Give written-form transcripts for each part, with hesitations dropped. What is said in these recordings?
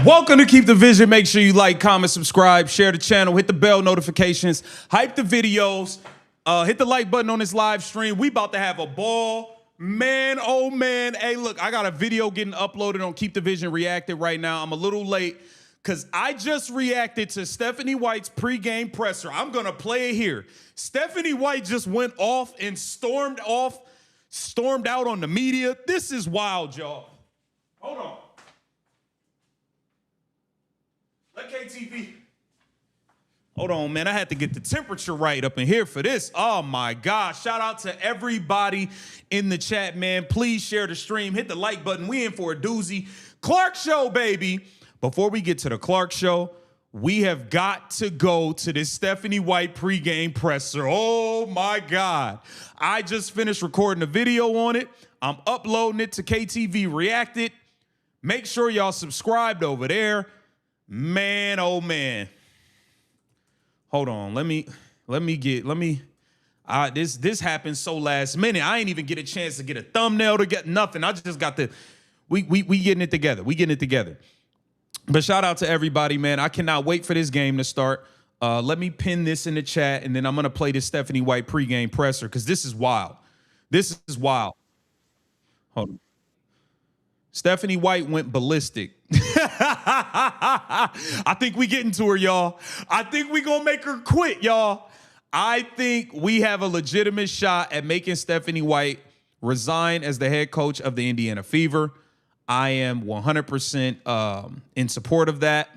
Welcome to Keep the Vision. Make sure you like, comment, subscribe, share the channel, hit the bell notifications, hype the videos, hit the like button on this live stream. We about to have a ball. Man, oh man. Hey, look, I got a video getting uploaded on Keep the Vision Reacted right now. I'm a little late because I just reacted to Stephanie White's pregame presser. I'm going to play it here. Stephanie White just went off and stormed out on the media. This is wild, y'all. Hold on. Let KTV. Hold on, man. I had to get the temperature right up in here for this. Oh, my gosh. Shout out to everybody in the chat, man. Please share the stream. Hit the like button. We in for a doozy. Clark Show, baby. Before we get to the Clark Show, we have got to go to this Stephanie White pregame presser. Oh, my God. I just finished recording a video on it. I'm uploading it to KTV Reacted. Make sure y'all subscribed over there. Man, oh man. Hold on. This happened so last minute. I ain't even get a chance to get a thumbnail to get nothing. I just got the we getting it together. We getting it together. But shout out to everybody, man. I cannot wait for this game to start. Let me pin this in the chat, and then I'm gonna play this Stephanie White pregame presser because this is wild. This is wild. Hold on. Stephanie White went ballistic. I think we getting to her, y'all. I think we gonna make her quit, y'all. I think we have a legitimate shot at making Stephanie White resign as the head coach of the Indiana Fever. I am 100% in support of that.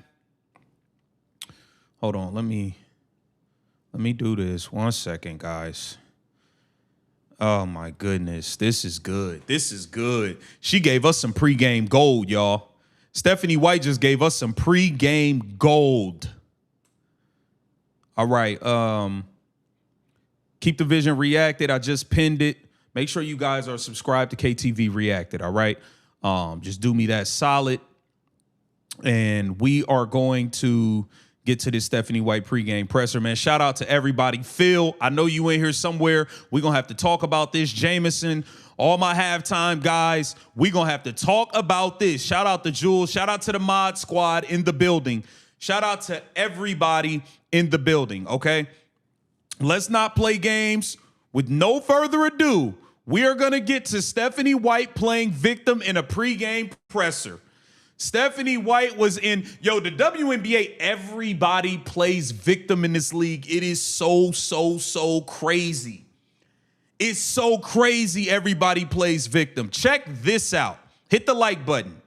Hold on, let me do this 1 second, guys. Oh, my goodness. This is good. This is good. She gave us some pregame gold, y'all. Stephanie White just gave us some pregame gold. All right. Keep the Vision Reacted. I just pinned it. Make sure you guys are subscribed to KTV Reacted, all right? Just do me that solid. And we are going to get to this Stephanie White pregame presser, man. Shout out to everybody. Phil, I know you in here somewhere. We're going to have to talk about this. Jameson, all my halftime guys, we're going to have to talk about this. Shout out to Jules. Shout out to the mod squad in the building. Shout out to everybody in the building, okay? Let's not play games. With no further ado, we are going to get to Stephanie White playing victim in a pregame presser. Stephanie White was in, the WNBA, everybody plays victim in this league. It is so crazy. It's so crazy everybody plays victim. Check this out. Hit the like button.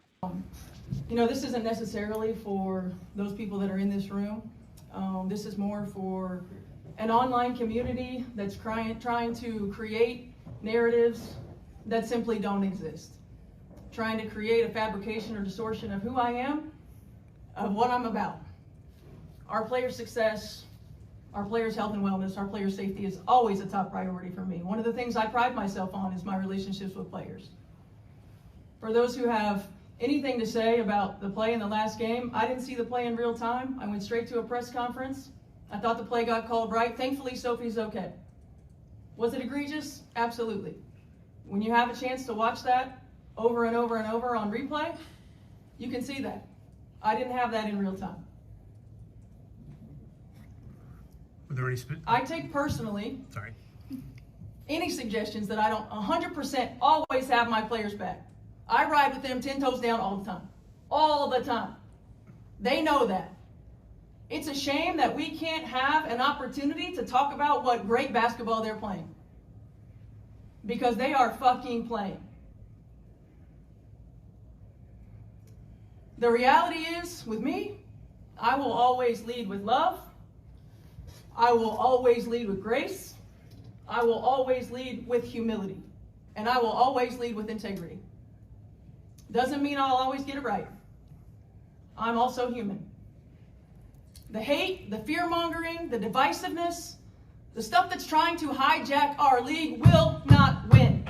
This isn't necessarily for those people that are in this room. This is more for an online community that's trying to create narratives that simply don't exist. Trying to create a fabrication or distortion of who I am, of what I'm about. Our players' success, our players' health and wellness, our players' safety is always a top priority for me. One of the things I pride myself on is my relationships with players. For those who have anything to say about the play in the last game, I didn't see the play in real time. I went straight to a press conference. I thought the play got called right. Thankfully, Sophie's okay. Was it egregious? Absolutely. When you have a chance to watch that over and over and over on replay, you can see that. I didn't have that in real time. Were there any I take personally any suggestions that I don't 100% always have my players back. I ride with them 10 toes down all the time. All the time. They know that. It's a shame that we can't have an opportunity to talk about what great basketball they're playing. Because they are fucking playing. The reality is, with me, I will always lead with love. I will always lead with grace. I will always lead with humility. And I will always lead with integrity. Doesn't mean I'll always get it right. I'm also human. The hate, the fear-mongering, the divisiveness, the stuff that's trying to hijack our league will not win.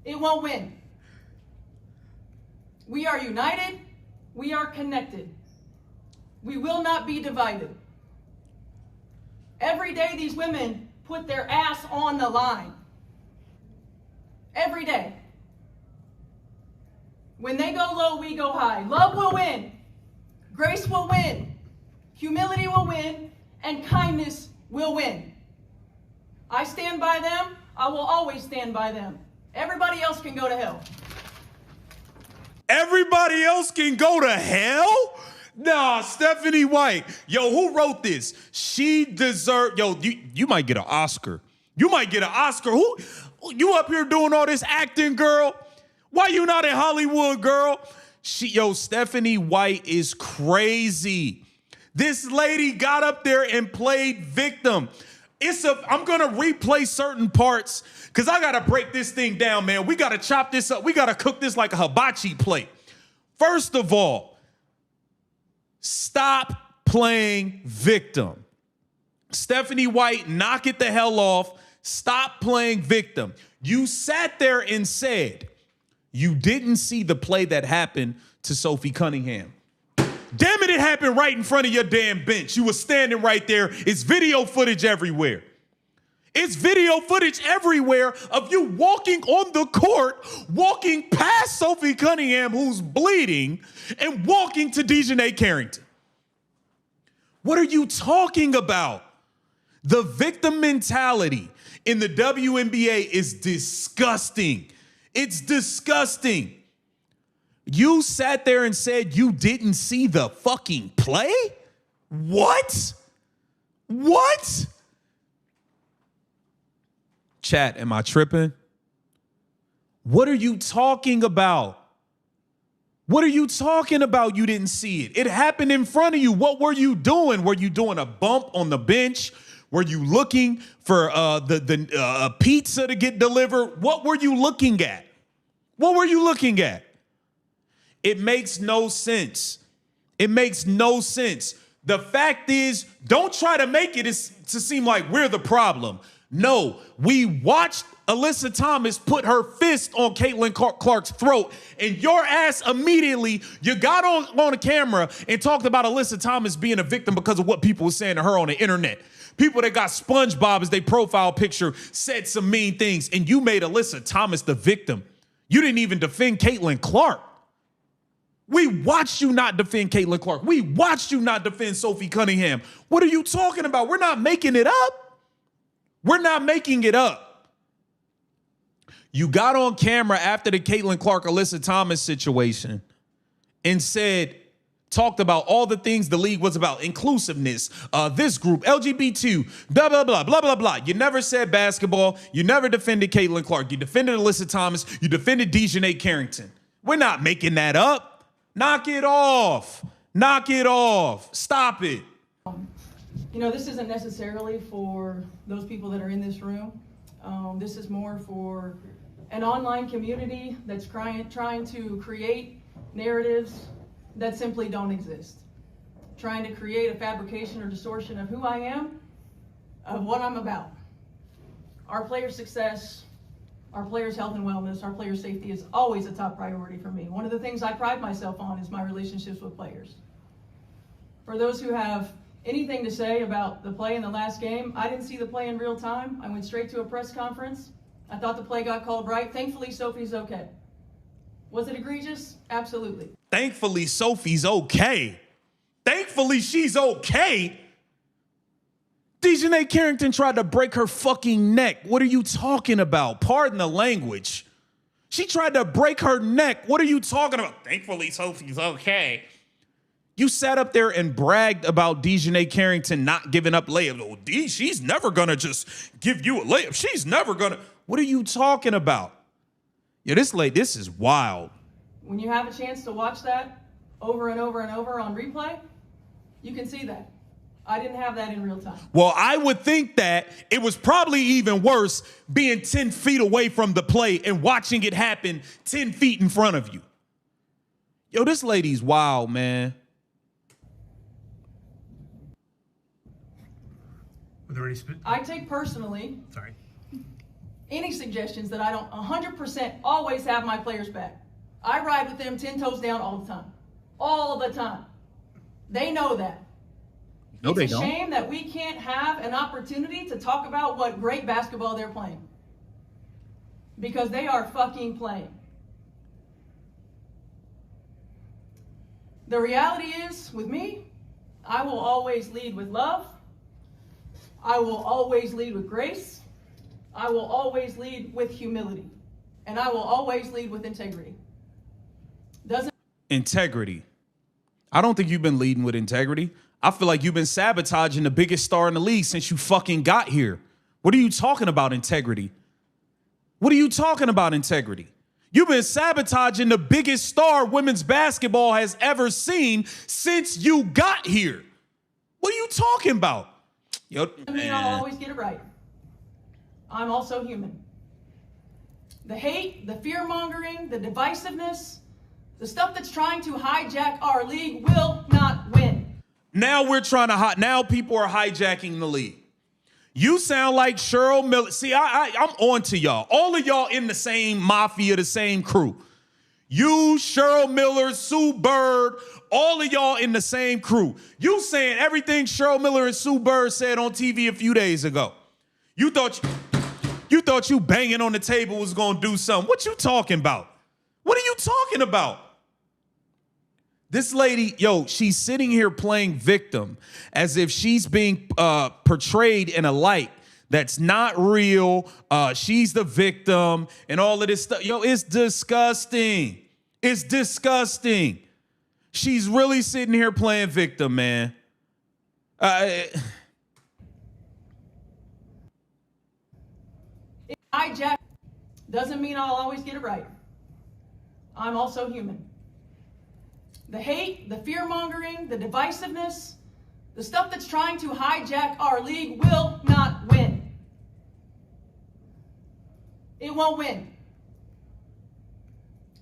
It won't win. We are united. We are connected. We will not be divided. Every day these women put their ass on the line. Every day. When they go low, we go high. Love will win. Grace will win. Humility will win. And kindness will win. I stand by them. I will always stand by them. Everybody else can go to hell. Everybody else can go to hell? Nah, Stephanie White. Yo, who wrote this? She deserved, yo, you might get an Oscar. You might get an Oscar. Who? You up here doing all this acting, girl? Why you not in Hollywood, girl? Stephanie White is crazy. This lady got up there and played victim. I'm gonna replay certain parts because I gotta break this thing down, man. We gotta chop this up. We gotta cook this like a hibachi plate. First of all, stop playing victim. Stephanie White, knock it the hell off. Stop playing victim. You sat there and said you didn't see the play that happened to Sophie Cunningham. Damn it happened right in front of your damn bench. You were standing right there. It's video footage everywhere. It's video footage everywhere of you walking on the court, walking past Sophie Cunningham, who's bleeding, and walking to Dejanay Carrington. What are you talking about? The victim mentality in the WNBA is disgusting. It's disgusting. You sat there and said you didn't see the fucking play? What? What? Chat, am I tripping? What are you talking about? What are you talking about? You didn't see it. It happened in front of you. What were you doing? Were you doing a bump on the bench? Were you looking for the pizza to get delivered? What were you looking at? What were you looking at? It makes no sense. It makes no sense. The fact is, don't try to make it to seem like we're the problem. No, we watched Alyssa Thomas put her fist on Caitlin Clark's throat, and your ass immediately, you got on a camera and talked about Alyssa Thomas being a victim because of what people were saying to her on the internet. People that got SpongeBob as their profile picture said some mean things, and you made Alyssa Thomas the victim. You didn't even defend Caitlin Clark. We watched you not defend Caitlin Clark. We watched you not defend Sophie Cunningham. What are you talking about? We're not making it up. We're not making it up. You got on camera after the Caitlin Clark, Alyssa Thomas situation and talked about all the things the league was about, inclusiveness, this group, LGBT, blah, blah, blah, blah, blah, blah. You never said basketball. You never defended Caitlin Clark. You defended Alyssa Thomas. You defended Dejanay Carrington. We're not making that up. Knock it off. Knock it off. Stop it. This isn't necessarily for those people that are in this room. This is more for an online community that's trying to create narratives that simply don't exist. Trying to create a fabrication or distortion of who I am, of what I'm about. Our players' success, our players' health and wellness, our players' safety is always a top priority for me. One of the things I pride myself on is my relationships with players. For those who have anything to say about the play in the last game, I didn't see the play in real time. I went straight to a press conference. I thought the play got called right. Thankfully, Sophie's okay. Was it egregious? Absolutely. Thankfully, Sophie's okay. Thankfully, she's okay. Dejanay Carrington tried to break her fucking neck. What are you talking about? Pardon the language. She tried to break her neck. What are you talking about? Thankfully, Sophie's okay. You sat up there and bragged about Dejanay Carrington not giving up layups. Oh, she's never going to just give you a layup. She's never going to. What are you talking about? Yeah, this is wild. When you have a chance to watch that over and over and over on replay, you can see that. I didn't have that in real time. Well, I would think that it was probably even worse being 10 feet away from the play and watching it happen 10 feet in front of you. Yo, this lady's wild, man. Were there any I take personally Sorry. any suggestions that I don't 100% always have my players back. I ride with them 10 toes down all the time. All the time. They know that. No, it's a shame that we can't have an opportunity to talk about what great basketball they're playing. Because they are fucking playing. The reality is, with me, I will always lead with love. I will always lead with grace. I will always lead with humility. And I will always lead with integrity. Integrity. I don't think you've been leading with integrity. I feel like you've been sabotaging the biggest star in the league since you fucking got here. What are you talking about, integrity? What are you talking about, integrity? You've been sabotaging the biggest star women's basketball has ever seen since you got here. What are you talking about? Yo, I mean, I'll always get it right. I'm also human. The hate, the fear-mongering, the divisiveness, the stuff that's trying to hijack our league will not win. Now now people are hijacking the league. You sound like Cheryl Miller. See, I'm on to y'all. All of y'all in the same mafia, the same crew. You, Cheryl Miller, Sue Bird, all of y'all in the same crew. You saying everything Cheryl Miller and Sue Bird said on TV a few days ago. You thought you banging on the table was going to do something. What you talking about? What are you talking about? This lady, she's sitting here playing victim as if she's being portrayed in a light that's not real. She's the victim and all of this stuff. It's disgusting. It's disgusting. She's really sitting here playing victim, man. Hijack doesn't mean I'll always get it right. I'm also human. The hate, the fear-mongering, the divisiveness, the stuff that's trying to hijack our league will not win. It won't win.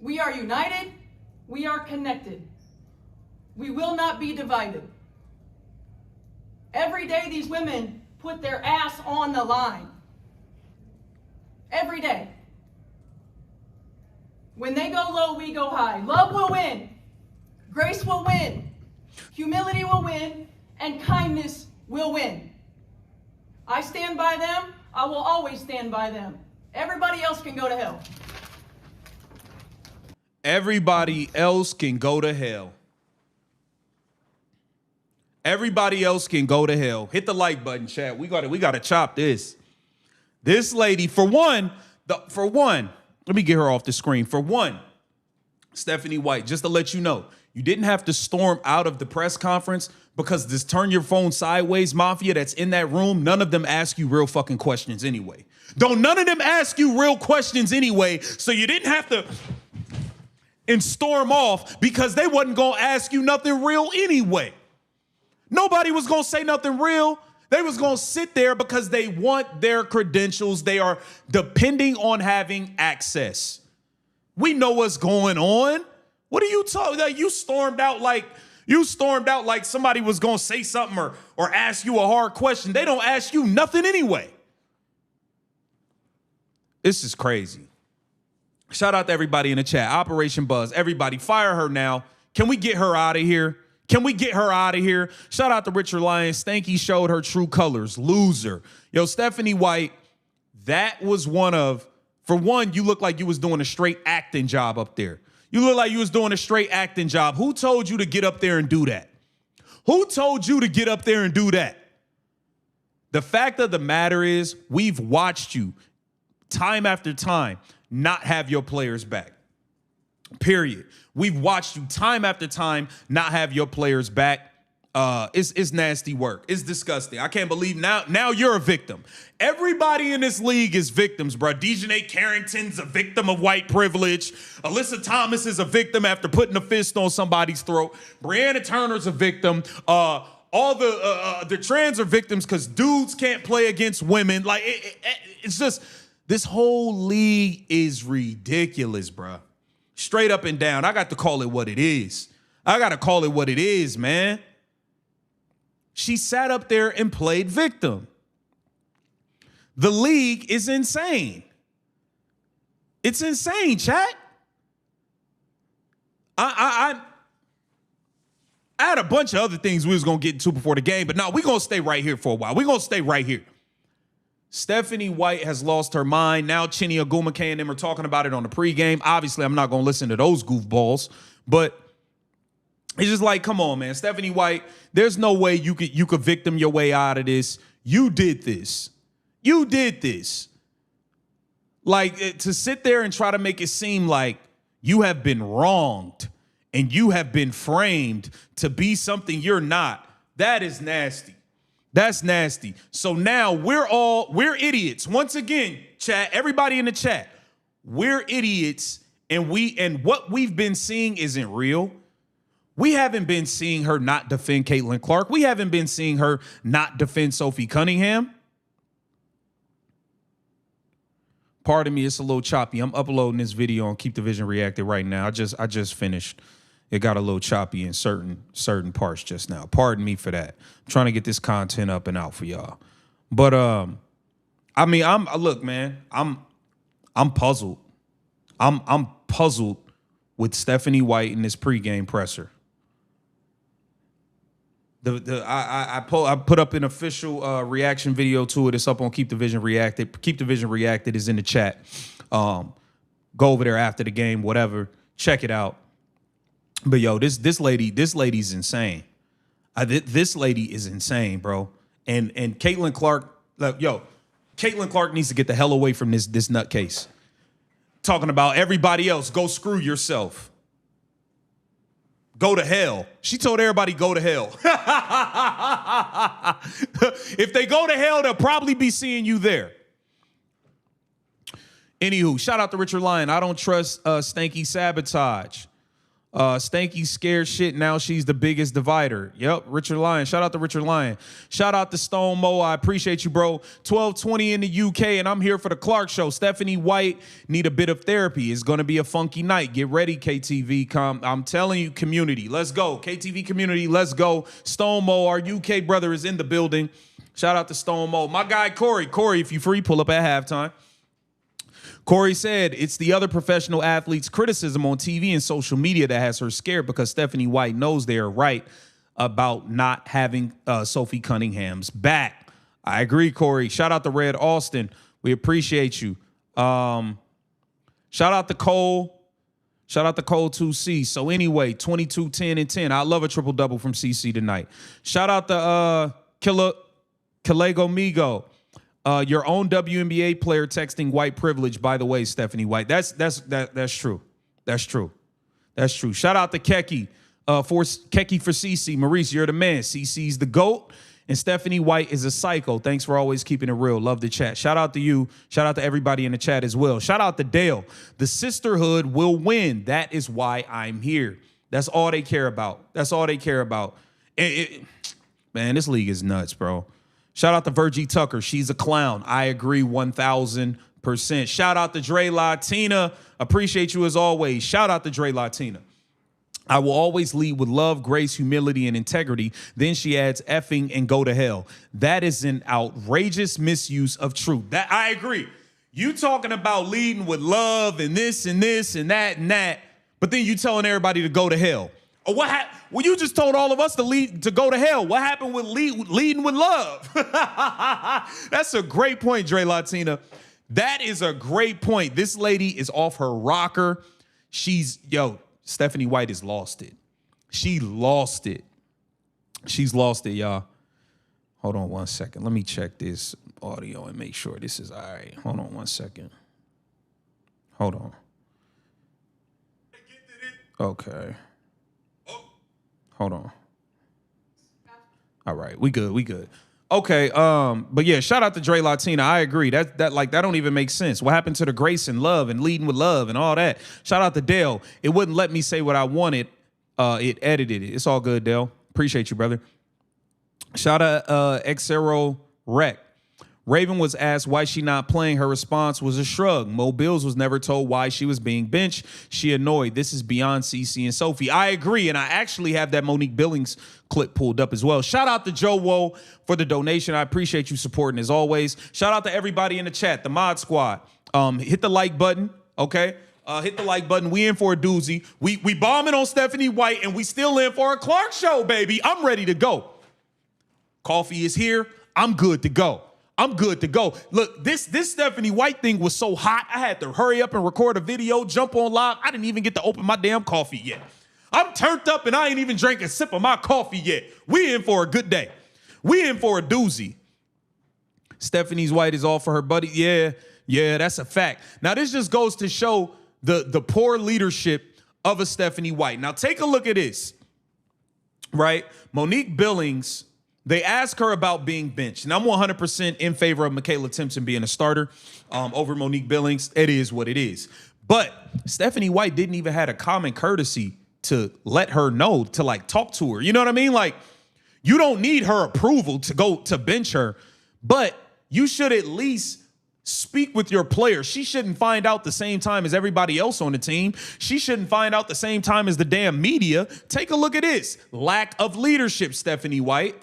We are united. We are connected. We will not be divided. Every day these women put their ass on the line. Every day. When they go low, we go high. Love will win. Grace will win. Humility will win. And kindness will win. I stand by them. I will always stand by them. Everybody else can go to hell. Everybody else can go to hell. Everybody else can go to hell. Hit the like button, chat. We gotta chop this. This lady, for one, let me get her off the screen. For one, Stephanie White, just to let you know, you didn't have to storm out of the press conference because this turn your phone sideways mafia that's in that room, none of them ask you real fucking questions anyway. Don't none of them ask you real questions anyway, so you didn't have to and storm off because they wasn't gonna ask you nothing real anyway. Nobody was gonna say nothing real. They was going to sit there because they want their credentials. They are depending on having access. We know what's going on. What are you talking about? You stormed out like somebody was going to say something or ask you a hard question. They don't ask you nothing anyway. This is crazy. Shout out to everybody in the chat. Operation Buzz. Everybody fire her now. Can we get her out of here? Can we get her out of here? Shout out to Richard Lyons. Stanky showed her true colors. Loser. Yo, Stephanie White, that was for one, you look like you was doing a straight acting job up there. You look like you was doing a straight acting job. Who told you to get up there and do that? Who told you to get up there and do that? The fact of the matter is, we've watched you time after time not have your players back. Period. We've watched you time after time not have your players back. It's nasty work. It's disgusting. I can't believe now you're a victim. Everybody in this league is victims, bro. Dejanay Carrington's a victim of white privilege. Alyssa Thomas is a victim after putting a fist on somebody's throat. Brianna Turner's a victim. All the trans are victims because dudes can't play against women. Like it's just this whole league is ridiculous, bro. Straight up and down. I got to call it what it is. I got to call it what it is, man. She sat up there and played victim. The league is insane. It's insane, chat. I had a bunch of other things we was going to get into before the game, but no, we're going to stay right here for a while. We're going to stay right here. Stephanie White has lost her mind. Now Chinny Ogumake and them are talking about it on the pregame. Obviously, I'm not going to listen to those goofballs, but It's just like, come on, man. Stephanie White, there's no way you could victim your way out of this. You did this. You did this. Like, to sit there and try to make it seem like you have been wronged and you have been framed to be something you're not, that is nasty. That's nasty. So now we're idiots. Once again, chat, everybody in the chat, we're idiots, and what we've been seeing isn't real. We haven't been seeing her not defend Caitlin Clark. We haven't been seeing her not defend Sophie Cunningham. Pardon me, it's a little choppy. I'm uploading this video on Keep the Vision Reacted right now. I just finished. It got a little choppy in certain parts just now. Pardon me for that. I'm trying to get this content up and out for y'all. But I mean, look, man, I'm puzzled. I'm puzzled with Stephanie White in this pregame presser. I put up an official reaction video to it. It's up on Keep the Vision Reacted. Keep the Vision Reacted is in the chat. Go over there after the game, whatever. Check it out. But yo, this lady's insane. This lady is insane, bro. And Caitlin Clark, Caitlin Clark needs to get the hell away from this nutcase. Talking about everybody else, go screw yourself. Go to hell. She told everybody go to hell. If they go to hell, they'll probably be seeing you there. Anywho, shout out to Richard Lyon. I don't trust Stanky Sabotage. Stanky scared shit. Now she's the biggest divider. Yep, Richard Lyon. Shout out to Richard Lyon. Shout out to Stone Mo. I appreciate you, bro. 12:20 in the UK, and I'm here for the Clark Show. Stephanie White need a bit of therapy. It's going to be a funky night. Get ready, KTV. I'm telling you, community. Let's go. KTV community, let's go. Stone Mo, our UK brother, is in the building. Shout out to Stone Mo. My guy, Corey. Corey, if you free, pull up at halftime. Corey said, it's the other professional athletes' criticism on TV and social media that has her scared because Stephanie White knows they are right about not having Sophie Cunningham's back. I agree, Corey. Shout out to Red Austin. We appreciate you. Shout out to Cole. Shout out to Cole 2C. So anyway, 22, 10, and 10. I love a triple-double from CC tonight. Shout out to Kalego Migo. Your own WNBA player texting white privilege, by the way, Stephanie White. That's true. That's true. That's true. Shout out to Keki for CC. Maurice, you're the man. CC's the GOAT. And Stephanie White is a psycho. Thanks for always keeping it real. Love the chat. Shout out to you. Shout out to everybody in the chat as well. Shout out to Dale. The sisterhood will win. That is why I'm here. That's all they care about. That's all they care about. Man, this league is nuts, bro. Shout out to Virgie Tucker. She's a clown. I agree 1,000%. Shout out to Dre Latina. Appreciate you as always. Shout out to Dre Latina. I will always lead with love, grace, humility, and integrity. Then she adds effing and go to hell. That is an outrageous misuse of truth. That I agree. You talking about leading with love and this and this and that, but then you telling everybody to go to hell. Or what happened? Well, you just told all of us to go to hell. What happened with leading with love? That's a great point, Dre Latina. That is a great point. This lady is off her rocker. Stephanie White has lost it. She lost it. She's lost it, y'all. Hold on one second. Let me check this audio and make sure this is all right. Hold on one second. Hold on. Okay. Hold on. All right, we good. Okay, but yeah, shout out to Dre Latina. I agree. That don't even make sense. What happened to the grace and love and leading with love and all that? Shout out to Dale. It wouldn't let me say what I wanted. It edited it. It's all good, Dale. Appreciate you, brother. Shout out Xero Rec. Raven was asked why she not playing. Her response was a shrug. Mo Bills was never told why she was being benched. She annoyed. This is beyond CC and Sophie. I agree, and I actually have that Monique Billings clip pulled up as well. Shout out to Joe Woe for the donation. I appreciate you supporting as always. Shout out to everybody in the chat, the Mod Squad. Hit the like button, okay? Hit the like button. We in for a doozy. We bombing on Stephanie White, and we still in for a Clark Show, baby. I'm ready to go. Coffee is here. I'm good to go. I'm good to go. Look, this Stephanie White thing was so hot, I had to hurry up and record a video, jump on live. I didn't even get to open my damn coffee yet. I'm turned up and I ain't even drank a sip of my coffee yet. We in for a good day. We in for a doozy. Stephanie's White is all for her buddy. Yeah, that's a fact. Now, this just goes to show the poor leadership of a Stephanie White. Now, take a look at this, right? Monique Billings, they ask her about being benched. And I'm 100% in favor of Michaela Timpson being a starter over Monique Billings. It is what it is. But Stephanie White didn't even have a common courtesy to let her know, to like talk to her. You know what I mean? Like, you don't need her approval to go to bench her, but you should at least speak with your player. She shouldn't find out the same time as everybody else on the team. She shouldn't find out the same time as the damn media. Take a look at this. Lack of leadership, Stephanie White.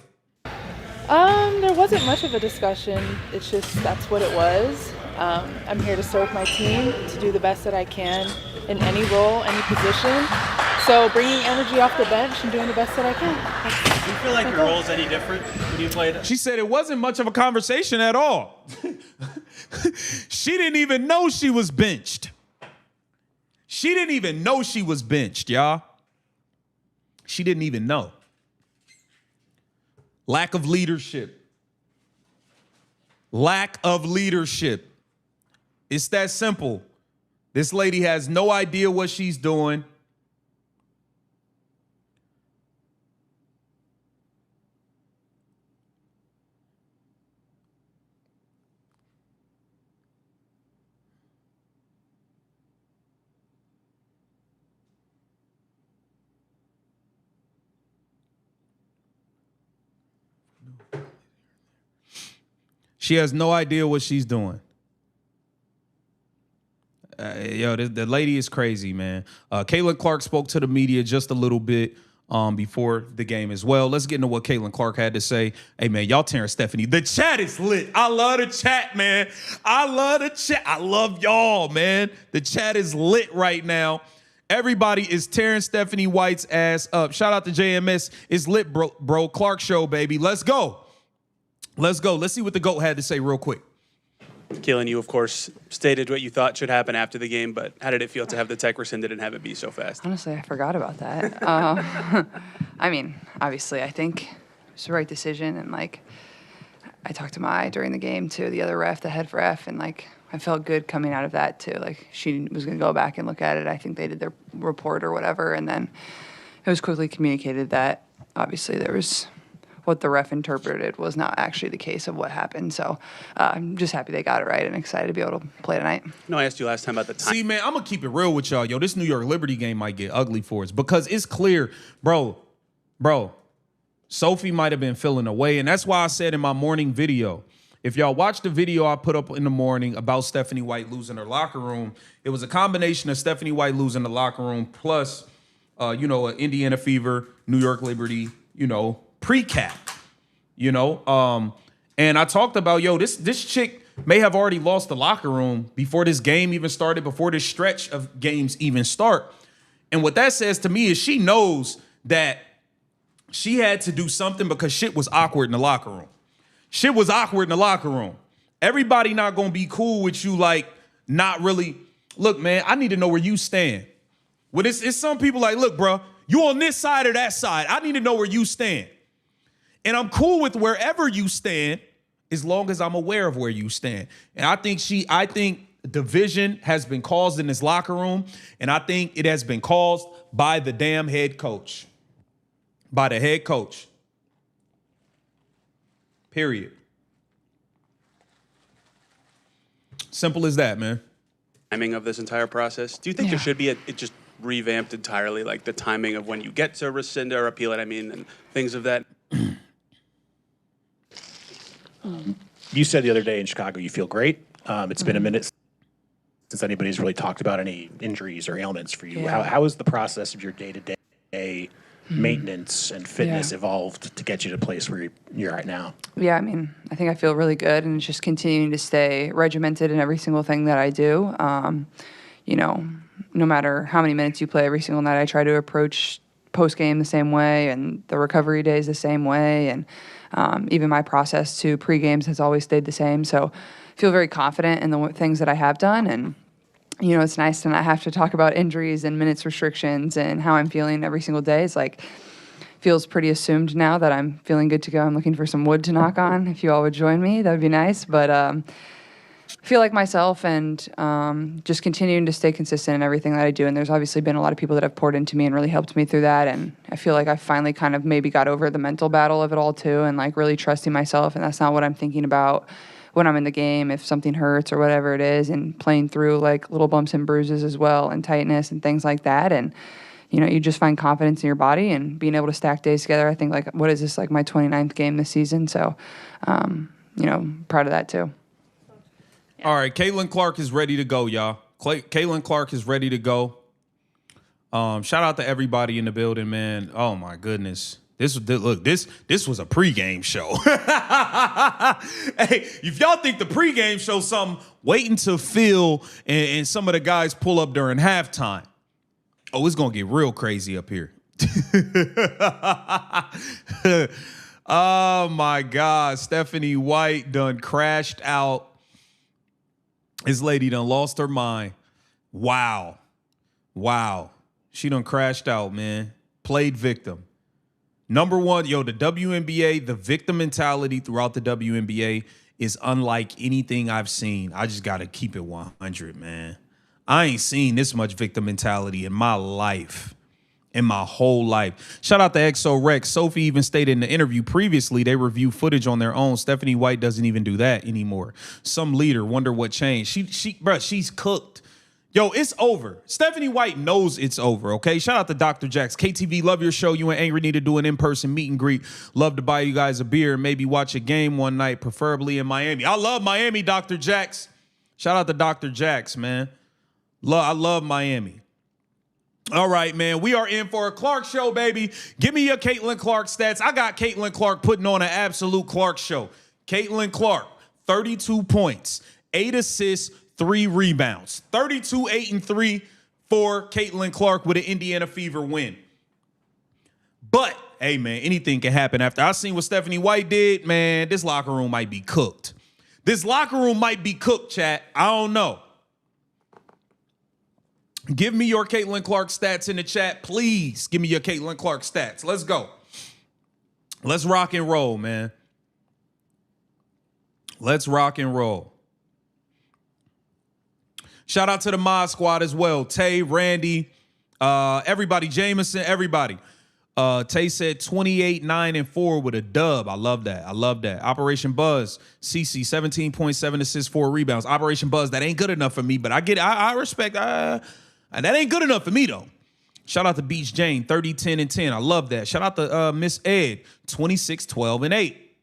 There wasn't much of a discussion. It's just that's what it was. I'm here to serve my team, to do the best that I can in any role, any position. So bringing energy off the bench and doing the best that I can. Do you feel like your role is any different when you played? She said it wasn't much of a conversation at all. She didn't even know she was benched. She didn't even know she was benched, y'all. She didn't even know. Lack of leadership. Lack of leadership. It's that simple. This lady has no idea what she's doing. She has no idea what she's doing. The lady is crazy, man. Caitlin Clark spoke to the media just a little bit before the game as well. Let's get into what Caitlin Clark had to say. Hey, man, y'all tearing Stephanie. The chat is lit. I love the chat, man. I love the chat. I love y'all, man. The chat is lit right now. Everybody is tearing Stephanie White's ass up. Shout out to JMS. It's lit, bro. Clark show, baby. Let's go. Let's go. Let's see what the GOAT had to say real quick. Keelan, you, of course, stated what you thought should happen after the game, but how did it feel to have the tech rescinded and have it be so fast? Honestly, I forgot about that. I mean, obviously, I think it was the right decision. And, like, I talked to Mai during the game, to the other ref, the head ref, and, like, I felt good coming out of that, too. Like, she was going to go back and look at it. I think they did their report or whatever, and then it was quickly communicated that, obviously, there was what the ref interpreted was not actually the case of what happened. So I'm just happy they got it right and excited to be able to play tonight. No, I asked you last time about the time. See, man, I'm going to keep it real with y'all. Yo, this New York Liberty game might get ugly for us because it's clear, bro, Sophie might have been feeling away. And that's why I said in my morning video, if y'all watch the video I put up in the morning about Stephanie White losing her locker room, it was a combination of Stephanie White losing the locker room plus, an Indiana Fever, New York Liberty, pre-cap, and I talked about, this chick may have already lost the locker room before this game even started, before this stretch of games even start. And what that says to me is she knows that she had to do something because shit was awkward in the locker room. Shit was awkward in the locker room. Everybody not going to be cool with you, like, not really. Look, man, I need to know where you stand. Well, it's some people like, look, bro, you on this side or that side. I need to know where you stand. And I'm cool with wherever you stand as long as I'm aware of where you stand. And I think division has been caused in this locker room, and I think it has been caused by the damn head coach. By the head coach. Period. Simple as that, man. Timing of this entire process. Do you think there should be it just revamped entirely, like the timing of when you get to rescind or appeal it, and things of that? You said the other day in Chicago you feel great. It's been a minute since anybody's really talked about any injuries or ailments for you. Yeah. How has the process of your day-to-day maintenance and fitness evolved to get you to a place where you're at now? Yeah, I mean, I think I feel really good, and just continuing to stay regimented in every single thing that I do. No matter how many minutes you play every single night, I try to approach post-game the same way, and the recovery days the same way, and even my process to pre-games has always stayed the same. So I feel very confident in the things that I have done, and you know, it's nice to not have to talk about injuries and minutes restrictions and how I'm feeling every single day. It's like, feels pretty assumed now that I'm feeling good to go. I'm looking for some wood to knock on. If you all would join me, that would be nice. But I feel like myself, and just continuing to stay consistent in everything that I do. And there's obviously been a lot of people that have poured into me and really helped me through that. And I feel like I finally kind of maybe got over the mental battle of it all too, and like really trusting myself. And that's not what I'm thinking about when I'm in the game, if something hurts or whatever it is, and playing through like little bumps and bruises as well, and tightness and things like that. And you know, you just find confidence in your body and being able to stack days together. I think, like, what is this, like my 29th game this season? So, you know, proud of that too. All right, Caitlin Clark is ready to go, y'all. Caitlin Clark is ready to go. Shout out to everybody in the building, man. Oh my goodness. This was a pregame show. Hey, if y'all think the pregame show something, wait until Phil and some of the guys pull up during halftime. Oh, it's gonna get real crazy up here. Oh my God, Stephanie White done crashed out. This lady done lost her mind. Wow. She done crashed out, man. Played victim. Number one, the WNBA, the victim mentality throughout the WNBA is unlike anything I've seen. I just got to keep it 100, man. I ain't seen this much victim mentality in my life, in my whole life. Shout out to XO Rex. Sophie even stated in the interview previously they review footage on their own. Stephanie White doesn't even do that anymore. Some leader, wonder what changed. She's cooked. Yo, it's over. Stephanie White knows it's over, okay? Shout out to Dr. Jax. KTV, love your show. You and Angry need to do an in-person meet and greet. Love to buy you guys a beer and maybe watch a game one night, preferably in Miami. I love Miami, Dr. Jax. Shout out to Dr. Jax, man. I love Miami. All right, man. We are in for a Clark show, baby. Give me your Caitlin Clark stats. I got Caitlin Clark putting on an absolute Clark show. Caitlin Clark, 32 points, 8 assists, 3 rebounds. 32, 8, and 3 for Caitlin Clark with an Indiana Fever win. But, hey, man, anything can happen. After I seen what Stephanie White did, man, this locker room might be cooked. This locker room might be cooked, chat. I don't know. Give me your Caitlin Clark stats in the chat. Please give me your Caitlin Clark stats. Let's go. Let's rock and roll, man. Let's rock and roll. Shout out to the Mod Squad as well. Tay, Randy, everybody, Jameson, everybody. Tay said 28, 9, and 4 with a dub. I love that. Operation Buzz, CC, 17.7 assists, 4 rebounds. Operation Buzz, that ain't good enough for me, but I get it. I respect and that ain't good enough for me, though. Shout out to Beach Jane, 30, 10, and 10. I love that. Shout out to Miss Ed, 26, 12, and 8.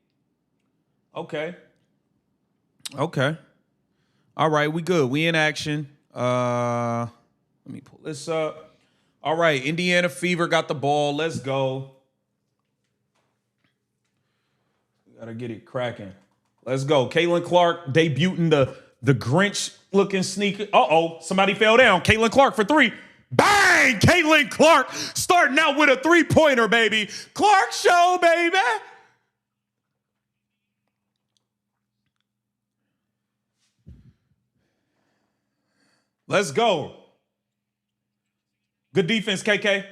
Okay. All right, we good. We in action. Let me pull this up. All right, Indiana Fever got the ball. Let's go. We got to get it cracking. Let's go. Caitlin Clark debuting the Grinch-looking sneaker. Uh-oh, somebody fell down. Caitlin Clark for 3. Bang! Caitlin Clark starting out with a 3-pointer, baby. Clark show, baby. Let's go. Good defense, KK.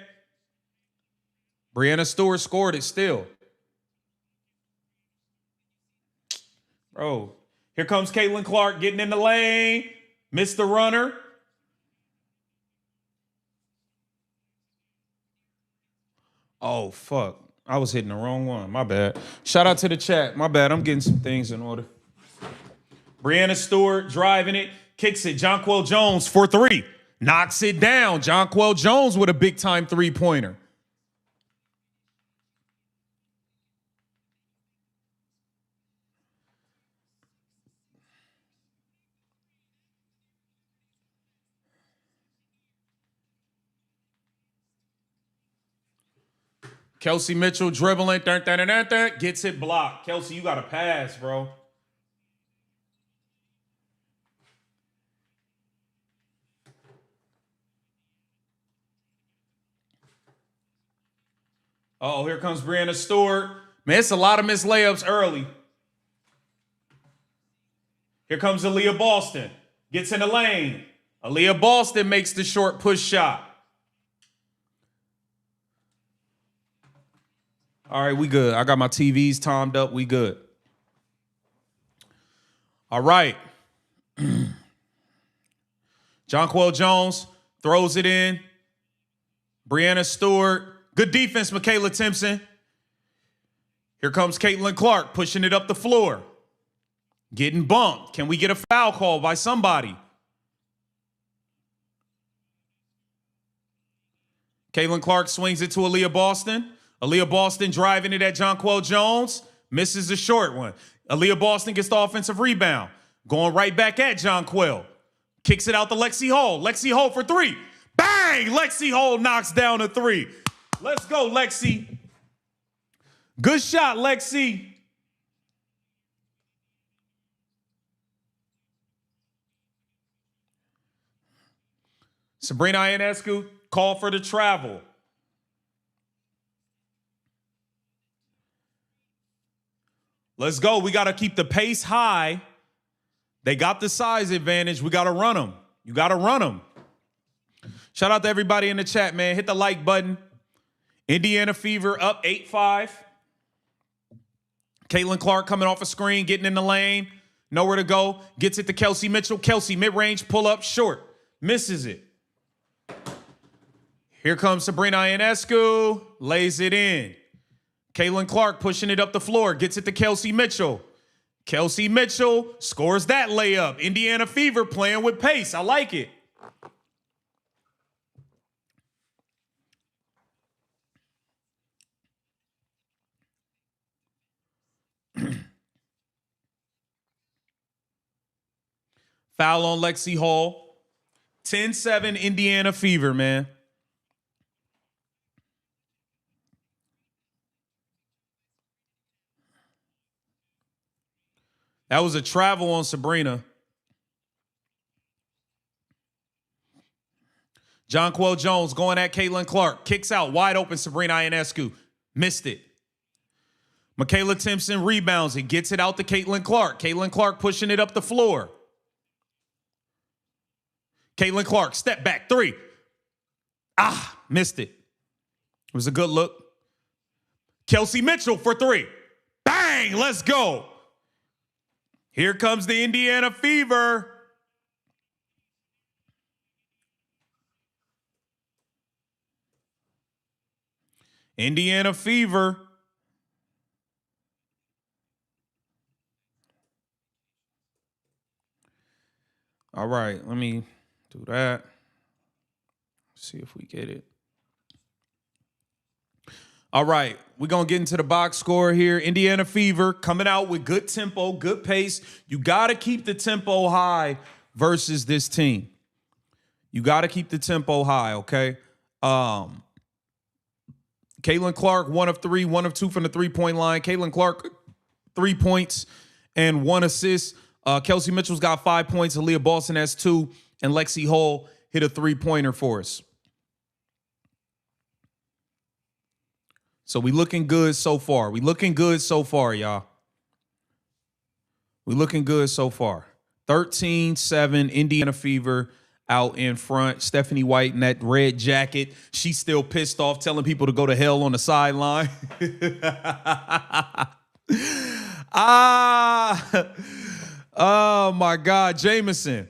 Brianna Stewart scored it still. Bro, here comes Caitlin Clark getting in the lane. Missed the runner. Oh, fuck. I was hitting the wrong one. My bad. Shout out to the chat. My bad. I'm getting some things in order. Brianna Stewart driving it. Kicks it. Jonquel Jones for 3. Knocks it down. Jonquel Jones with a big-time 3-pointer. Kelsey Mitchell dribbling. Gets it blocked. Kelsey, you got to pass, bro. Oh, here comes Brianna Stewart. Man, it's a lot of missed layups early. Here comes Aaliyah Boston. Gets in the lane. Aaliyah Boston makes the short push shot. All right, we good. I got my TVs timed up. We good. All right. Jonquel Jones throws it in. Brianna Stewart. Good defense, Michaela Timpson. Here comes Caitlin Clark pushing it up the floor. Getting bumped. Can we get a foul call by somebody? Caitlin Clark swings it to Aaliyah Boston. Aaliyah Boston driving it at Jonquel Jones. Misses the short one. Aaliyah Boston gets the offensive rebound. Going right back at Jonquel. Kicks it out to Lexi Hall. Lexi Hall for three. Bang! Lexi Hall knocks down a three. Let's go, Lexi. Good shot, Lexi. Sabrina Ionescu called for the travel. Let's go. We got to keep the pace high. They got the size advantage. We got to run them. You got to run them. Shout out to everybody in the chat, man. Hit the like button. Indiana Fever up 8-5. Caitlin Clark coming off a screen, getting in the lane. Nowhere to go. Gets it to Kelsey Mitchell. Kelsey mid-range, pull up, short. Misses it. Here comes Sabrina Ionescu. Lays it in. Caitlin Clark pushing it up the floor. Gets it to Kelsey Mitchell. Kelsey Mitchell scores that layup. Indiana Fever playing with pace. I like it. Foul on Lexi Hall. 10-7 Indiana Fever, man. That was a travel on Sabrina. Jonquel Jones going at Caitlin Clark. Kicks out wide open Sabrina Ionescu. Missed it. Michaela Timpson rebounds it. Gets it out to Caitlin Clark. Caitlin Clark pushing it up the floor. Caitlin Clark, step back, three. Missed it. It was a good look. Kelsey Mitchell for three. Bang, let's go. Here comes the Indiana Fever. Indiana Fever. All right, let me do that. See if we get it. All right, we're going to get into the box score here. Indiana Fever coming out with good tempo, good pace. You got to keep the tempo high versus this team. You got to keep the tempo high, okay? Caitlin Clark, 1 of 3, 1 of 2 from the three-point line. Caitlin Clark, 3 points and 1 assist. Kelsey Mitchell's got 5 points. Aaliyah Boston has 2. And Lexi Hall hit a three-pointer for us. So we looking good so far. We looking good so far, y'all. We looking good so far. 13-7, Indiana Fever out in front. Stephanie White in that red jacket. She's still pissed off, telling people to go to hell on the sideline. Oh, my God. Jameson.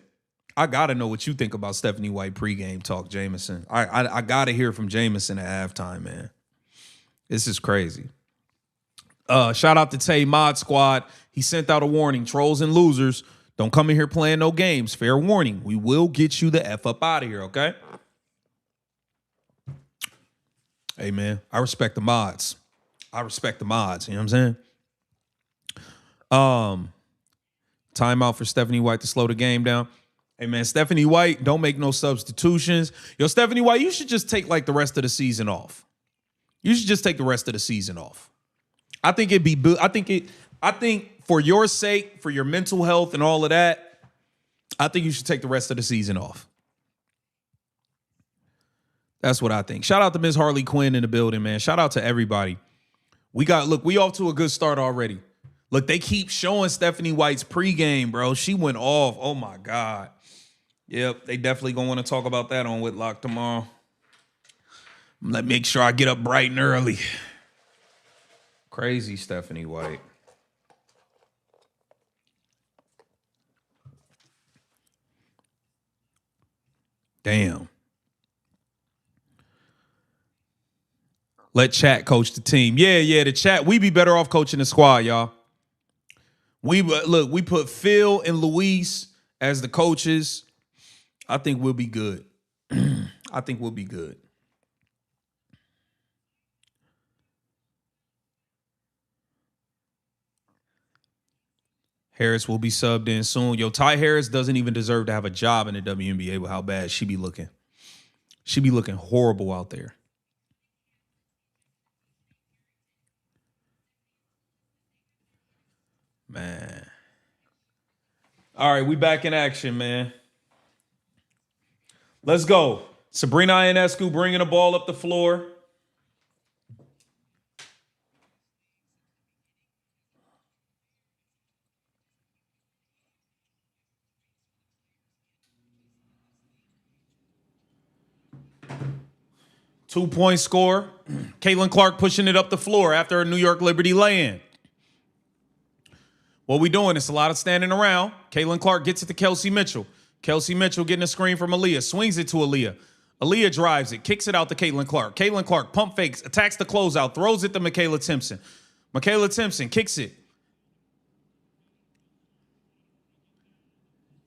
I got to know what you think about Stephanie White pregame talk, Jameson. I got to hear from Jameson at halftime, man. This is crazy. Shout out to Tay Mod Squad. He sent out a warning. Trolls and losers, don't come in here playing no games. Fair warning. We will get you the F up out of here, okay? Hey, man, I respect the mods. I respect the mods, you know what I'm saying? Timeout for Stephanie White to slow the game down. Hey, man, Stephanie White, don't make no substitutions. Yo, Stephanie White, you should just take, like, the rest of the season off. You should just take the rest of the season off. I think it'd be I think for your sake, for your mental health and all of that, I think you should take the rest of the season off. That's what I think. Shout out to Ms. Harley Quinn in the building, man. Shout out to everybody. We off to a good start already. Look, they keep showing Stephanie White's pregame, bro. She went off. Oh my God. Yep, they definitely gonna want to talk about that on Whitlock tomorrow. Let make sure I get up bright and early. Crazy Stephanie White. Damn. Let chat coach the team. Yeah, the chat. We be better off coaching the squad, y'all. We put Phil and Luis as the coaches. I think we'll be good. I think we'll be good. Harris will be subbed in soon. Yo, Ty Harris doesn't even deserve to have a job in the WNBA with how bad she be looking. She be looking horrible out there. Man. All right, we back in action, man. Let's go. Sabrina Ionescu bringing the ball up the floor. Two-point score. Caitlin Clark pushing it up the floor after a New York Liberty lay-in. What we doing? It's a lot of standing around. Caitlin Clark gets it to Kelsey Mitchell. Kelsey Mitchell getting a screen from Aaliyah. Swings it to Aaliyah. Aaliyah drives it. Kicks it out to Caitlin Clark. Caitlin Clark pump fakes. Attacks the closeout. Throws it to Michaela Timpson. Michaela Timpson kicks it.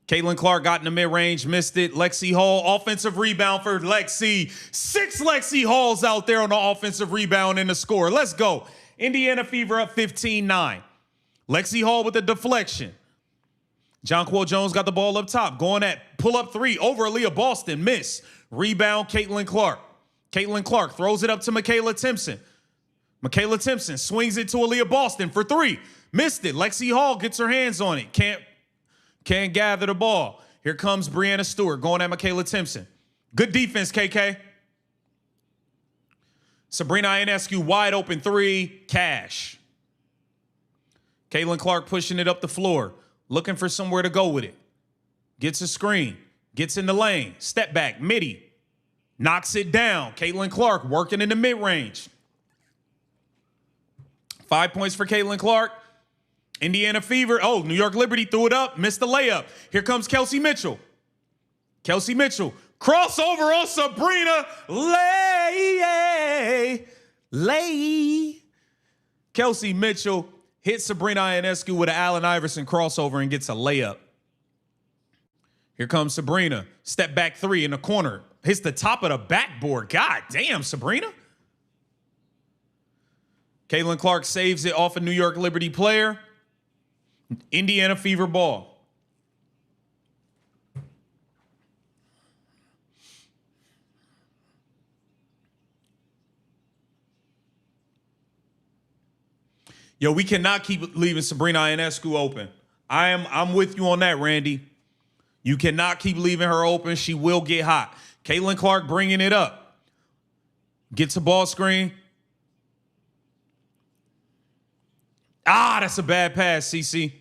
Caitlin Clark got in the mid-range, missed it. Lexi Hall, offensive rebound for Lexi. 6 Lexi Halls out there on the offensive rebound in the score. Let's go. Indiana Fever up 15-9. Lexi Hall with a deflection. Jonquil Jones got the ball up top. Going at pull-up 3 over Aaliyah Boston. Miss. Rebound, Caitlin Clark. Caitlin Clark throws it up to Michaela Timpson. Michaela Timpson swings it to Aaliyah Boston for 3. Missed it. Lexi Hall gets her hands on it. Can't gather the ball. Here comes Breanna Stewart going at Michaela Timpson. Good defense, KK. Sabrina Ionescu wide open 3. Cash. Caitlin Clark pushing it up the floor. Looking for somewhere to go with it. Gets a screen. Gets in the lane. Step back. Midi. Knocks it down. Caitlin Clark working in the mid-range. 5 points for Caitlin Clark. Indiana Fever. Oh, New York Liberty threw it up. Missed the layup. Here comes Kelsey Mitchell. Kelsey Mitchell. Crossover on Sabrina. Lay. Kelsey Mitchell hits Sabrina Ionescu with an Allen Iverson crossover and gets a layup. Here comes Sabrina. Step back 3 in the corner. Hits the top of the backboard. God damn, Sabrina. Caitlin Clark saves it off a New York Liberty player. Indiana Fever ball. Yo, we cannot keep leaving Sabrina Ionescu open. I'm with you on that, Randy. You cannot keep leaving her open. She will get hot. Caitlin Clark bringing it up. Gets a ball screen. That's a bad pass, CC.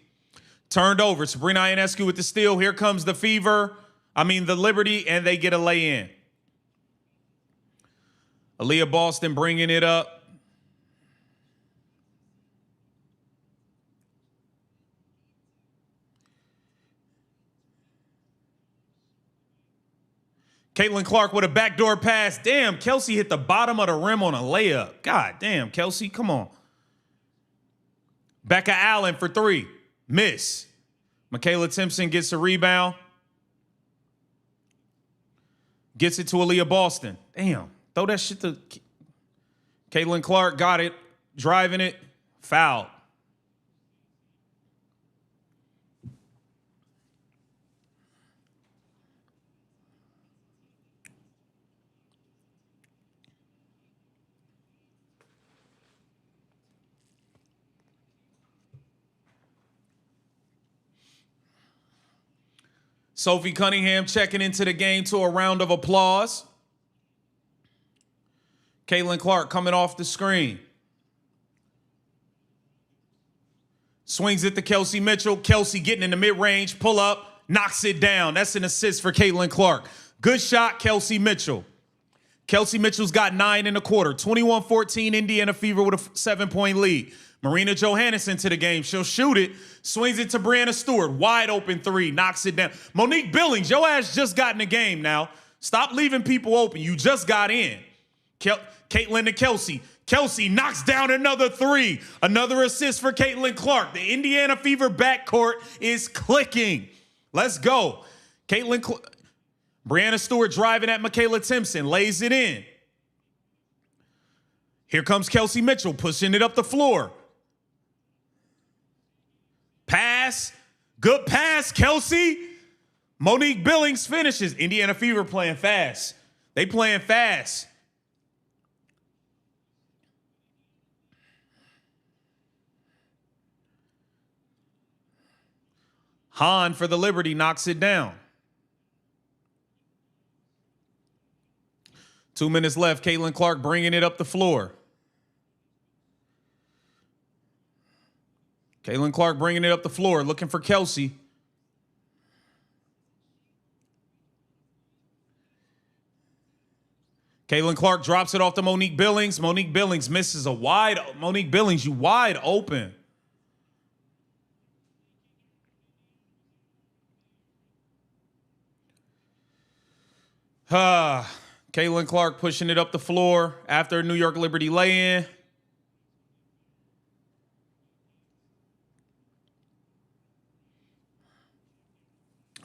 Turned over. Sabrina Ionescu with the steal. Here comes the the Liberty, and they get a lay-in. Aaliyah Boston bringing it up. Caitlin Clark with a backdoor pass. Damn, Kelsey hit the bottom of the rim on a layup. God damn, Kelsey, come on. Becca Allen for 3. Miss. Michaela Timpson gets a rebound. Gets it to Aaliyah Boston. Damn, throw that shit to Caitlin Clark. Got it. Driving it. Foul. Sophie Cunningham checking into the game to a round of applause. Caitlin Clark coming off the screen. Swings it to Kelsey Mitchell. Kelsey getting in the mid-range, pull up, knocks it down. That's an assist for Caitlin Clark. Good shot, Kelsey Mitchell. Kelsey Mitchell's got 9 in the quarter. 21-14, Indiana Fever with a 7-point lead. Marina Johannesson to the game. She'll shoot it. Swings it to Brianna Stewart. Wide open 3. Knocks it down. Monique Billings, your ass just got in the game now. Stop leaving people open. You just got in. Caitlin to Kelsey. Kelsey knocks down another 3. Another assist for Caitlin Clark. The Indiana Fever backcourt is clicking. Let's go. Brianna Stewart driving at Michaela Timpson. Lays it in. Here comes Kelsey Mitchell pushing it up the floor. Pass. Good pass, Kelsey. Monique Billings finishes. Indiana Fever playing fast. They playing fast. Hahn for the Liberty knocks it down. 2 minutes left. Caitlin Clark bringing it up the floor. Caitlin Clark bringing it up the floor, looking for Kelsey. Caitlin Clark drops it off to Monique Billings. Monique Billings misses a wide. Monique Billings, you wide open. Caitlin Clark pushing it up the floor after a New York Liberty lay-in.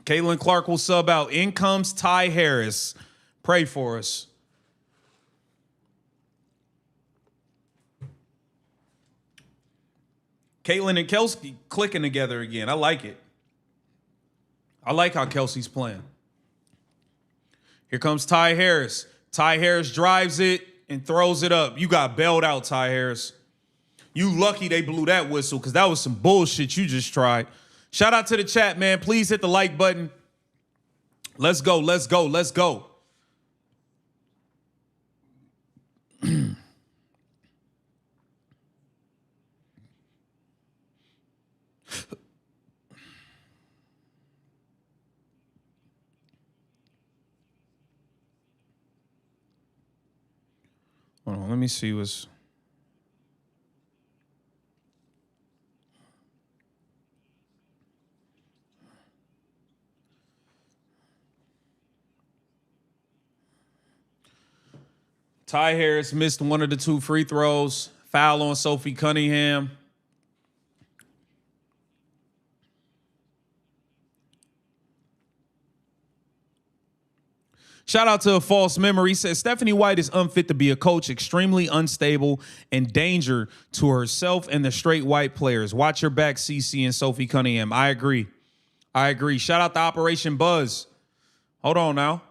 Caitlin Clark will sub out. In comes Ty Harris. Pray for us. Caitlin and Kelsey clicking together again. I like it. I like how Kelsey's playing. Here comes Ty Harris. Ty Harris drives it and throws it up. You got bailed out, Ty Harris. You lucky they blew that whistle because that was some bullshit you just tried. Shout out to the chat, man. Please hit the like button. Let's go, let's go, let's go. Hold on, let me see what's... Ty Harris missed one of the 2 free throws. Foul on Sophie Cunningham. Shout out to a false memory. Says Stephanie White is unfit to be a coach, extremely unstable, and danger to herself and the straight white players. Watch your back, CC and Sophie Cunningham. I agree. I agree. Shout out to Operation Buzz. Hold on now.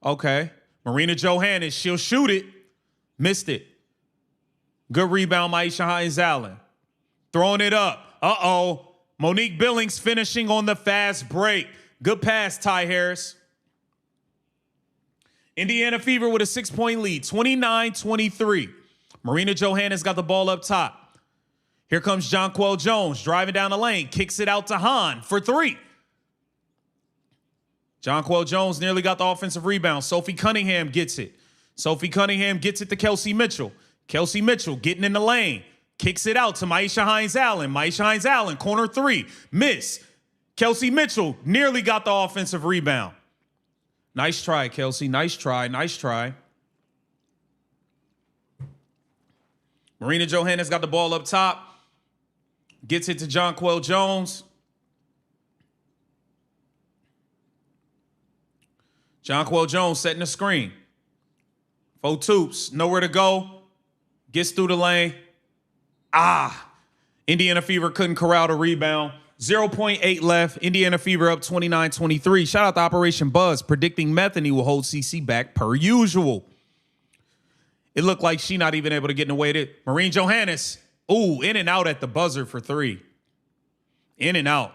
Okay. Marina Johannes, she'll shoot it. Missed it. Good rebound, Maisha Hines-Allen. Throwing it up. Uh-oh. Monique Billings finishing on the fast break. Good pass, Ty Harris. Indiana Fever with a 6-point lead, 29-23. Marina Johannes got the ball up top. Here comes Jonquel Jones driving down the lane, kicks it out to Hahn for 3. Jonquel Jones nearly got the offensive rebound. Sophie Cunningham gets it. Sophie Cunningham gets it to Kelsey Mitchell. Kelsey Mitchell getting in the lane. Kicks it out to Maisha Hines-Allen. Maisha Hines-Allen, corner 3. Miss. Kelsey Mitchell nearly got the offensive rebound. Nice try, Kelsey. Nice try. Nice try. Marina Johannes got the ball up top. Gets it to Jonquel Jones. Jonquel Jones setting the screen. 4 toops. Nowhere to go. Gets through the lane. Indiana Fever couldn't corral the rebound. 0.8 left. Indiana Fever up 29-23. Shout out to Operation Buzz. Predicting Metheny will hold CC back per usual. It looked like she not even able to get in the way of it. Marina Johannes. Ooh, in and out at the buzzer for 3. In and out.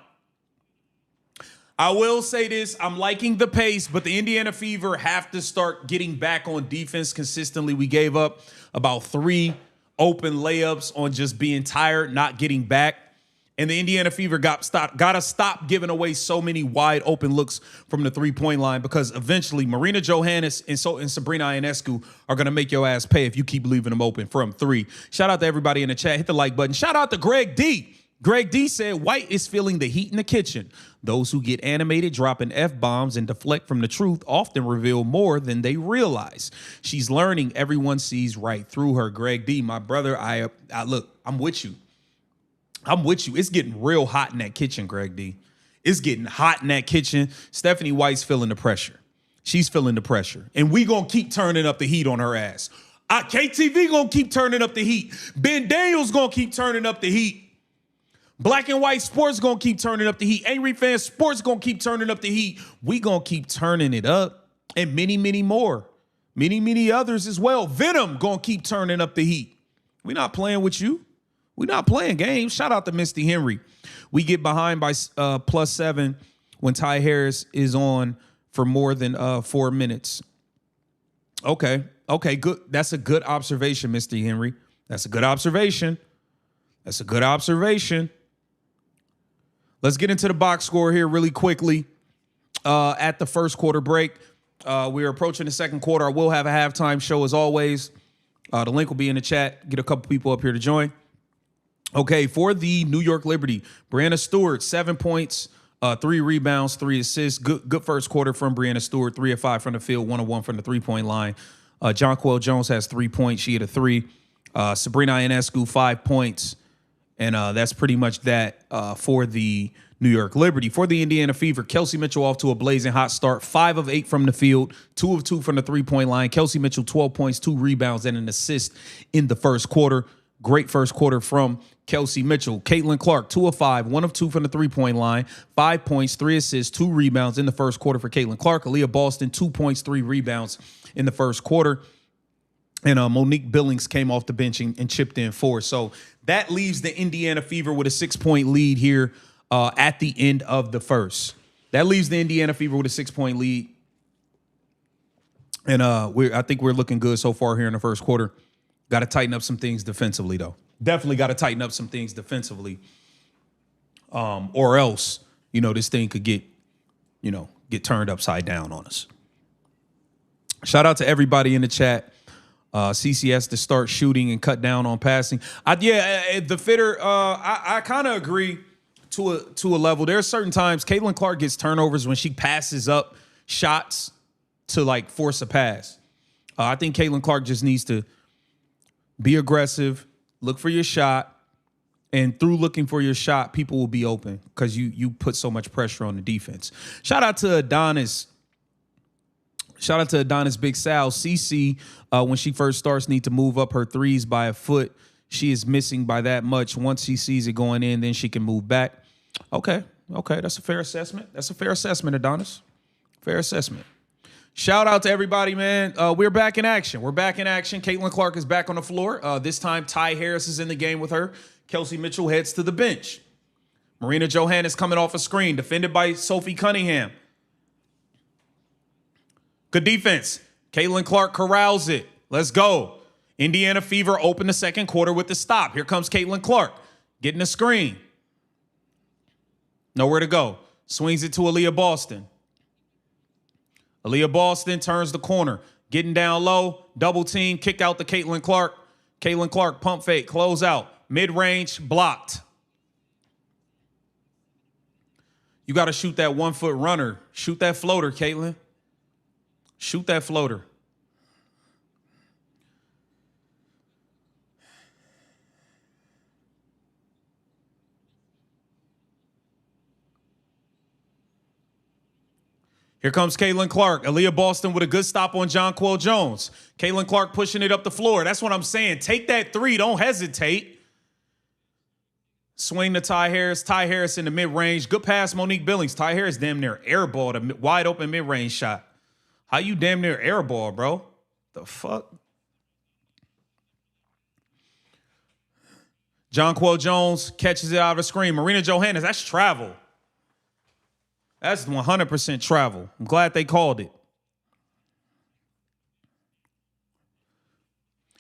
I will say this. I'm liking the pace, but the Indiana Fever have to start getting back on defense consistently. We gave up about 3 open layups on just being tired, not getting back. And the Indiana Fever gotta stop giving away so many wide open looks from the 3-point line, because eventually Marina Johannes and Sabrina Ionescu are gonna make your ass pay if you keep leaving them open from 3. Shout out to everybody in the chat. Hit the like button. Shout out to Greg D. Greg D said, White is feeling the heat in the kitchen. Those who get animated dropping F-bombs and deflect from the truth often reveal more than they realize. She's learning. Everyone sees right through her. Greg D, my brother, I look, I'm with you. I'm with you. It's getting real hot in that kitchen, Greg D. It's getting hot in that kitchen. Stephanie White's feeling the pressure. She's feeling the pressure. And we going to keep turning up the heat on her ass. KTV going to keep turning up the heat. Ben Daniels going to keep turning up the heat. Black and White Sports going to keep turning up the heat. Angry Fan Sports going to keep turning up the heat. We going to keep turning it up. And many, many more. Many, many others as well. Venom going to keep turning up the heat. We're not playing with you. We're not playing games. Shout out to Misty Henry. We get behind by +7 when Ty Harris is on for more than 4 minutes. Okay, good. That's a good observation, Misty Henry. That's a good observation. That's a good observation. Let's get into the box score here really quickly. At the first quarter break, we're approaching the second quarter. I will have a halftime show as always. The link will be in the chat. Get a couple people up here to join. Okay, for the New York Liberty, Brianna Stewart, 7 points, 3 rebounds, 3 assists. Good first quarter from Brianna Stewart, 3 of 5 from the field, 1 of 1 from the 3-point line. Jonquel Jones has 3 points. She hit a 3. Sabrina Ionescu, 5 points. And that's pretty much that for the New York Liberty. For the Indiana Fever, Kelsey Mitchell off to a blazing hot start. 5 of 8 from the field, 2 of 2 from the 3-point line. Kelsey Mitchell, 12 points, 2 rebounds, and an assist in the first quarter. Great first quarter from Kelsey Mitchell. Caitlin Clark, 2 of 5, 1 of 2 from the 3-point line, 5 points, 3 assists, 2 rebounds in the first quarter for Caitlin Clark. Aaliyah Boston, 2 points, 3 rebounds in the first quarter. And Monique Billings came off the bench and chipped in 4. So that leaves the Indiana Fever with a 6-point lead here at the end of the first. That leaves the Indiana Fever with a 6-point lead. And I think we're looking good so far here in the first quarter. Got to tighten up some things defensively, though. Definitely got to tighten up some things defensively. Or else, this thing could get turned upside down on us. Shout out to everybody in the chat. CCS to start shooting and cut down on passing. The fitter, I kind of agree to a level. There are certain times Caitlin Clark gets turnovers when she passes up shots to force a pass. I think Caitlin Clark just needs to be aggressive, look for your shot, and through looking for your shot, people will be open because you put so much pressure on the defense. Shout out to Adonis. Shout out to Adonis Big Sal. CC, when she first starts, need to move up her threes by a foot. She is missing by that much. Once she sees it going in, then she can move back. Okay. That's a fair assessment. Adonis. Fair assessment. Shout out to everybody, man. We're back in action. Caitlin Clark is back on the floor. This time, Ty Harris is in the game with her. Kelsey Mitchell heads to the bench. Marina Johannes coming off a screen, defended by Sophie Cunningham. Good defense. Caitlin Clark corrals it. Let's go. Indiana Fever open the second quarter with the stop. Here comes Caitlin Clark getting a screen. Nowhere to go. Swings it to Aaliyah Boston. Aaliyah Boston turns the corner. Getting down low. Double team. Kick out to Caitlin Clark. Caitlin Clark pump fake. Close out. Mid-range. Blocked. You got to shoot that 1-foot runner. Shoot that floater, Caitlin. Shoot that floater. Here comes Caitlin Clark. Aaliyah Boston with a good stop on Jonquel Jones. Caitlin Clark pushing it up the floor. That's what I'm saying. Take that 3. Don't hesitate. Swing to Ty Harris. Ty Harris in the mid-range. Good pass, Monique Billings. Ty Harris damn near airballed a wide open mid-range shot. How you damn near airball, bro? The fuck? Jonquel Jones catches it out of a screen. Marina Johannes, that's travel. That's 100% travel. I'm glad they called it.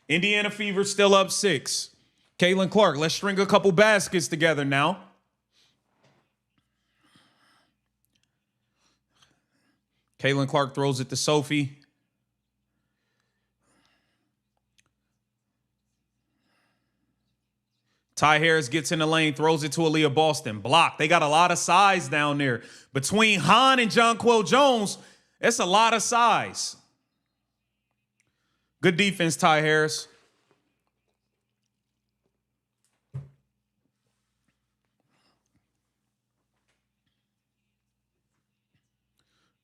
Indiana Fever still up 6. Caitlin Clark, let's string a couple baskets together now. Caitlin Clark throws it to Sophie. Ty Harris gets in the lane, throws it to Aaliyah Boston. Block. They got a lot of size down there. Between Han and Jonquel Jones, it's a lot of size. Good defense, Ty Harris.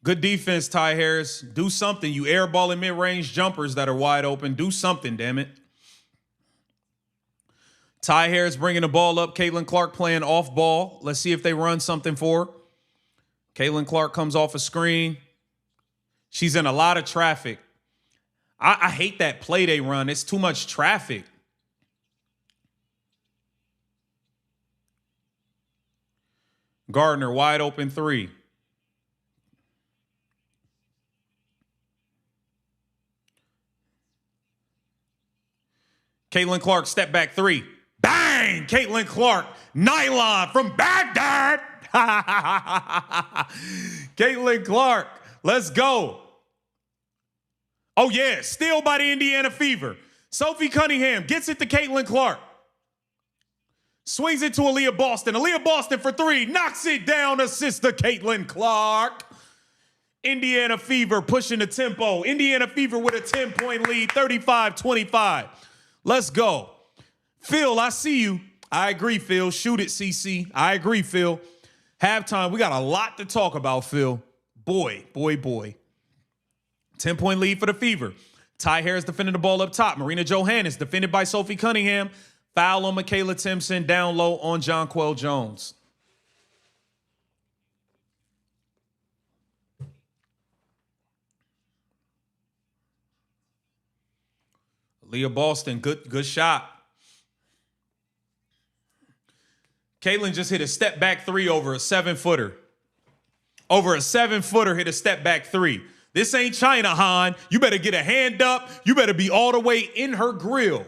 Good defense, Ty Harris. Do something. You airballing mid-range jumpers that are wide open. Do something, damn it. Ty Harris bringing the ball up. Caitlin Clark playing off ball. Let's see if they run something for her. Caitlin Clark comes off a screen. She's in a lot of traffic. I hate that play they run. It's too much traffic. Gardner, wide open three. Caitlin Clark, step back three. Bang! Caitlin Clark, nylon from Baghdad. Caitlin Clark, let's go. Oh, yeah, steal by the Indiana Fever. Sophie Cunningham gets it to Caitlin Clark. Swings it to Aaliyah Boston. Aaliyah Boston for three. Knocks it down. Assist to Caitlin Clark. Indiana Fever pushing the tempo. Indiana Fever with a 10-point lead, 35-25. Let's go. Phil, I see you. I agree, Phil. Shoot it, CC. I agree, Phil. Halftime, we got a lot to talk about, Phil. Boy. 10-point lead for the Fever. Ty Harris defending the ball up top. Marina Johannes defended by Sophie Cunningham. Foul on Michaela Timpson. Down low on Jonquel Jones. Leah Boston, good shot. Caitlin just hit a step back three over a 7-footer. Over a 7-footer hit a step back three. This ain't China, Han. You better get a hand up. You better be all the way in her grill.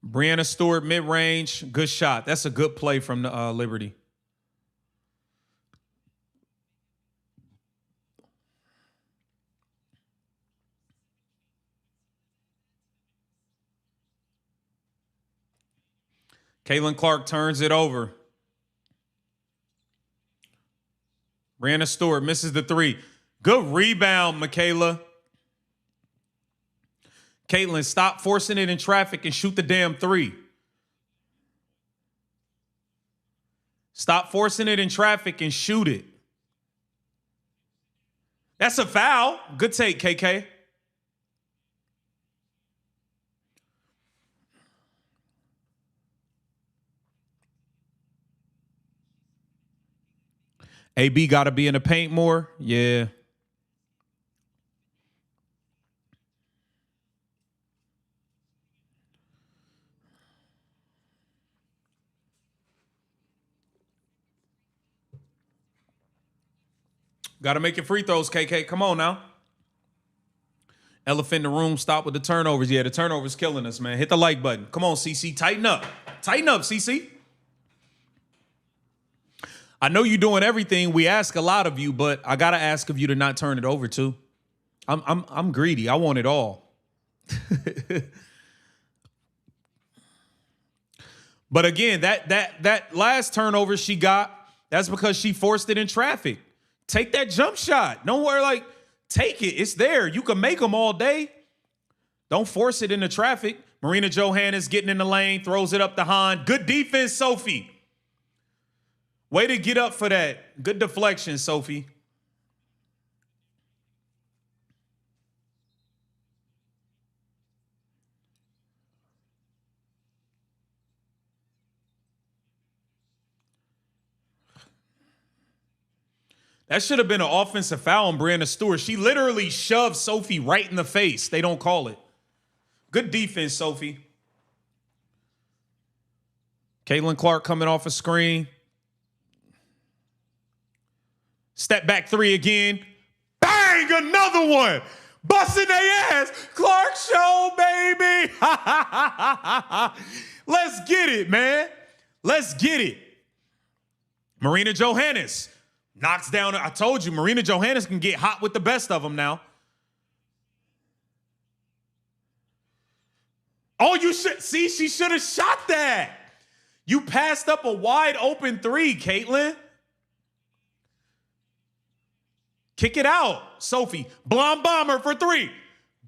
Brianna Stewart, mid-range, good shot. That's a good play from the Liberty. Caitlin Clark turns it over. Brianna Stewart misses the three. Good rebound, Michaela. Caitlin, stop forcing it in traffic and shoot the damn three. Stop forcing it in traffic and shoot it. That's a foul. Good take, KK. AB got to be in the paint more. Yeah. Got to make your free throws, KK. Come on now. Elephant in the room. Stop with the turnovers. Yeah, the turnovers killing us, man. Hit the like button. Come on, CC. Tighten up. Tighten up, CC. I know you're doing everything. We ask a lot of you, but I got to ask of you to not turn it over too. I'm greedy. I want it all. But again, that last turnover she got, that's because she forced it in traffic. Take that jump shot. Don't worry, like, take it. It's there. You can make them all day. Don't force it into traffic. Marina Johannes getting in the lane, throws it up to Han. Good defense, Sophie. Way to get up for that. Good deflection, Sophie. That should have been an offensive foul on Brianna Stewart. She literally shoved Sophie right in the face. They don't call it. Good defense, Sophie. Caitlin Clark coming off a screen. Step back three again. Bang! another one. Busting their ass. Clark Show, baby. Let's get it, man. Let's get it. Marina Johannes knocks down. I told you, Marina Johannes can get hot with the best of them now. Oh, you should see. She should have shot that. You passed up a wide open three, Caitlin. Kick it out, Sophie. Blonde bomber for three.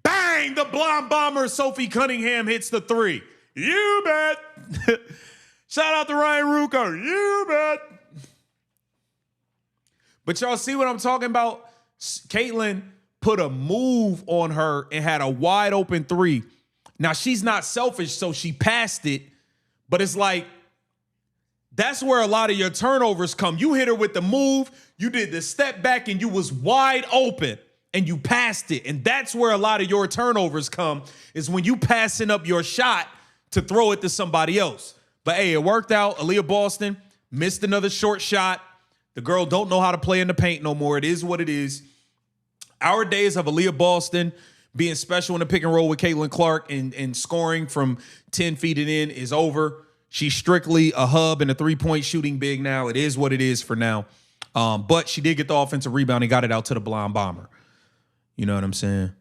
Bang! The blonde bomber, Sophie Cunningham, hits the three. You bet. Shout out to Ryan Rucco. You bet. But y'all see what I'm talking about? Caitlin put a move on her and had a wide open three. Now, she's not selfish, so she passed it. But it's like, that's where a lot of your turnovers come. You hit her with the move, you did the step back, and you was wide open, and you passed it. And that's where a lot of your turnovers come, is when you passing up your shot to throw it to somebody else. But, hey, it worked out. Aaliyah Boston missed another short shot. The girl don't know how to play in the paint no more. It is what it is. Our days of Aaliyah Boston being special in the pick and roll with Caitlin Clark and scoring from 10 feet and in is over. She's strictly a hub and a three-point shooting big now. It is what it is for now. But she did get the offensive rebound and got it out to the blonde bomber. You know what I'm saying?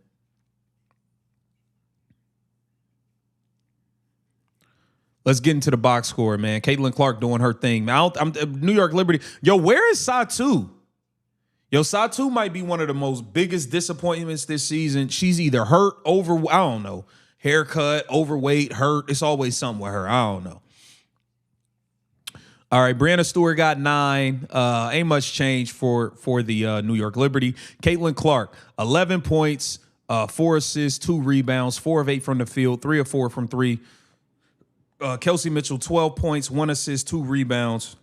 Let's get into the box score, man. Caitlin Clark doing her thing. I'm New York Liberty. Yo, where is Satu? Yo, Satu might be one of the most biggest disappointments this season. She's either hurt, I don't know. Haircut, overweight, hurt. It's always something with her. I don't know. All right, Brianna Stewart got 9. Ain't much change for the New York Liberty. Caitlin Clark, 11 points, 4 assists, 2 rebounds, 4 of 8 from the field, 3 of 4 from 3. Kelsey Mitchell, 12 points, 1 assist, 2 rebounds.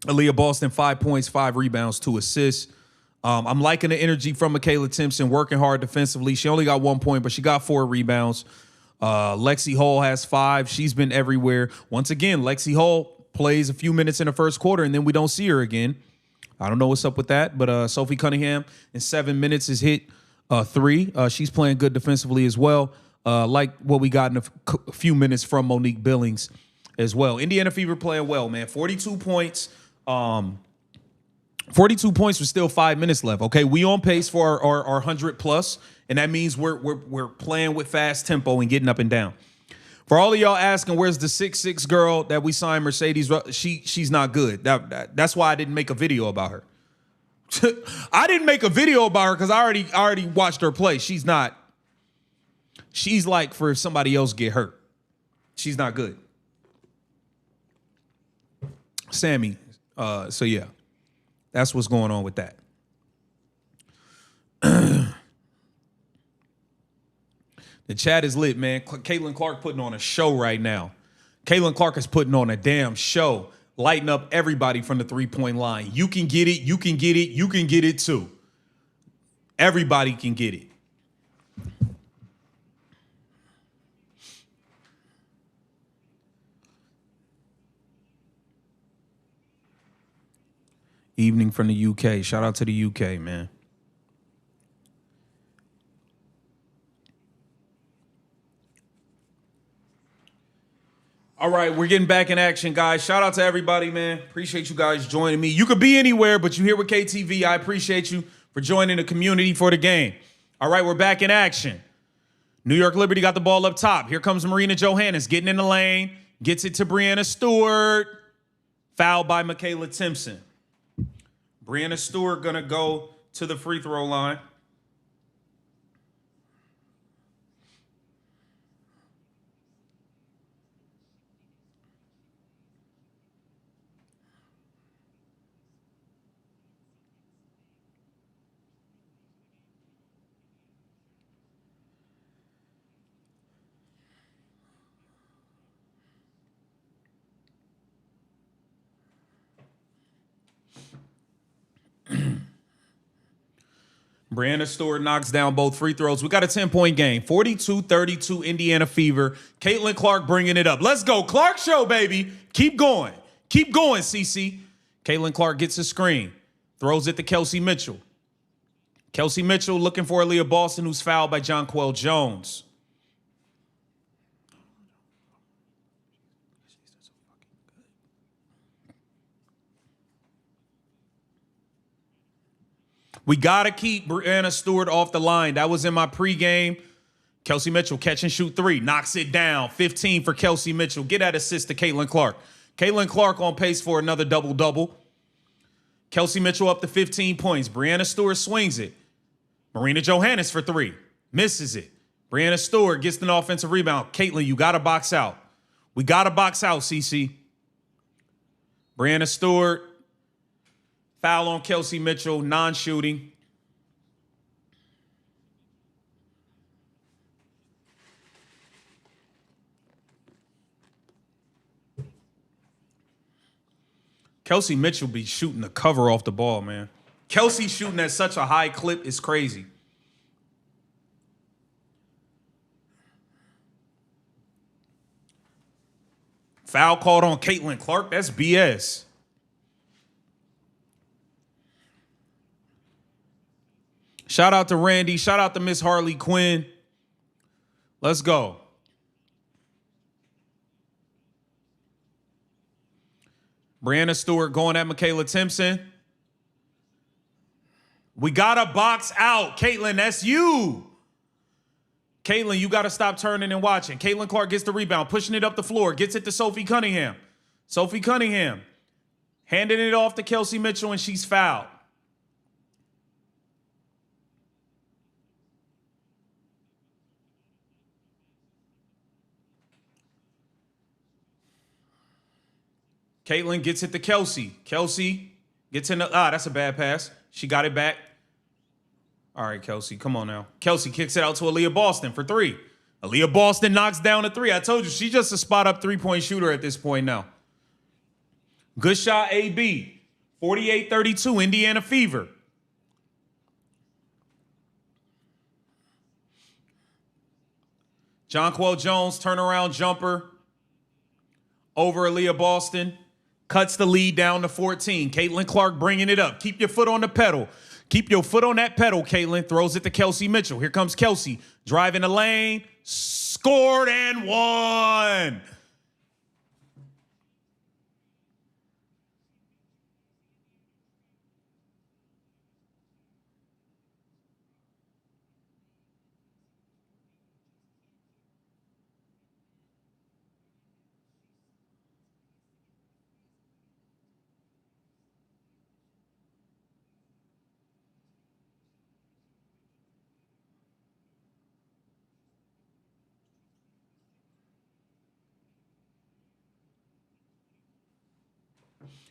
Aaliyah Boston, 5 points, 5 rebounds, 2 assists. I'm liking the energy from Michaela Timpson, working hard defensively. She only got 1 point, but she got 4 rebounds. Lexi Hall has 5. She's been everywhere. Once again, Lexi Hall plays a few minutes in the first quarter, and then we don't see her again. I don't know what's up with that, but Sophie Cunningham in 7 minutes has hit 3. She's playing good defensively as well. Like what we got in a few minutes from Monique Billings as well. Indiana Fever playing well, man. 42 points. 42 points with still 5 minutes left. Okay, we on pace for our 100 plus, and that means we're playing with fast tempo and getting up and down. For all of y'all asking, where's the 6'6" girl that we signed, Mercedes? She's not good. That's why I didn't make a video about her. I didn't make a video about her because I already watched her play. She's not. She's like for somebody else get hurt. She's not good. Sammy. So yeah, that's what's going on with that. The chat is lit, man. Caitlin Clark putting on a show right now. Caitlin Clark is putting on a damn show, lighting up everybody from the three-point line. You can get it. You can get it. You can get it too. Everybody can get it. Evening from the UK. Shout out to the UK, man. All right, we're getting back in action, guys. Shout out to everybody, man. Appreciate you guys joining me. You could be anywhere, but you're here with KTV. I appreciate you for joining the community for the game. All right, we're back in action. New York Liberty got the ball up top. Here comes Marina Johannes getting in the lane. Gets it to Brianna Stewart. Fouled by Michaela Timpson. Brianna Stewart going to go to the free throw line. Brianna Stewart knocks down both free throws. We got a 10-point game. 42-32 Indiana Fever. Caitlin Clark bringing it up. Let's go. Clark show, baby. Keep going. Keep going, CC. Caitlin Clark gets a screen. Throws it to Kelsey Mitchell. Kelsey Mitchell looking for Aaliyah Boston, who's fouled by Jonquel Jones. We got to keep Brianna Stewart off the line. That was in my pregame. Kelsey Mitchell catch and shoot 3. Knocks it down. 15 for Kelsey Mitchell. Get that assist to Caitlin Clark. Caitlin Clark on pace for another double-double. Kelsey Mitchell up to 15 points. Brianna Stewart swings it. Marina Johannes for 3. Misses it. Brianna Stewart gets an offensive rebound. Caitlin, you got to box out. We got to box out, CC. Brianna Stewart. Foul on Kelsey Mitchell, non-shooting. Kelsey Mitchell be shooting the cover off the ball, man. Kelsey shooting at such a high clip is crazy. Foul called on Caitlin Clark. That's BS. Shout out to Randy. Shout out to Miss Harley Quinn. Let's go. Brianna Stewart going at Michaela Timpson. We got to box out. Caitlin, that's you. Caitlin, you got to stop turning and watching. Caitlin Clark gets the rebound, pushing it up the floor, gets it to Sophie Cunningham. Sophie Cunningham handing it off to Kelsey Mitchell, and she's fouled. Caitlin gets it to Kelsey. Kelsey gets in the, that's a bad pass. She got it back. All right, Kelsey, come on now. Kelsey kicks it out to Aaliyah Boston for 3. Aaliyah Boston knocks down a 3. I told you, she's just a spot-up three-point shooter at this point now. Good shot, AB. 48-32, Indiana Fever. Jonquel Jones, turnaround jumper over Aaliyah Boston. Cuts the lead down to 14. Caitlin Clark bringing it up. Keep your foot on the pedal. Keep your foot on that pedal, Caitlin. Throws it to Kelsey Mitchell. Here comes Kelsey. Driving the lane. Scored and won.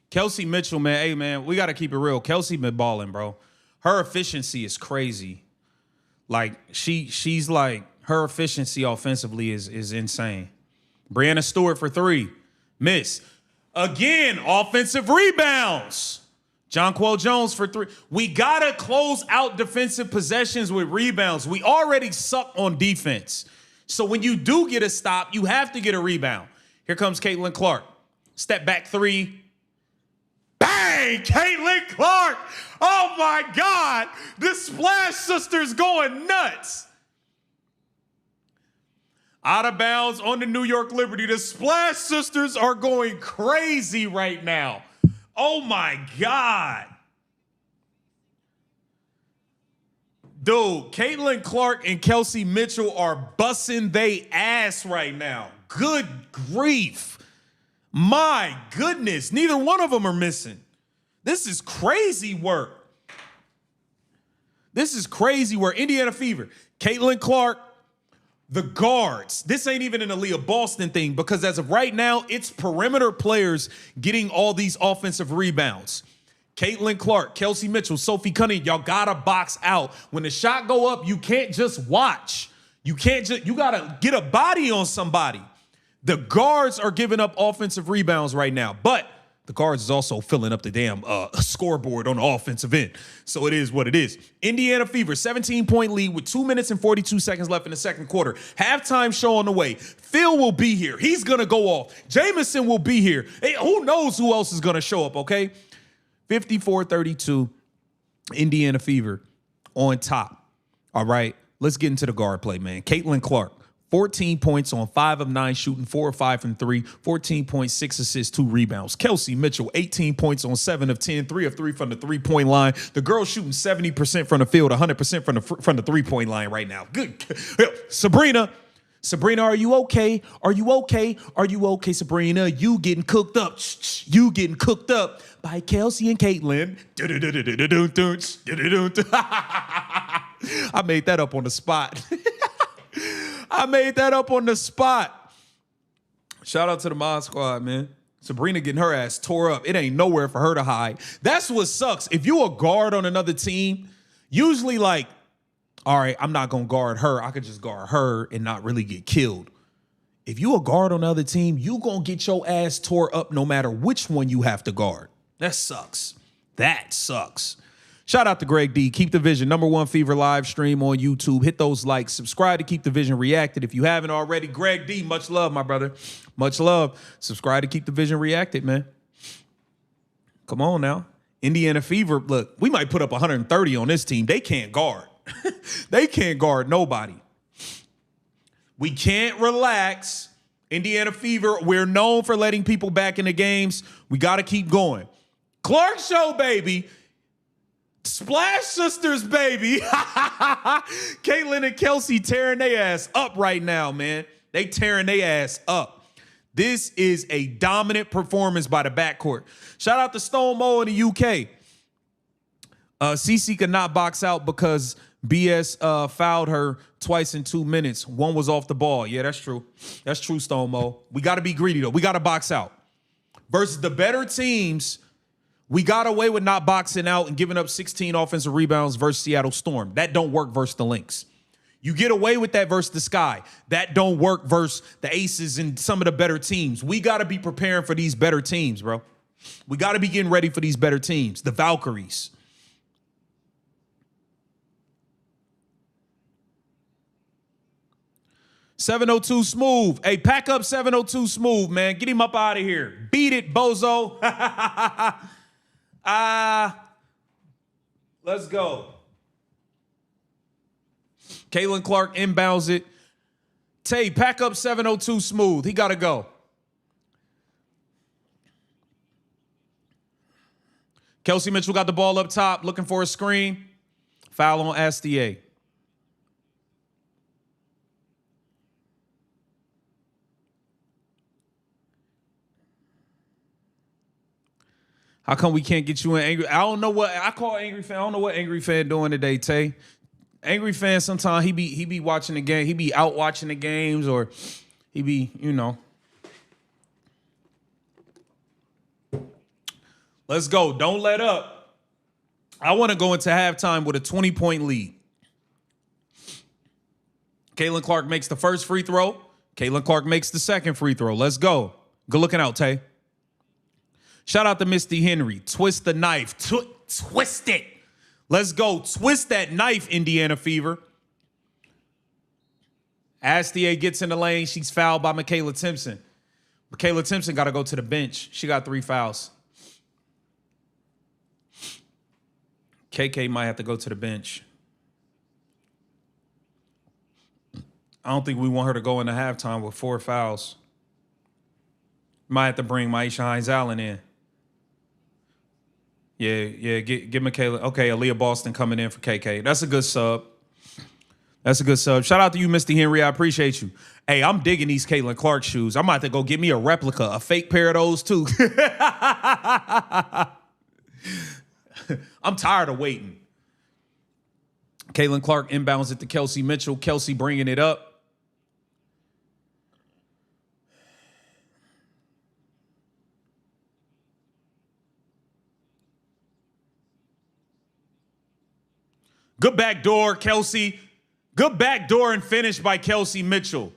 Kelsey Mitchell, man, hey, man, we got to keep it real. Kelsey been balling, bro. Her efficiency is crazy. Like, she's like, her efficiency offensively is insane. Brianna Stewart for 3. Miss. Again, offensive rebounds. Jonquel Jones for 3. We got to close out defensive possessions with rebounds. We already suck on defense. So when you do get a stop, you have to get a rebound. Here comes Caitlin Clark. Step back 3. Bang! Caitlin Clark! Oh my God! The Splash Sisters going nuts. Out of bounds on the New York Liberty. The Splash Sisters are going crazy right now. Oh my God. Dude, Caitlin Clark and Kelsey Mitchell are busting they ass right now. Good grief. My goodness, neither one of them are missing. This is crazy work. This is crazy work. Indiana Fever. Caitlin Clark, the guards. This ain't even an Aaliyah Boston thing because as of right now, it's perimeter players getting all these offensive rebounds. Caitlin Clark, Kelsey Mitchell, Sophie Cunningham, y'all gotta box out. When the shot go up, you can't just watch. You gotta get a body on somebody. The guards are giving up offensive rebounds right now, but the guards is also filling up the damn scoreboard on the offensive end. So it is what it is. Indiana Fever, 17-point lead with 2 minutes and 42 seconds left in the second quarter. Halftime show on the way. Phil will be here. He's going to go off. Jamison will be here. Hey, who knows who else is going to show up, okay? 54-32, Indiana Fever on top. All right, let's get into the guard play, man. Caitlin Clark, 14 points on 5 of 9 shooting, 4 of 5 from 3, 14.6 assists, 2 rebounds. Kelsey Mitchell, 18 points on 7 of 10, 3 of 3 from the three-point line. The girl shooting 70% from the field, 100% from the three-point line right now. Good. Sabrina, are you okay? Are you okay? Are you okay, Sabrina? You getting cooked up. You getting cooked up by Kelsey and Caitlin. I made that up on the spot. Shout out to the Mod Squad, man. Sabrina getting her ass tore up. It ain't nowhere for her to hide. That's what sucks. If you a guard on another team, usually like, all right, I'm not going to guard her. I could just guard her and not really get killed. If you a guard on the other team, you going to get your ass tore up no matter which one you have to guard. That sucks. That sucks. Shout out to Greg D. Keep the Vision, #1 Fever live stream on YouTube. Hit those likes. Subscribe to Keep the Vision Reacted if you haven't already. Greg D, much love, my brother. Much love. Subscribe to Keep the Vision Reacted, man. Come on now. Indiana Fever, look, we might put up 130 on this team. They can't guard. They can't guard nobody. We can't relax. Indiana Fever, we're known for letting people back in the games. We got to keep going. Clark Show, baby. Splash Sisters, baby. Caitlin and Kelsey tearing their ass up right now, man. They tearing their ass up. This is a dominant performance by the backcourt. Shout out to Stone Mo in the UK. CC could not box out because BS fouled her twice in 2 minutes. One was off the ball. Yeah, that's true. That's true, Stone Mo. We got to be greedy, though. We got to box out. Versus the better teams, we got away with not boxing out and giving up 16 offensive rebounds versus Seattle Storm. That don't work versus the Lynx. You get away with that versus the Sky. That don't work versus the Aces and some of the better teams. We got to be preparing for these better teams, bro. We got to be getting ready for these better teams. The Valkyries. .702 Smooth. Hey, pack up 702 Smooth, man. Get him up out of here. Beat it, bozo. Let's go. Caitlin Clark inbounds it. Tay, pack up 702 Smooth. He got to go. Kelsey Mitchell got the ball up top, looking for a screen. Foul on Astier. How come we can't get you an angry? I don't know what I call angry fan. I don't know what angry fan doing today, Tay. Angry fan, sometimes he be watching the game. He be out watching the games, or he be, you know. Let's go. Don't let up. I want to go into halftime with a 20-point lead. Caitlin Clark makes the first free throw. Caitlin Clark makes the second free throw. Let's go. Good looking out, Tay. Shout out to Misty Henry. Twist the knife. Twist it. Let's go. Twist that knife, Indiana Fever. Astier gets in the lane. She's fouled by Michaela Timpson. Michaela Timpson got to go to the bench. She got 3 fouls. KK might have to go to the bench. I don't think we want her to go into halftime with 4 fouls. Might have to bring Maisha Hines-Allen in. Yeah, get Michaela. Okay, Aaliyah Boston coming in for KK. That's a good sub. That's a good sub. Shout out to you, Mr. Henry. I appreciate you. Hey, I'm digging these Caitlin Clark shoes. I'm about to go get me a replica, a fake pair of those too. I'm tired of waiting. Caitlin Clark inbounds it to Kelsey Mitchell. Kelsey bringing it up. Good backdoor, Kelsey. Good backdoor and finish by Kelsey Mitchell.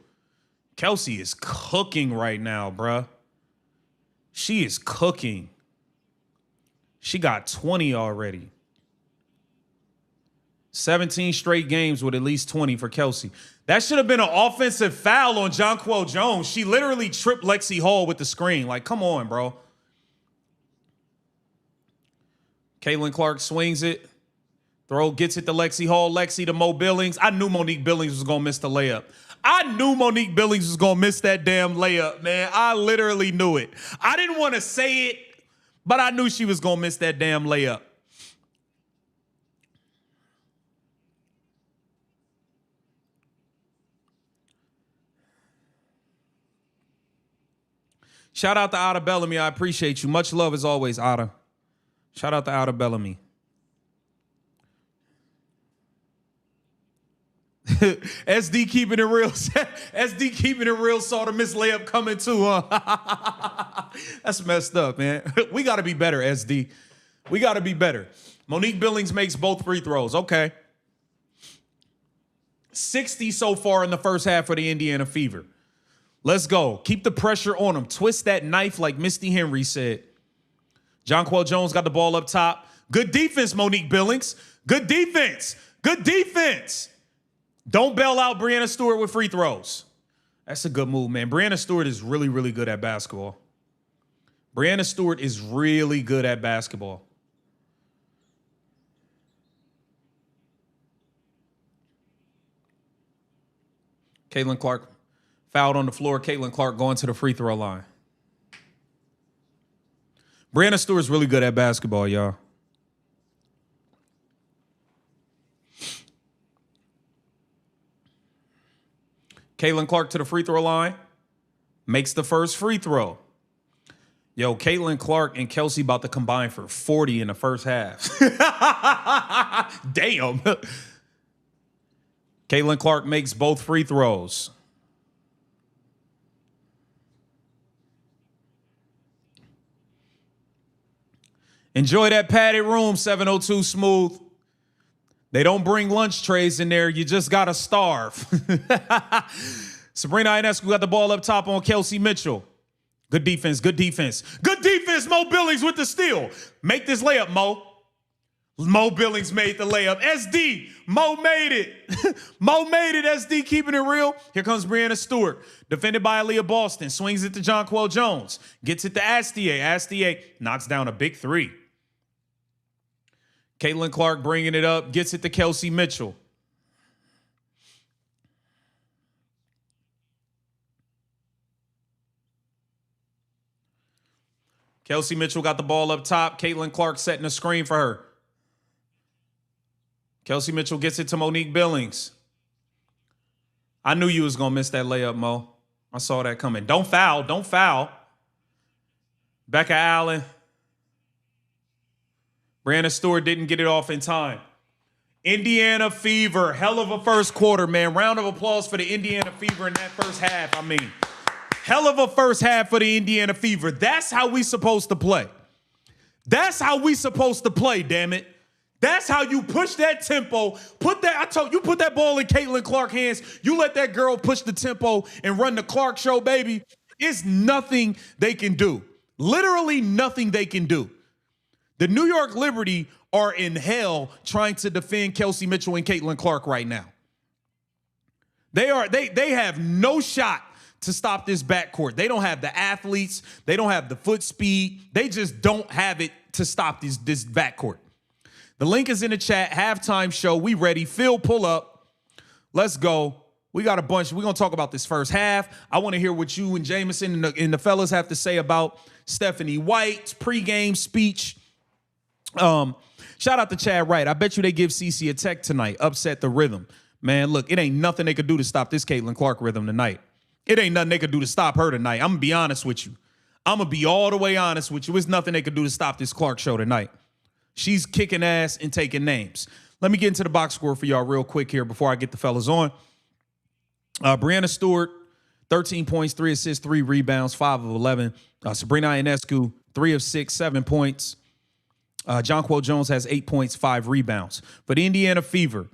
Kelsey is cooking right now, bruh. She is cooking. She got 20 already. 17 straight games with at least 20 for Kelsey. That should have been an offensive foul on Jonquel Jones. She literally tripped Lexi Hall with the screen. Like, come on, bro. Caitlin Clark swings it. Throw gets it to Lexi Hall. Lexi to Mo Billings. I knew Monique Billings was going to miss the layup. I knew Monique Billings was going to miss that damn layup, man. I literally knew it. I didn't want to say it, but I knew she was going to miss that damn layup. Shout out to Otta Bellamy. I appreciate you. Much love as always, Otta. Shout out to Otta Bellamy. SD keeping it real. SD keeping it real. Saw the missed layup coming too, huh? That's messed up, man. We got to be better, SD. We got to be better. Monique Billings makes both free throws. Okay. 60 so far in the first half for the Indiana Fever. Let's go. Keep the pressure on them. Twist that knife like Misty Henry said. Jonquel Jones got the ball up top. Good defense, Monique Billings. Good defense. Good defense. Don't bail out Breanna Stewart with free throws. That's a good move, man. Breanna Stewart is really, really good at basketball. Breanna Stewart is really good at basketball. Caitlin Clark fouled on the floor. Caitlin Clark going to the free throw line. Breanna Stewart's really good at basketball, y'all. Caitlin Clark to the free throw line. Makes the first free throw. Yo, Caitlin Clark and Kelsey about to combine for 40 in the first half. Damn. Caitlin Clark makes both free throws. Enjoy that padded room, 702 Smooth. They don't bring lunch trays in there. You just got to starve. Sabrina Ionescu got the ball up top on Kelsey Mitchell. Good defense, good defense. Good defense, Mo Billings with the steal. Make this layup, Mo. Mo Billings made the layup. SD, Mo made it. Mo made it, SD, keeping it real. Here comes Breanna Stewart, defended by Aaliyah Boston. Swings it to Jonquel Jones. Gets it to Astier. Astier knocks down a big three. Caitlin Clark bringing it up, gets it to Kelsey Mitchell. Kelsey Mitchell got the ball up top. Caitlin Clark setting a screen for her. Kelsey Mitchell gets it to Monique Billings. I knew you was going to miss that layup, Mo. I saw that coming. Don't foul. Don't foul. Becca Allen. Breanna Stewart didn't get it off in time. Indiana Fever. Hell of a first quarter, man. Round of applause for the Indiana Fever in that first half. I mean, hell of a first half for the Indiana Fever. That's how we supposed to play. That's how we supposed to play, damn it. That's how you push that tempo. Put that ball in Caitlin Clark's hands. You let that girl push the tempo and run the Clark show, baby. It's nothing they can do. Literally nothing they can do. The New York Liberty are in hell trying to defend Kelsey Mitchell and Caitlin Clark right now. They have no shot to stop this backcourt. They don't have the athletes. They don't have the foot speed. They just don't have it to stop this backcourt. The link is in the chat. Halftime show. We ready. Phil, pull up. Let's go. We got a bunch. We're going to talk about this first half. I want to hear what you and Jameson and the fellas have to say about Stephanie White's pregame speech. Shout out to Chad Wright. I bet you they give CeCe a tech tonight. Upset the rhythm. Man, look, it ain't nothing they could do to stop this Caitlin Clark rhythm tonight. It ain't nothing they could do to stop her tonight. I'm going to be honest with you. I'm going to be all the way honest with you. There's nothing they could do to stop this Clark show tonight. She's kicking ass and taking names. Let me get into the box score for y'all real quick here before I get the fellas on. Breanna Stewart, 13 points, 3 assists, 3 rebounds, 5 of 11. Sabrina Ionescu, 3 of 6, 7 points. Jonquel Jones has 8 points, 5 rebounds. For the Indiana Fever,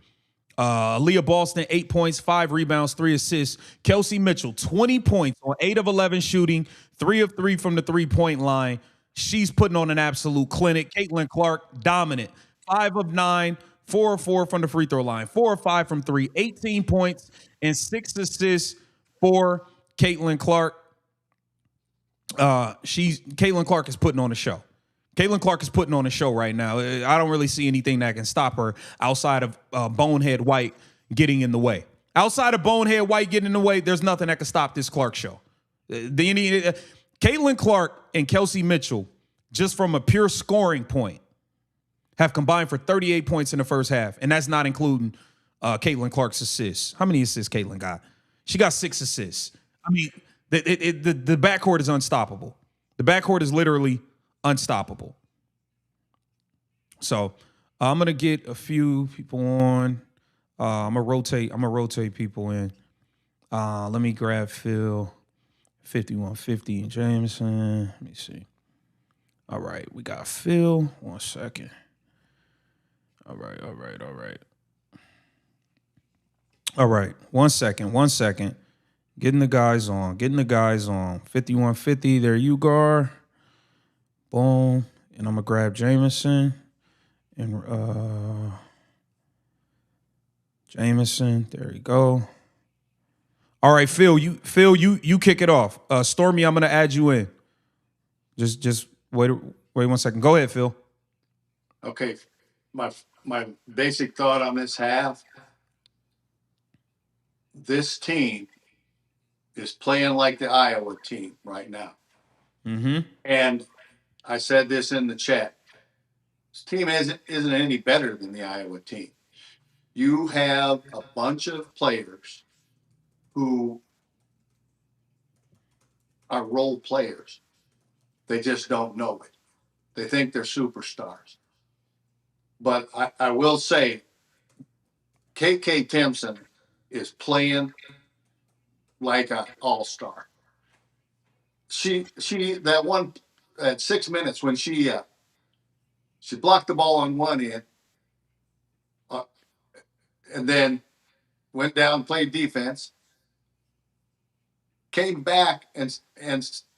Aaliyah Boston, 8 points, 5 rebounds, 3 assists. Kelsey Mitchell, 20 points on 8 of 11 shooting, 3 of 3 from the three-point line. She's putting on an absolute clinic. Caitlin Clark, dominant. 5 of 9, 4 of 4 from the free throw line, 4 of 5 from 3, 18 points and 6 assists for Caitlin Clark. Caitlin Clark is putting on a show. Caitlin Clark is putting on a show right now. I don't really see anything that can stop her outside of Bonehead White getting in the way. Outside of Bonehead White getting in the way, there's nothing that can stop this Clark show. Caitlin Clark and Kelsey Mitchell, just from a pure scoring point, have combined for 38 points in the first half, and that's not including Caitlin Clark's assists. How many assists Caitlin got? She got 6 assists. I mean, the backcourt is unstoppable. The backcourt is literally unstoppable. So I'm gonna get a few people on. I'm gonna rotate people in. Let me grab Phil, 5150 and Jameson. Let me see. All right, we got Phil. 1 second. All right. All right, 1 second. Getting the guys on. 5150, there you go. Boom. And I'm gonna grab Jameson. And Jameson, there you go. All right, Phil, you kick it off. Stormy, I'm gonna add you in. Just wait 1 second. Go ahead, Phil. Okay, my basic thought on this half, this team is playing like the Iowa team right now. Mm-hmm. And I said this in the chat. This team isn't any better than the Iowa team. You have a bunch of players who are role players. They just don't know it. They think they're superstars. But I will say, KK Timpson is playing like an all-star. She that one at 6 minutes when she blocked the ball on one end, and then went down, played defense, came back and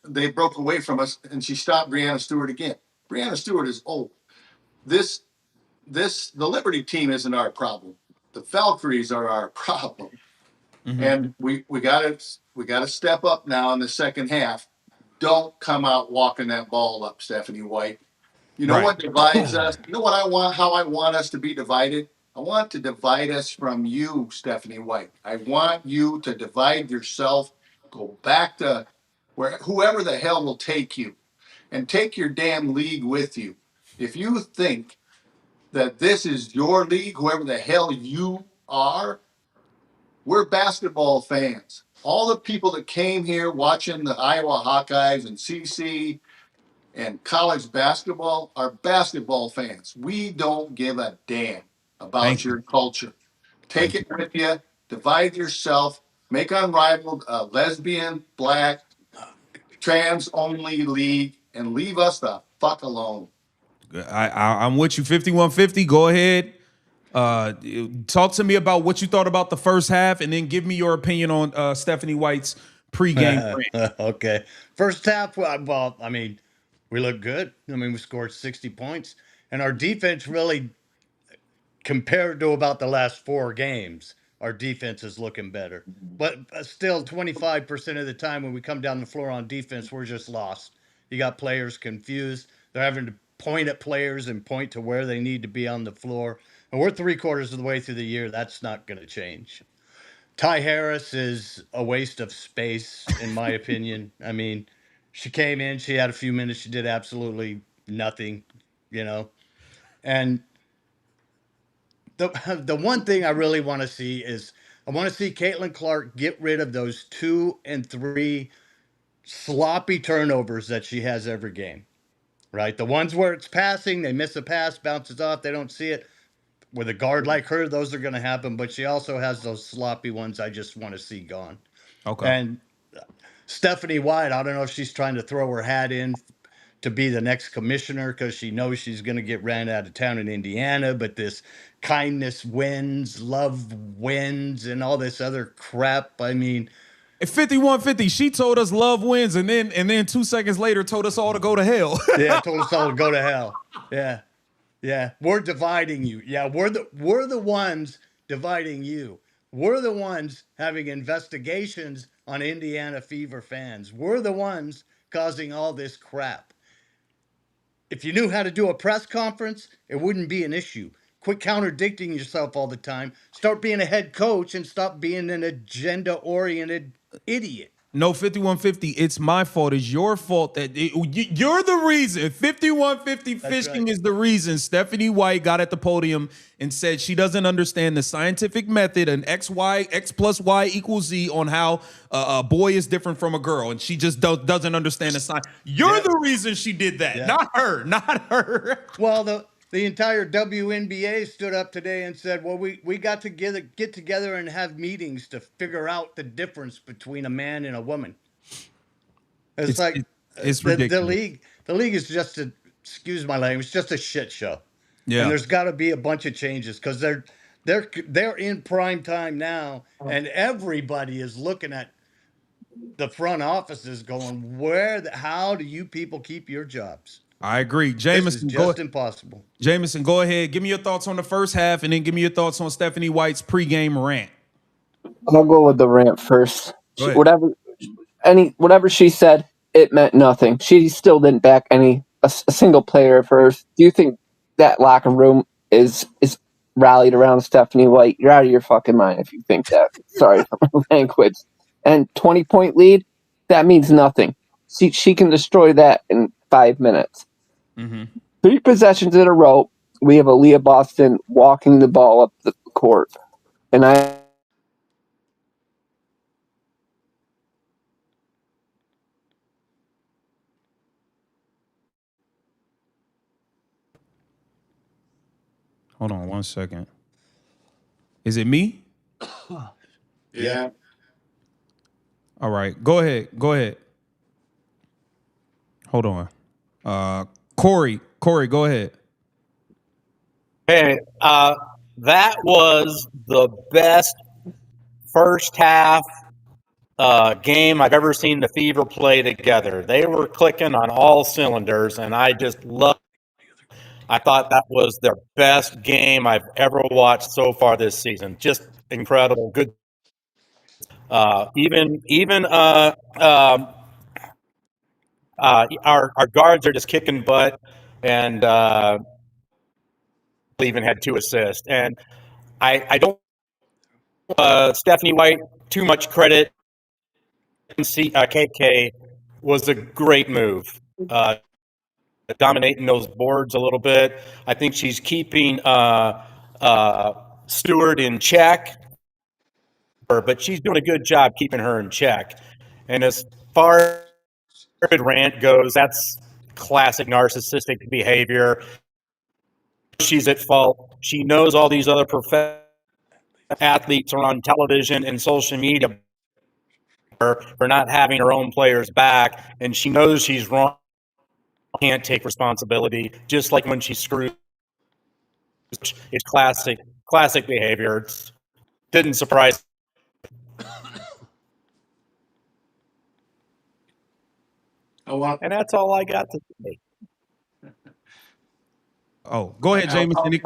they broke away from us, and she stopped Brianna Stewart again. Brianna Stewart is old. The Liberty team isn't our problem. The Valkyries are our problem. Mm-hmm. And we gotta step up now in the second half. Don't come out walking that ball up, Stephanie White. You know what divides us? You know what I want? How I want us to be divided? I want to divide us from you, Stephanie White. I want you to divide yourself. Go back to whoever the hell will take you, and take your damn league with you. If you think that this is your league, whoever the hell you are, we're basketball fans. All the people that came here watching the Iowa Hawkeyes and CC and college basketball are basketball fans. We don't give a damn about your culture. Take it with you. Divide yourself. Make Unrivaled a lesbian, black, trans-only league, and leave us the fuck alone. I'm with you, 5150. Go ahead. Talk to me about what you thought about the first half, and then give me your opinion on Stephanie White's pregame rant. Okay. First half, well, I mean, we looked good. I mean, we scored 60 points. And our defense really, compared to about the last 4 games, our defense is looking better. But still, 25% of the time when we come down the floor on defense, we're just lost. You got players confused. They're having to point at players and point to where they need to be on the floor. And we're 3/4 of the way through the year. That's not going to change. Ty Harris is a waste of space, in my opinion. I mean, she came in, she had a few minutes, she did absolutely nothing, you know. And the one thing I really want to see is I want to see Caitlin Clark get rid of those 2 and 3 sloppy turnovers that she has every game, right? The ones where it's passing, they miss a pass, bounces off, they don't see it. With a guard like her, those are going to happen, but she also has those sloppy ones I just want to see gone. Okay. And Stephanie White, I don't know if she's trying to throw her hat in to be the next commissioner because she knows she's going to get ran out of town in Indiana, but this kindness wins, love wins, and all this other crap. I mean, at 5150, she told us love wins, and then 2 seconds later told us all to go to hell. Yeah, told us all to go to hell. Yeah. Yeah, we're dividing you. Yeah, we're the ones dividing you. We're the ones having investigations on Indiana Fever fans. We're the ones causing all this crap. If you knew how to do a press conference, it wouldn't be an issue. Quit contradicting yourself all the time. Start being a head coach and stop being an agenda-oriented idiot. No, 5150, it's my fault. It's your fault that you're the reason. 5150 fishing right. is the reason Stephanie White got at the podium and said she doesn't understand the scientific method and X plus Y equals Z on how a boy is different from a girl. And she just doesn't understand the science. You're the reason she did that, not her. Well, the entire WNBA stood up today and said, well, we got to get together and have meetings to figure out the difference between a man and a woman. It's like it's ridiculous. The league is just excuse my language, just a shit show. Yeah. And there's got to be a bunch of changes because they're in prime time now, and everybody is looking at the front offices going, how do you people keep your jobs? I agree. This Jameson, is just impossible. Jameson, go ahead. Give me your thoughts on the first half, and then give me your thoughts on Stephanie White's pregame rant. I'll go with the rant first. Go ahead. Whatever she said, it meant nothing. She still didn't back a single player of hers. Do you think that locker room is rallied around Stephanie White? You're out of your fucking mind if you think that. Sorry for my language. And 20-point lead, that means nothing. She can destroy that in 5 minutes. Mm-hmm. 3 possessions in a row, we have Aaliyah Boston walking the ball up the court. And Hold on 1 second. Is it me? Yeah. All right. Go ahead. Hold on. Corey, go ahead. Hey, that was the best first half game I've ever seen the Fever play together. They were clicking on all cylinders, and I just loved it. I thought that was their best game I've ever watched so far this season. Just incredible. Good. Even our guards are just kicking butt, and even had 2 assists. And I don't Stephanie White too much credit. KK was a great move, dominating those boards a little bit. I think she's keeping Stewart in check, but she's doing a good job keeping her in check. And as far as rant goes, that's classic narcissistic behavior. She's at fault. She knows all these other professional athletes are on television and social media for not having her own players back, and she knows she's wrong. Can't take responsibility, just like when she screwed. It's classic behavior. It didn't surprise. And that's all I got to say. Oh, go ahead, Jameson.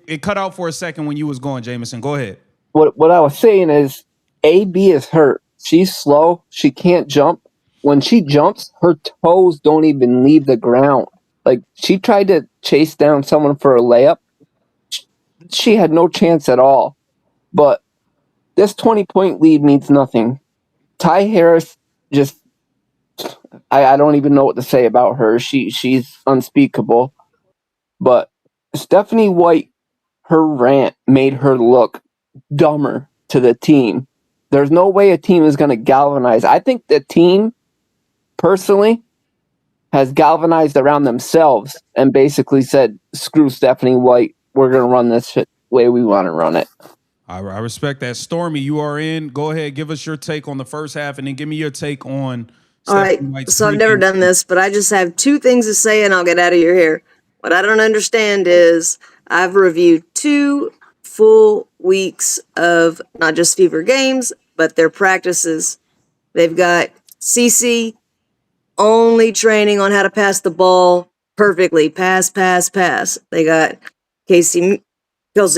It cut out for a second when you was going, Jameson. Go ahead. What I was saying is, AB is hurt. She's slow. She can't jump. When she jumps, her toes don't even leave the ground. Like, she tried to chase down someone for a layup. She had no chance at all. But this 20-point lead means nothing. Ty Harris just, I don't even know what to say about her. She's unspeakable. But Stephanie White, her rant made her look dumber to the team. There's no way a team is going to galvanize. I think the team, personally, has galvanized around themselves and basically said, screw Stephanie White. We're going to run this shit the way we want to run it. I respect that. Stormy, you are in. Go ahead. Give us your take on the first half, and then give me your take on Stephanie White's so I've never done this, but I just have 2 things to say, and I'll get out of your hair. What I don't understand is I've reviewed 2 full weeks of not just Fever games, but their practices. They've got CC only training on how to pass the ball perfectly. Pass. They got Kelsey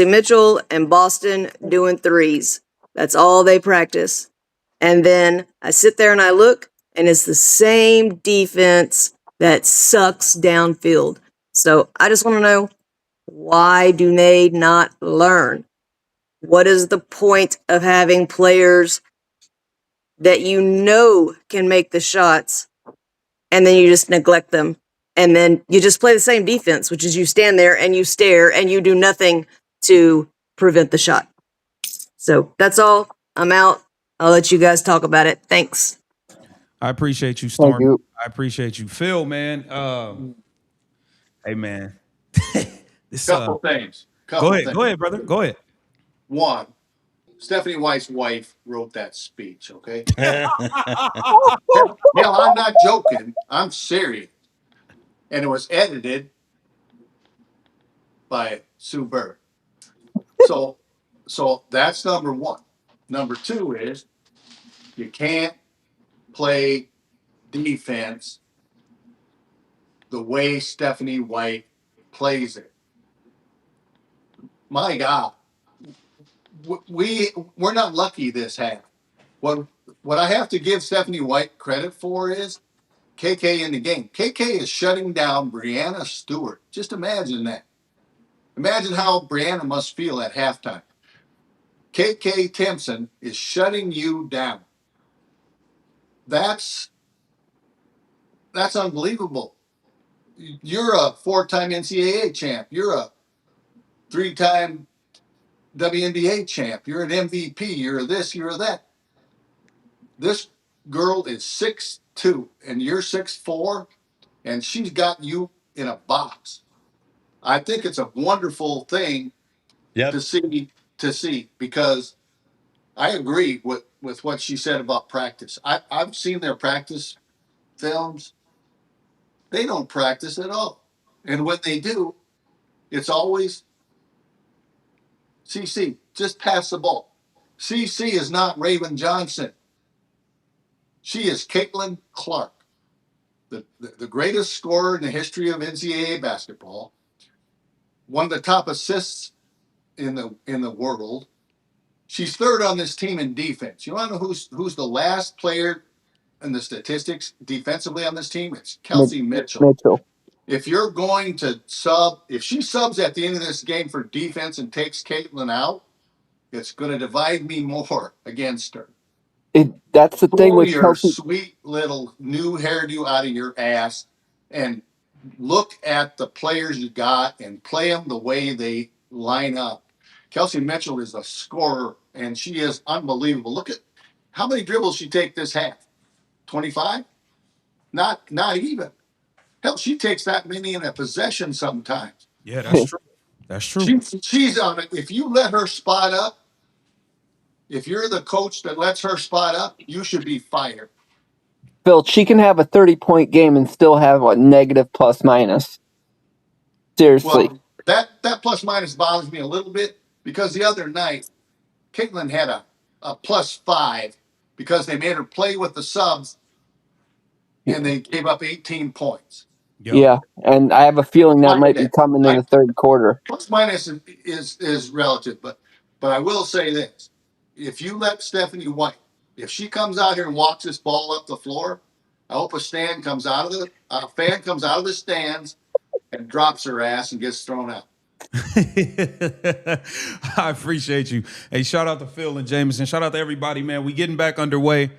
Mitchell and Boston doing threes. That's all they practice. And then I sit there and I look, and it's the same defense that sucks downfield. So I just want to know, why do they not learn? What is the point of having players that you know can make the shots and then you just neglect them? And then you just play the same defense, which is you stand there and you stare and you do nothing to prevent the shot. So that's all. I'm out. I'll let you guys talk about it. Thanks. I appreciate you, Thank Storm. you. I appreciate you, Phil, man. Hey, man. this Couple things. Go Couple things. ahead, brother. Go ahead. One, Stephanie White's wife wrote that speech, okay? Hell, I'm not joking. I'm serious. And it was edited by Sue Bird. So that's number one. Number two is you can't play defense the way Stephanie White plays it. My God, we're not lucky this half. What I have to give Stephanie White credit for is KK in the game. KK is shutting down Brianna Stewart. Just imagine that. Imagine how Brianna must feel at halftime. KK Timpson is shutting you down. That's unbelievable. You're a 4-time NCAA champ. You're a 3-time WNBA champ. You're an MVP. You're this, you're that. This girl is 6'2" and you're 6'4", and she's got you in a box. I think it's a wonderful thing Yep. to see because I agree with what she said about practice. I've seen their practice films. They don't practice at all. And when they do, it's always CC, just pass the ball. CC is not Raven Johnson. She is Caitlin Clark, the greatest scorer in the history of NCAA basketball, one of the top assists in the world. She's third on this team in defense. You want to know who's the last player in the statistics defensively on this team? It's Kelsey Mitchell. Mitchell. If you're going to if she subs at the end of this game for defense and takes Caitlin out, it's going to divide me more against her. That's the thing Pull with your Kelsey. sweet little new hairdo out of your ass and look at the players you got and play them the way they line up. Kelsey Mitchell is a scorer, and she is unbelievable. Look at how many dribbles she take this half. 25? Not even. Hell, she takes that many in a possession sometimes. Yeah, that's true. That's true. She's on it. If you let her spot up, if you're the coach that lets her spot up, you should be fired. Phil, she can have a 30-point game and still have a negative plus minus. Seriously. Well, that plus minus bothers me a little bit because the other night, Caitlin had a +5 because they made her play with the subs and they gave up 18 points. Yep. Yeah, and I have a feeling that might be coming in the third quarter. Plus minus is relative, but I will say this: if you let Stephanie White, if she comes out here and walks this ball up the floor, I hope a fan comes out of the stands and drops her ass and gets thrown out. I appreciate you. Hey, shout out to Phil and Jameson. Shout out to everybody, man. We getting back underway.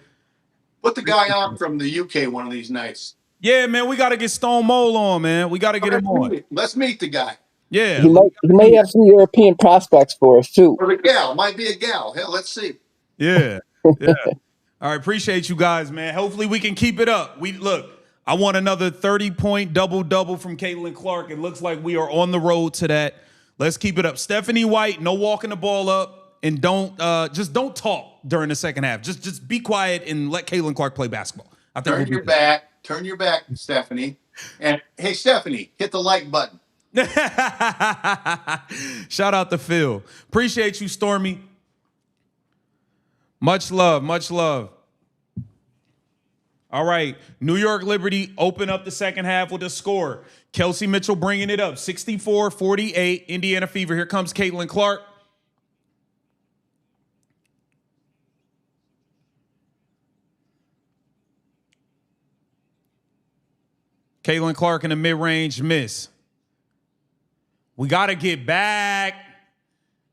Put the guy on from the UK one of these nights. Yeah, man, we got to get Stone Mole on, man. We got to get him on. Let's meet the guy. Yeah. He may have some European prospects for us, too. Or a gal. Might be a gal. Hell, let's see. Yeah. Yeah. All right, appreciate you guys, man. Hopefully we can keep it up. I want another 30-point double-double from Caitlin Clark. It looks like we are on the road to that. Let's keep it up. Stephanie White, no walking the ball up, and don't talk during the second half. Just be quiet and let Caitlin Clark play basketball. I think Turn your back, Stephanie. And hey, Stephanie, hit the like button. Shout out to Phil. Appreciate you, Stormy. Much love, much love. All right, New York Liberty open up the second half with a score. Kelsey Mitchell bringing it up, 64-48, Indiana Fever. Here comes Caitlin Clark. Caitlin Clark in the mid-range, miss. We got to get back.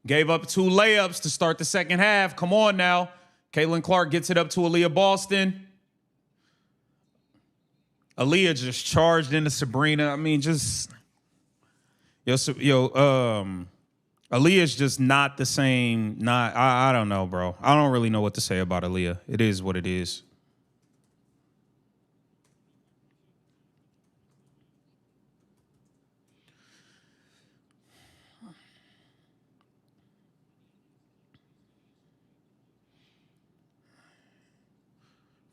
Gave up 2 layups to start the second half. Come on now. Caitlin Clark gets it up to Aaliyah Boston. Aaliyah just charged into Sabrina. I mean, just Aaliyah's just not the same. I don't know, bro. I don't really know what to say about Aaliyah. It is what it is.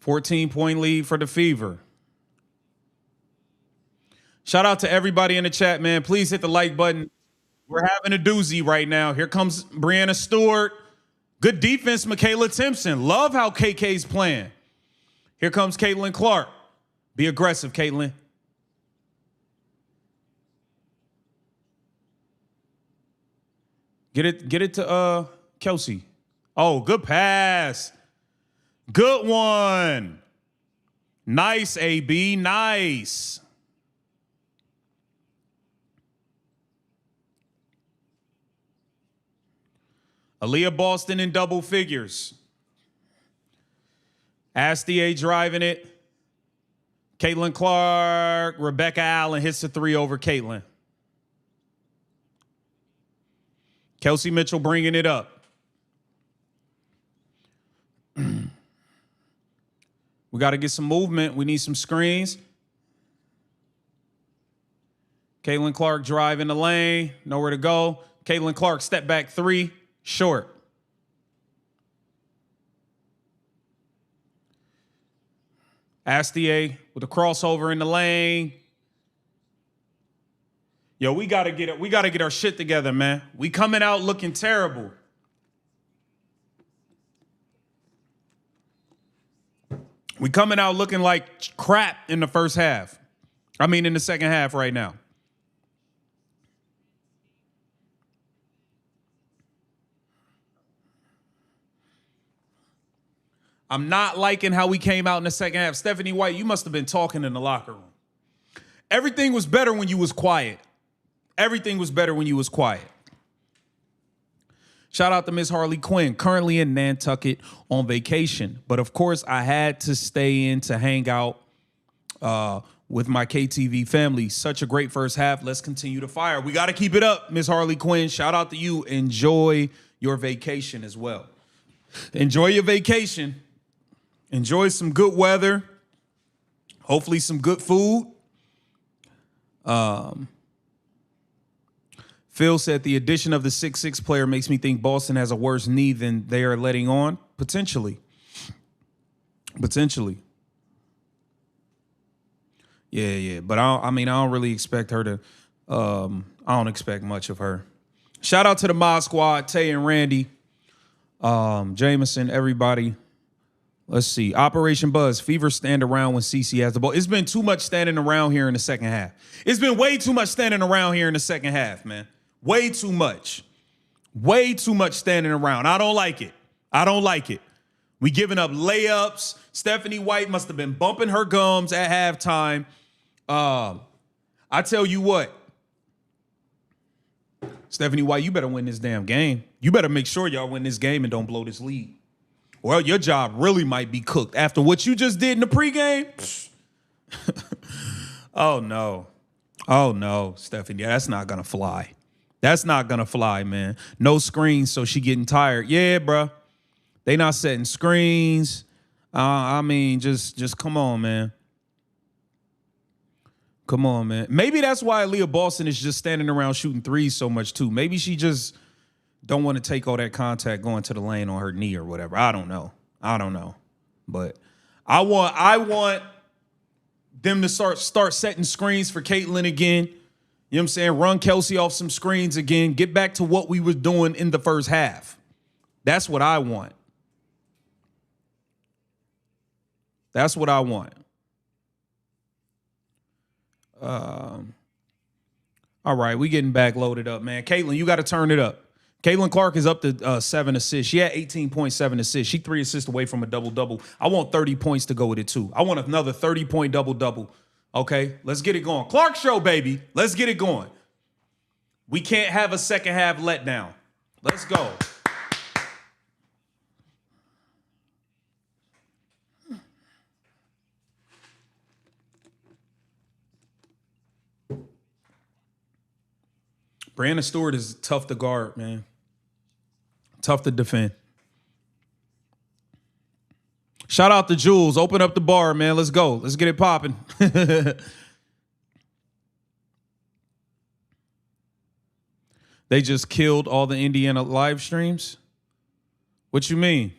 $14-point lead for the Fever. Shout out to everybody in the chat, man. Please hit the like button. We're having a doozy right now. Here comes Brianna Stewart. Good defense, Michaela Timpson. Love how KK's playing. Here comes Caitlin Clark. Be aggressive, Caitlin. Get it to Kelsey. Oh, good pass. Good one. Nice, AB. Nice. Aaliyah Boston in double figures. Astia driving it. Caitlin Clark. Rebecca Allen hits the 3 over Caitlin. Kelsey Mitchell bringing it up. We got to get some movement. We need some screens. Caitlin Clark driving the lane. Nowhere to go. Caitlin Clark step back 3. Short. Astia with a crossover in the lane. Yo, we gotta get our shit together, man. We coming out looking terrible. We coming out looking like crap in the first half. I mean, in the second half right now. I'm not liking how we came out in the second half. Stephanie White, you must have been talking in the locker room. Everything was better when you was quiet. Everything was better when you was quiet. Shout out to Miss Harley Quinn, currently in Nantucket on vacation. But of course, I had to stay in to hang out with my KTV family. Such a great first half. Let's continue to fire. We got to keep it up, Miss Harley Quinn. Shout out to you. Enjoy your vacation as well. Enjoy your vacation. Enjoy some good weather. Hopefully some good food. Phil said the addition of the 6'6" player makes me think Boston has a worse knee than they are letting on. Potentially. Yeah. But I don't really expect her to. I don't expect much of her. Shout out to the Mod Squad, Tay and Randy, Jameson, everybody. Let's see. Operation Buzz. Fever stand around when CC has the ball. It's been too much standing around here in the second half. It's been way too much standing around here in the second half, man. Way too much. Way too much standing around. I don't like it. We giving up layups. Stephanie White must have been bumping her gums at halftime. I tell you what. Stephanie White, you better win this damn game. You better make sure y'all win this game and don't blow this lead. Well, your job really might be cooked after what you just did in the pregame. Oh, no, Stephanie. That's not going to fly. That's not going to fly, man. No screens, so she getting tired. Yeah, bro. They not setting screens. Just come on, man. Come on, man. Maybe that's why Aaliyah Boston is just standing around shooting threes so much, too. Maybe she just don't want to take all that contact going to the lane on her knee or whatever. I don't know. But I want them to start setting screens for Caitlin again. You know what I'm saying? Run Kelsey off some screens again. Get back to what we were doing in the first half. That's what I want. All right, we getting back loaded up, man. Caitlin, you got to turn it up. Caitlin Clark is up to 7 assists. She had 18.7 assists. She 3 assists away from a double-double. I want 30 points to go with it, too. I want another 30-point double-double Okay, let's get it going. Clark Show, baby. Let's get it going. We can't have a second half letdown. Let's go. Brianna Stewart is tough to guard, man. Tough to defend. Shout out to Jules. Open up the bar, man. Let's go. Let's get it popping. They just killed all the Indiana live streams? What you mean?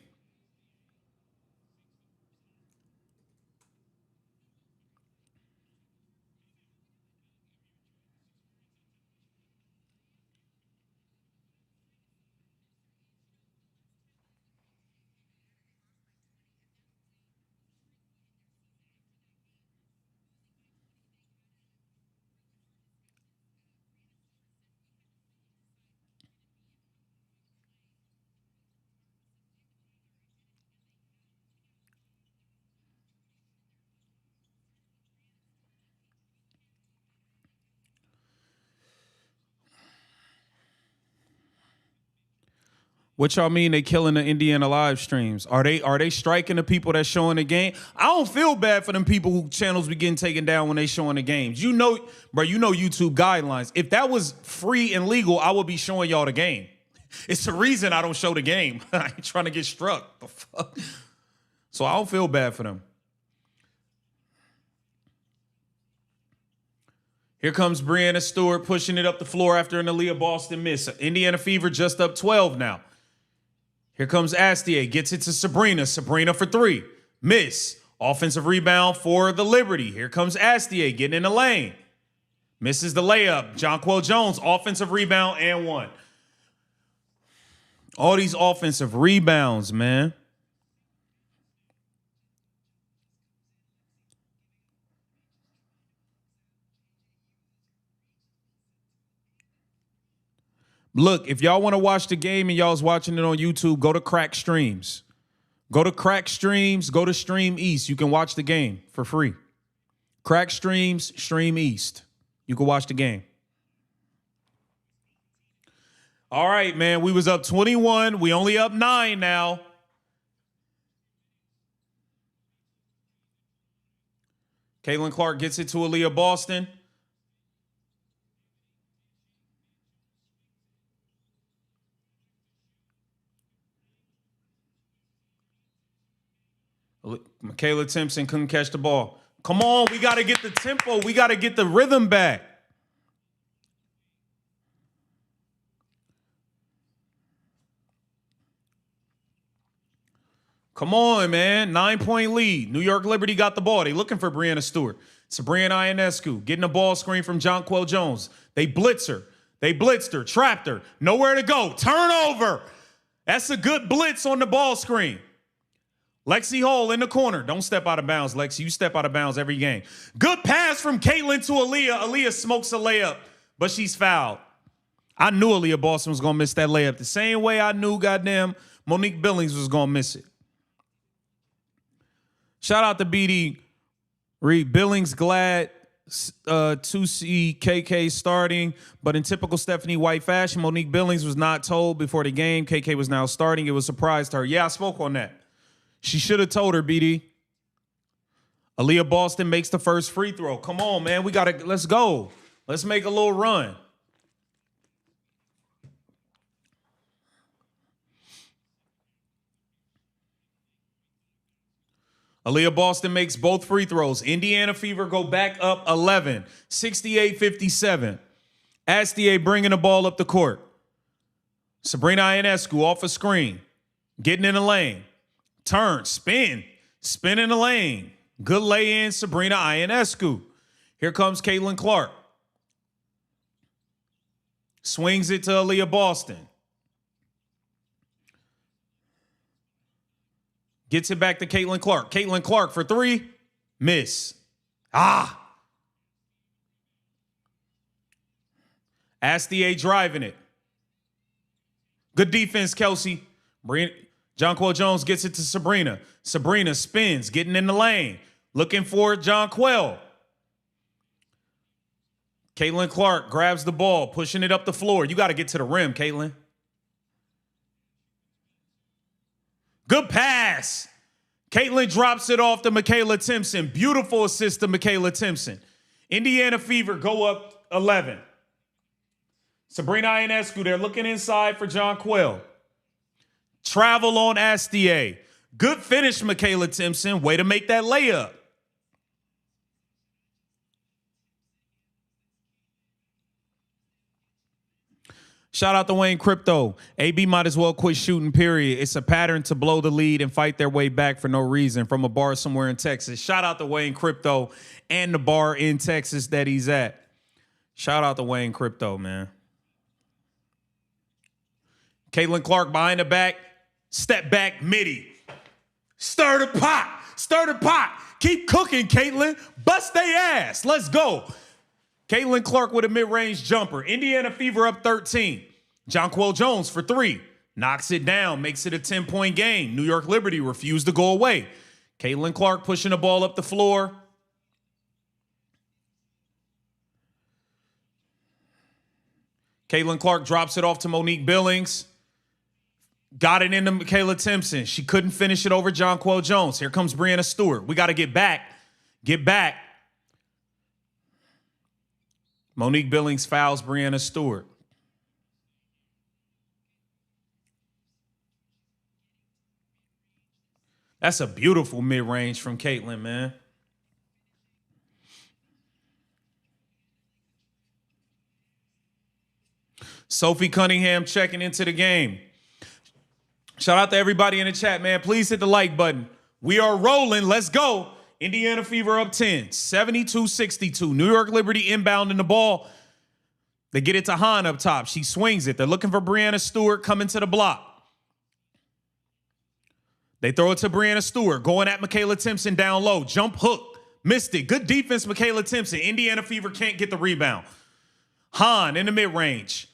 What y'all mean they killing the Indiana live streams? Are they striking the people that's showing the game? I don't feel bad for them people who channels be getting taken down when they showing the games. You know, bro, you know YouTube guidelines. If that was free and legal, I would be showing y'all the game. It's the reason I don't show the game. I ain't trying to get struck. The fuck? So I don't feel bad for them. Here comes Brianna Stewart pushing it up the floor after an Aaliyah Boston miss. Indiana Fever just up 12 now. Here comes Astier, gets it to Sabrina. Sabrina for three. Miss. Offensive rebound for the Liberty. Here comes Astier getting in the lane. Misses the layup. Jonquel Jones, offensive rebound and one. All these offensive rebounds, man. Look, if y'all want to watch the game and y'all's watching it on YouTube, go to Crack Streams. Go to Crack Streams, go to Stream East. You can watch the game for free. Crack Streams, Stream East. You can watch the game. All right, man, we was up 21. We only up 9 now. Caitlin Clark gets it to Aaliyah Boston. Michaela Timpson couldn't catch the ball. Come on, we got to get the tempo. We got to get the rhythm back. Come on, man. 9-point lead. New York Liberty got the ball. They looking for Brianna Stewart. Sabrina Ionescu getting a ball screen from Jonquel Jones. They blitz her. They blitzed her, trapped her. Nowhere to go. Turnover. That's a good blitz on the ball screen. Lexi Hall in the corner. Don't step out of bounds, Lexi. You step out of bounds every game. Good pass from Caitlin to Aaliyah. Aaliyah smokes a layup, but she's fouled. I knew Aaliyah Boston was going to miss that layup the same way I knew goddamn Monique Billings was going to miss it. Shout out to BD Reed. Billings glad to see KK starting, but in typical Stephanie White fashion, Monique Billings was not told before the game KK was now starting. It was a surprise to her. Yeah, I spoke on that. She should have told her, BD. Aaliyah Boston makes the first free throw. Come on, man. Let's go. Let's make a little run. Aaliyah Boston makes both free throws. Indiana Fever go back up 11, 68-57. Astier bringing the ball up the court. Sabrina Ionescu off a screen, getting in the lane. Turn, spin in the lane. Good lay-in, Sabrina Ionescu. Here comes Caitlin Clark. Swings it to Aaliyah Boston. Gets it back to Caitlin Clark. Caitlin Clark for three. Miss. Astier driving it. Good defense, Kelsey. Jonquel Jones gets it to Sabrina. Sabrina spins, getting in the lane. Looking for Jonquel. Caitlin Clark grabs the ball, pushing it up the floor. You got to get to the rim, Caitlin. Good pass. Caitlin drops it off to Michaela Timpson. Beautiful assist to Michaela Timpson. Indiana Fever go up 11. Sabrina Ionescu, they're looking inside for John Quill. Travel on Astier. Good finish, Michaela Timpson. Way to make that layup. Shout out to Wayne Crypto. AB might as well quit shooting, period. It's a pattern to blow the lead and fight their way back for no reason from a bar somewhere in Texas. Shout out to Wayne Crypto and the bar in Texas that he's at. Shout out to Wayne Crypto, man. Caitlin Clark behind the back. Step back, midi. Stir the pot. Stir the pot. Keep cooking, Caitlin. Bust they ass. Let's go. Caitlin Clark with a mid-range jumper. Indiana Fever up 13. Jonquel Jones for 3. Knocks it down. Makes it a 10-point game. New York Liberty refused to go away. Caitlin Clark pushing the ball up the floor. Caitlin Clark drops it off to Monique Billings. Got it into Michaela Timpson. She couldn't finish it over Jonquel Jones. Here comes Brianna Stewart. We got to get back. Get back. Monique Billings fouls Brianna Stewart. That's a beautiful mid-range from Caitlin, man. Sophie Cunningham checking into the game. Shout out to everybody in the chat, man. Please hit the like button. We are rolling. Let's go. Indiana Fever up 10, 72-62. New York Liberty inbounding the ball. They get it to Hahn up top. She swings it. They're looking for Brianna Stewart coming to the block. They throw it to Brianna Stewart, going at Michaela Timpson down low. Jump hook. Missed it. Good defense, Michaela Timpson. Indiana Fever can't get the rebound. Hahn in the mid-range.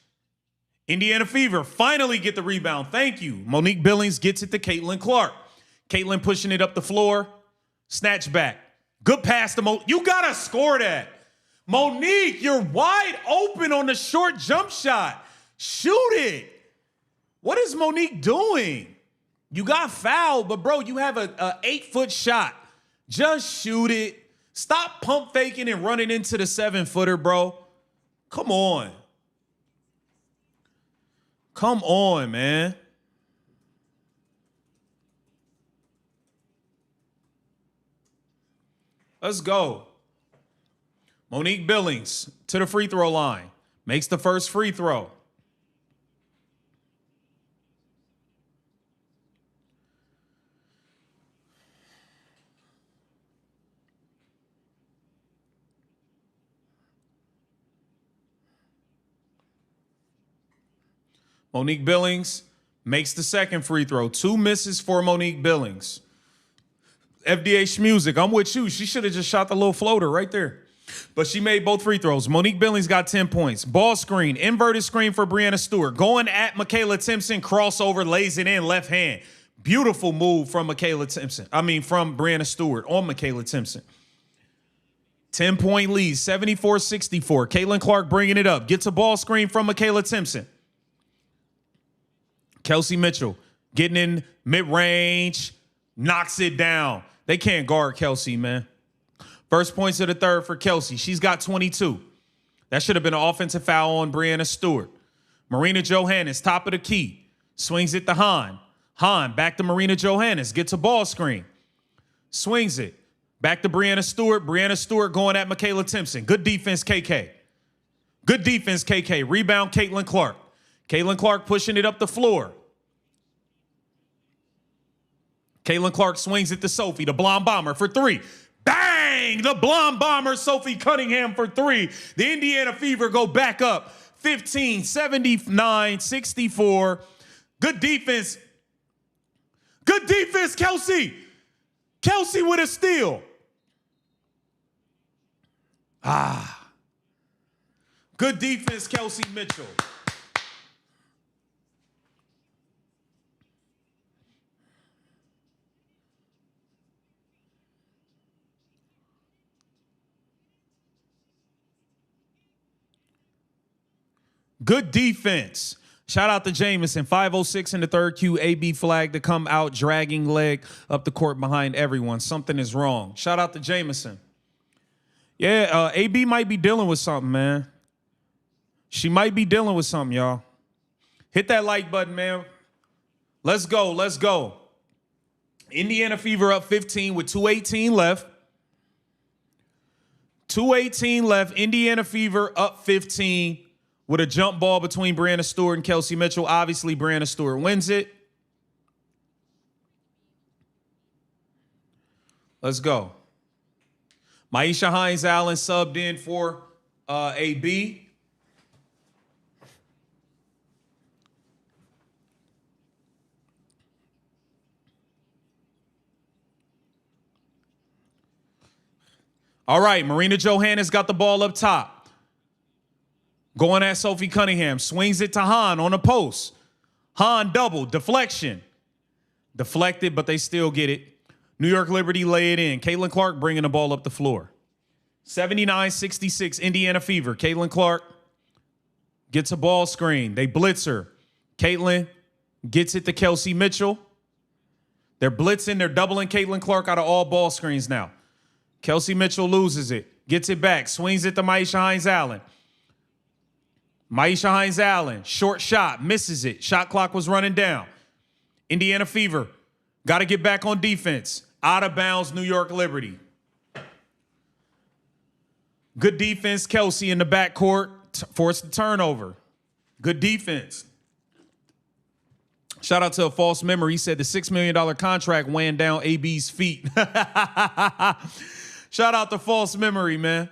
Indiana Fever finally get the rebound. Thank you. Monique Billings gets it to Caitlin Clark. Caitlin pushing it up the floor. Snatch back. Good pass to Mo. You got to score that. Monique, you're wide open on the short jump shot. Shoot it. What is Monique doing? You got fouled, but, bro, you have a 8-foot shot. Just shoot it. Stop pump faking and running into the 7-footer, bro. Come on. Come on, man. Let's go. Monique Billings to the free throw line. Makes the first free throw. Monique Billings makes the second free throw. 2 misses for Monique Billings. FDA Schmusic, I'm with you. She should have just shot the little floater right there. But she made both free throws. Monique Billings got 10 points. Ball screen, inverted screen for Brianna Stewart. Going at Michaela Timpson, crossover, lays it in, left hand. Beautiful move from Michaela Timpson. From Brianna Stewart on Michaela Timpson. 10-point lead, 74-64. Caitlin Clark bringing it up. Gets a ball screen from Michaela Timpson. Kelsey Mitchell getting in mid-range, knocks it down. They can't guard Kelsey, man. First points of the third for Kelsey. She's got 22. That should have been an offensive foul on Brianna Stewart. Marina Johannes, top of the key. Swings it to Hahn. Hahn back to Marina Johannes. Gets a ball screen. Swings it. Back to Brianna Stewart. Brianna Stewart going at Michaela Timpson. Good defense, KK. Good defense, KK. Rebound, Caitlin Clark. Caitlin Clark pushing it up the floor. Caitlin Clark swings it to Sophie, the blonde bomber, for 3. Bang! The blonde bomber, Sophie Cunningham, for 3. The Indiana Fever go back up 15, 79, 64. Good defense. Good defense, Kelsey. Kelsey with a steal. Good defense, Kelsey Mitchell. Good defense. Shout out to Jamison. 5:06 in the third Q. AB flag to come out, dragging leg up the court behind everyone. Something is wrong. Shout out to Jamison. Yeah, AB might be dealing with something, man. She might be dealing with something, y'all. Hit that like button, man. Let's go. Let's go. Indiana Fever up 15 with 2:18 left. 2:18 left. Indiana Fever up 15 with a jump ball between Brianna Stewart and Kelsey Mitchell. Obviously, Brianna Stewart wins it. Let's go. Maisha Hines-Allen subbed in for AB. All right, Marina Johannes got the ball up top. Going at Sophie Cunningham. Swings it to Hahn on the post. Hahn double. Deflection. Deflected, but they still get it. New York Liberty lay it in. Caitlin Clark bringing the ball up the floor. 79-66, Indiana Fever. Caitlin Clark gets a ball screen. They blitz her. Caitlin gets it to Kelsey Mitchell. They're blitzing. They're doubling Caitlin Clark out of all ball screens now. Kelsey Mitchell loses it. Gets it back. Swings it to Maisha Hines-Allen. Maisha Hines-Allen, short shot, misses it. Shot clock was running down. Indiana Fever, got to get back on defense. Out of bounds, New York Liberty. Good defense, Kelsey in the backcourt, forced the turnover. Good defense. Shout out to a false memory. He said the $6 million contract weighing down AB's feet. Shout out to false memory, man.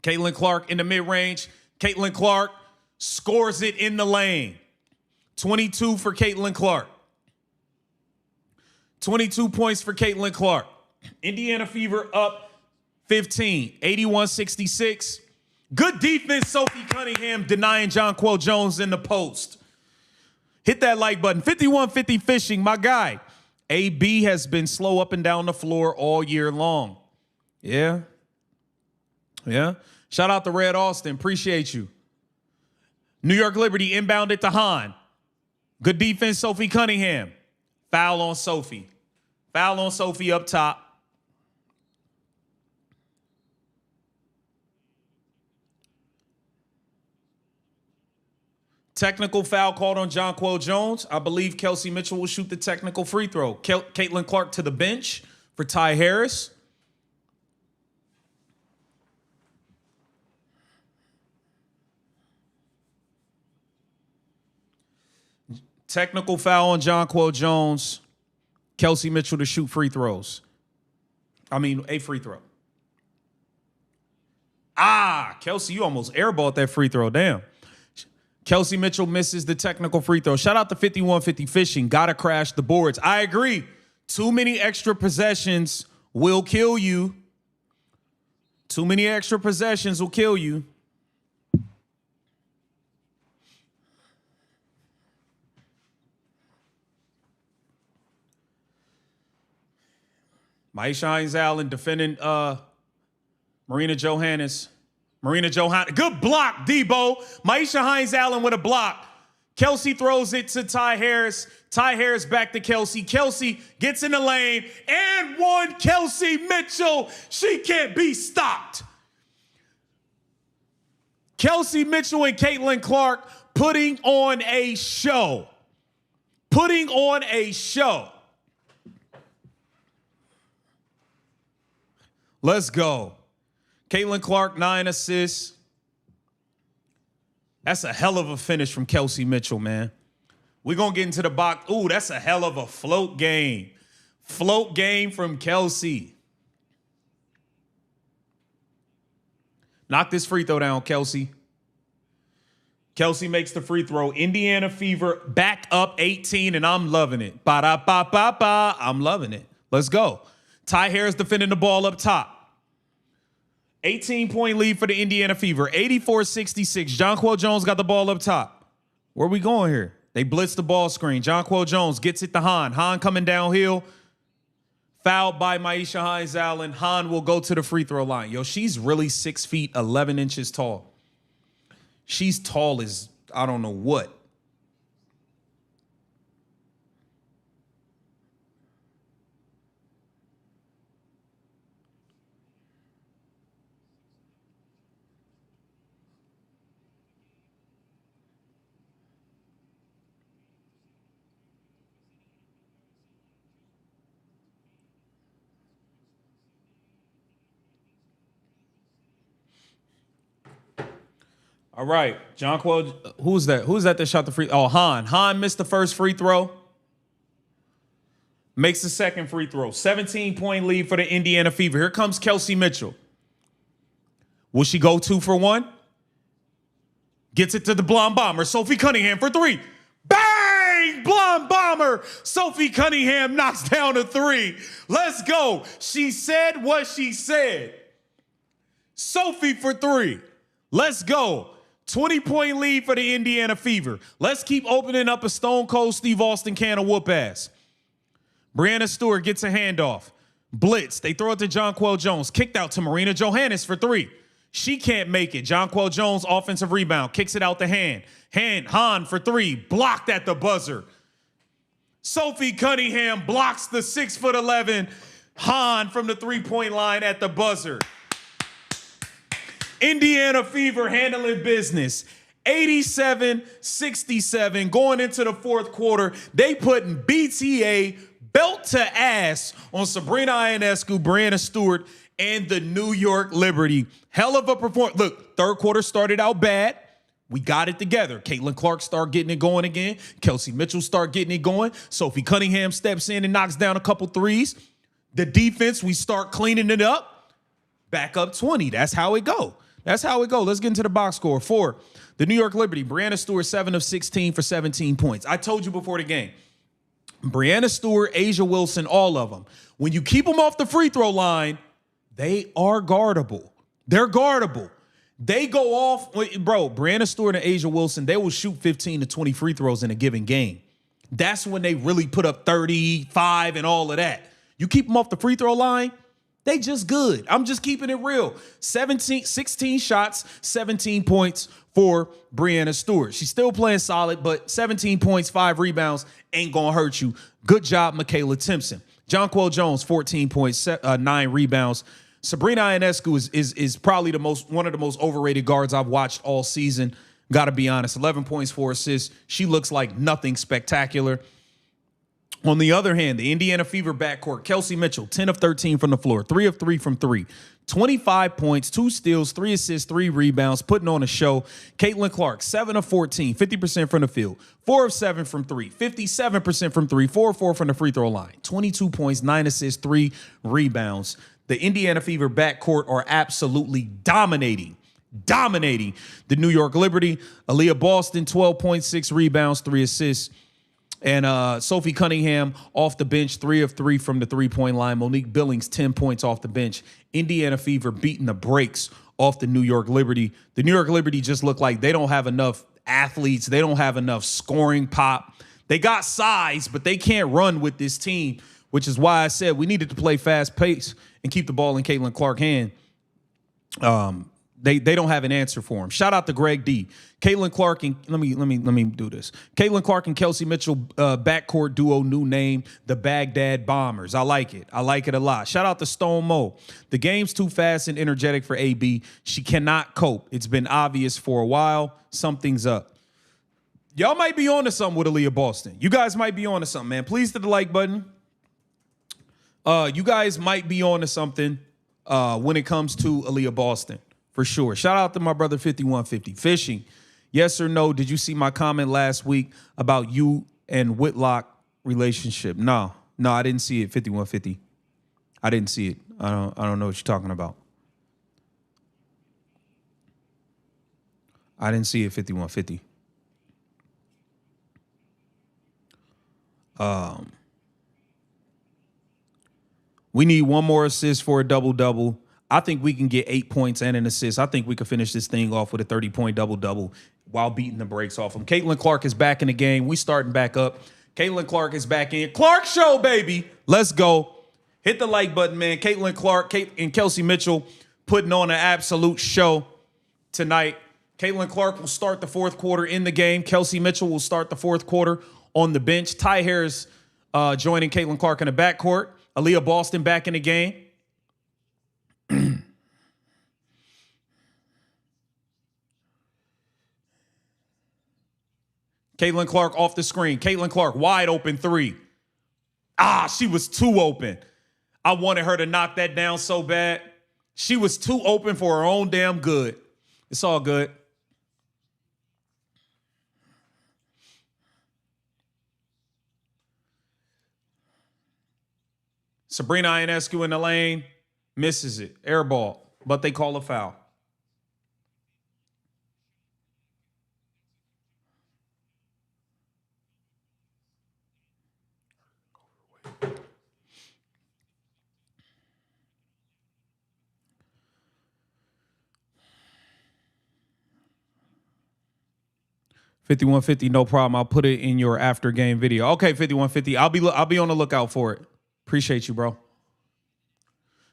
Caitlin Clark in the mid-range. Caitlin Clark scores it in the lane. 22 for Caitlin Clark. 22 points for Caitlin Clark. Indiana Fever up 15, 81-66. Good defense, Sophie Cunningham denying Jonquel Jones in the post. Hit that like button. 51-50 fishing, my guy. AB has been slow up and down the floor all year long. Yeah. Yeah. Shout out to Red Austin. Appreciate you. New York Liberty inbounded to Hahn. Good defense, Sophie Cunningham. Foul on Sophie. Foul on Sophie up top. Technical foul called on Jonquel Jones. I believe Kelsey Mitchell will shoot the technical free throw. Caitlin Clark to the bench for Ty Harris. Technical foul on Jonquel Jones. Kelsey Mitchell to shoot free throws. A free throw. Kelsey, you almost airballed that free throw. Damn. Kelsey Mitchell misses the technical free throw. Shout out to 51-50 fishing. Gotta crash the boards. I agree. Too many extra possessions will kill you. Too many extra possessions will kill you. Maisha Hines-Allen defending Marina Johannes. Good block, Debo. Maisha Hines-Allen with a block. Kelsey throws it to Ty Harris. Ty Harris back to Kelsey. Kelsey gets in the lane. And one, Kelsey Mitchell. She can't be stopped. Kelsey Mitchell and Caitlin Clark putting on a show. Putting on a show. Let's go. Caitlin Clark, 9 assists. That's a hell of a finish from Kelsey Mitchell, man. We're going to get into the box. Ooh, that's a hell of a float game. Float game from Kelsey. Knock this free throw down, Kelsey. Kelsey makes the free throw. Indiana Fever back up 18, and I'm loving it. Ba-da-ba-ba-ba. I'm loving it. Let's go. Ty Harris defending the ball up top. 18-point lead for the Indiana Fever. 84-66. Jonquel Jones got the ball up top. Where are we going here? They blitz the ball screen. Jonquel Jones gets it to Hahn. Hahn coming downhill. Fouled by Maisha Hines-Allen. Hahn will go to the free throw line. Yo, she's really 6 feet, 11 inches tall. She's tall as I don't know what. All right, Jonquil, who's that? Who's that shot the free? Oh, Han. Han missed the first free throw. Makes the second free throw. 17-point lead for the Indiana Fever. Here comes Kelsey Mitchell. Will she go 2 for 1? Gets it to the blonde bomber, Sophie Cunningham for 3. Bang! Blonde bomber. Sophie Cunningham knocks down a 3. Let's go. She said what she said. Sophie for 3. Let's go. 20-point lead for the Indiana Fever. Let's keep opening up a Stone Cold Steve Austin can of whoop ass. Brianna Stewart gets a handoff. Blitz. They throw it to Jonquel Jones. Kicked out to Marina Johannes for 3. She can't make it. Jonquel Jones, offensive rebound. Kicks it out the hand. Han for 3. Blocked at the buzzer. Sophie Cunningham blocks the 6'11" Han from the three-point line at the buzzer. Indiana Fever handling business. 87-67 going into the fourth quarter. They putting BTA belt to ass on Sabrina Ionescu, Brianna Stewart, and the New York Liberty. Hell of a performance. Look, third quarter started out bad. We got it together. Caitlin Clark start getting it going again. Kelsey Mitchell start getting it going. Sophie Cunningham steps in and knocks down a couple threes. The defense, we start cleaning it up. Back up 20. That's how it go. That's how it go. Let's get into the box score. For the New York Liberty, Brianna Stewart, 7 of 16 for 17 points. I told you before the game, Brianna Stewart, Asia Wilson, all of them. When you keep them off the free throw line, they are guardable. They're guardable. They go off, bro, Brianna Stewart and Asia Wilson, they will shoot 15 to 20 free throws in a given game. That's when they really put up 35 and all of that. You keep them off the free throw line, they just good. I'm just keeping it real. 16 shots, 17 points for Brianna Stewart. She's still playing solid, but 17 points, 5 rebounds ain't going to hurt you. Good job, Michaela Timpson. Jonquel Jones, 14 points, 9 rebounds. Sabrina Ionescu is probably one of the most overrated guards I've watched all season. Got to be honest, 11 points, 4 assists. She looks like nothing spectacular. On the other hand, the Indiana Fever backcourt, Kelsey Mitchell, 10 of 13 from the floor, 3 of 3 from 3, 25 points, 2 steals, 3 assists, 3 rebounds, putting on a show. Caitlin Clark, 7 of 14, 50% from the field, 4 of 7 from 3, 57% from 3, 4 of 4 from the free throw line, 22 points, 9 assists, 3 rebounds. The Indiana Fever backcourt are absolutely dominating the New York Liberty. Aaliyah Boston, 12.6 rebounds, 3 assists. And Sophie Cunningham off the bench, 3 of 3 from the three-point line. Monique Billings, 10 points off the bench. Indiana Fever beating the brakes off the New York Liberty. The New York Liberty just look like they don't have enough athletes. They don't have enough scoring pop. They got size, but they can't run with this team, which is why I said we needed to play fast pace and keep the ball in Caitlin Clark's hand. They don't have an answer for him. Shout out to Greg D. Caitlin Clark and let me do this. Caitlin Clark and Kelsey Mitchell backcourt duo, new name, the Baghdad Bombers. I like it. I like it a lot. Shout out to Stone Mo. The game's too fast and energetic for AB. She cannot cope. It's been obvious for a while. Something's up. Y'all might be on to something with Aaliyah Boston. You guys might be on to something, man. Please hit the like button. You guys might be on to something when it comes to Aaliyah Boston. For sure. Shout out to my brother 5150. Fishing. Yes or no? Did you see my comment last week about you and Whitlock relationship? No, I didn't see it. 5150. I didn't see it. I don't know what you're talking about. I didn't see it. 5150. We need one more assist for a double-double. I think we can get 8 points and an assist. I think we could finish this thing off with a 30-point double-double while beating the brakes off them. Caitlin Clark is back in the game. We starting back up. Caitlin Clark is back in. Clark show, baby. Let's go. Hit the like button, man. Caitlin Clark and Kelsey Mitchell putting on an absolute show tonight. Caitlin Clark will start the fourth quarter in the game. Kelsey Mitchell will start the fourth quarter on the bench. Ty Harris joining Caitlin Clark in the backcourt. Aaliyah Boston back in the game. Caitlin Clark off the screen. Caitlin Clark wide open three. She was too open. I wanted her to knock that down so bad. She was too open for her own damn good. It's all good. Sabrina Ionescu in the lane, misses it. Air ball, but they call a foul. $51.50, no problem. I'll put it in your after game video. Okay, $51.50. I'll be on the lookout for it. Appreciate you, bro.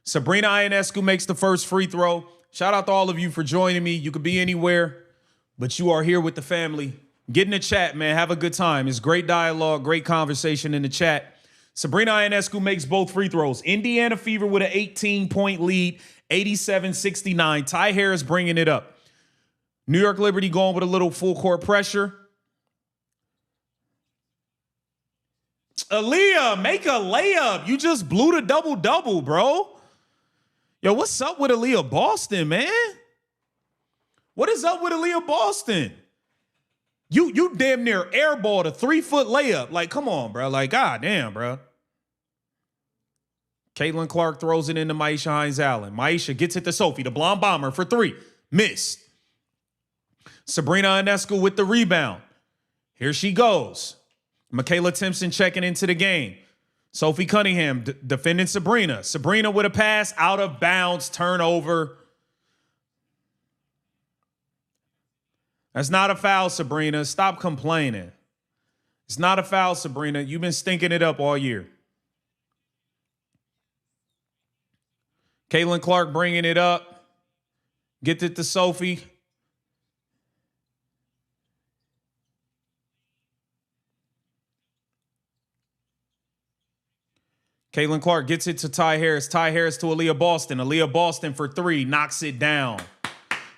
Sabrina Ionescu makes the first free throw. Shout out to all of you for joining me. You could be anywhere, but you are here with the family. Get in the chat, man. Have a good time. It's great dialogue, great conversation in the chat. Sabrina Ionescu makes both free throws. Indiana Fever with an 18-point lead, 87-69. Ty Harris bringing it up. New York Liberty going with a little full court pressure. Aaliyah, make a layup. You just blew the double-double, bro. Yo, what's up with Aaliyah Boston, man? What is up with Aaliyah Boston? You damn near airballed a 3-foot layup. Like, come on, bro. Like, goddamn, bro. Caitlin Clark throws it into Maisha Hines-Allen. Maisha gets it to Sophie, the blonde bomber, for 3. Missed. Sabrina Ionescu with the rebound. Here she goes. Michaela Timpson checking into the game. Sophie Cunningham defending Sabrina. Sabrina with a pass, out of bounds, turnover. That's not a foul, Sabrina. Stop complaining. It's not a foul, Sabrina. You've been stinking it up all year. Caitlin Clark bringing it up. Gets it to Sophie. Caitlin Clark gets it to Ty Harris. Ty Harris to Aaliyah Boston. Aaliyah Boston for 3. Knocks it down.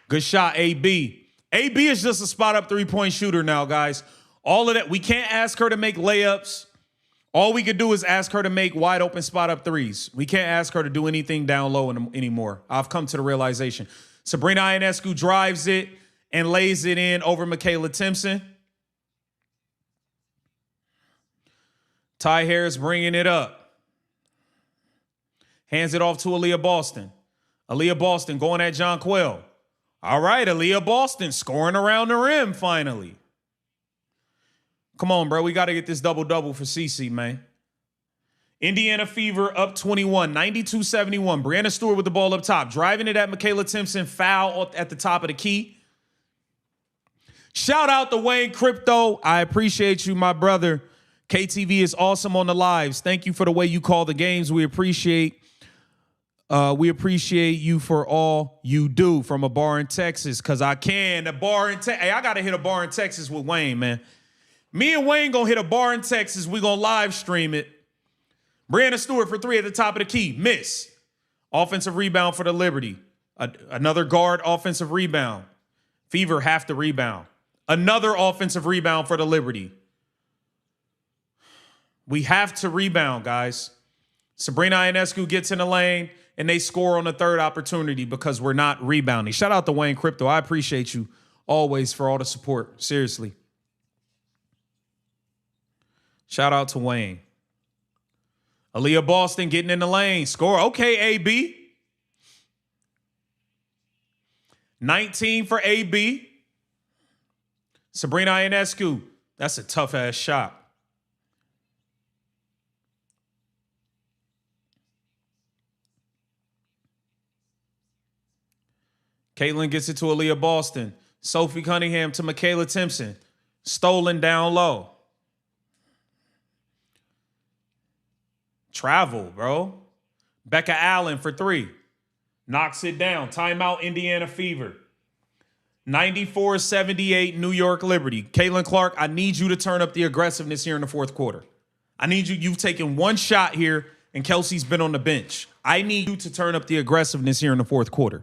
Good shot, AB. AB is just a spot-up three-point shooter now, guys. All of that. We can't ask her to make layups. All we could do is ask her to make wide-open spot-up threes. We can't ask her to do anything down low anymore. I've come to the realization. Sabrina Ionescu drives it and lays it in over Michaela Timpson. Ty Harris bringing it up. Hands it off to Aaliyah Boston. Aaliyah Boston going at John Quell. All right, Aaliyah Boston scoring around the rim finally. Come on, bro. We got to get this double-double for CC, man. Indiana Fever up 21, 92-71. Brianna Stewart with the ball up top. Driving it at Michaela Timpson. Foul at the top of the key. Shout out to Wayne Crypto. I appreciate you, my brother. KTV is awesome on the lives. Thank you for the way you call the games. We appreciate you for all you do from a bar in Texas, because I can. A bar in Texas. Hey, I got to hit a bar in Texas with Wayne, man. Me and Wayne going to hit a bar in Texas. We going to live stream it. Brianna Stewart for 3 at the top of the key. Miss. Offensive rebound for the Liberty. Another guard offensive rebound. Fever have to rebound. Another offensive rebound for the Liberty. We have to rebound, guys. Sabrina Ionescu gets in the lane, and they score on the third opportunity because we're not rebounding. Shout out to Wayne Crypto. I appreciate you always for all the support. Seriously. Shout out to Wayne. Aaliyah Boston getting in the lane. Score. Okay, AB. 19 for AB. Sabrina Ionescu. That's a tough-ass shot. Caitlin gets it to Aaliyah Boston. Sophie Cunningham to Michaela Timpson. Stolen down low. Travel, bro. Becca Allen for 3. Knocks it down. Timeout, Indiana Fever. 94-78 New York Liberty. Caitlin Clark, I need you to turn up the aggressiveness here in the fourth quarter. I need you. You've taken one shot here, and Kelsey's been on the bench. I need you to turn up the aggressiveness here in the fourth quarter.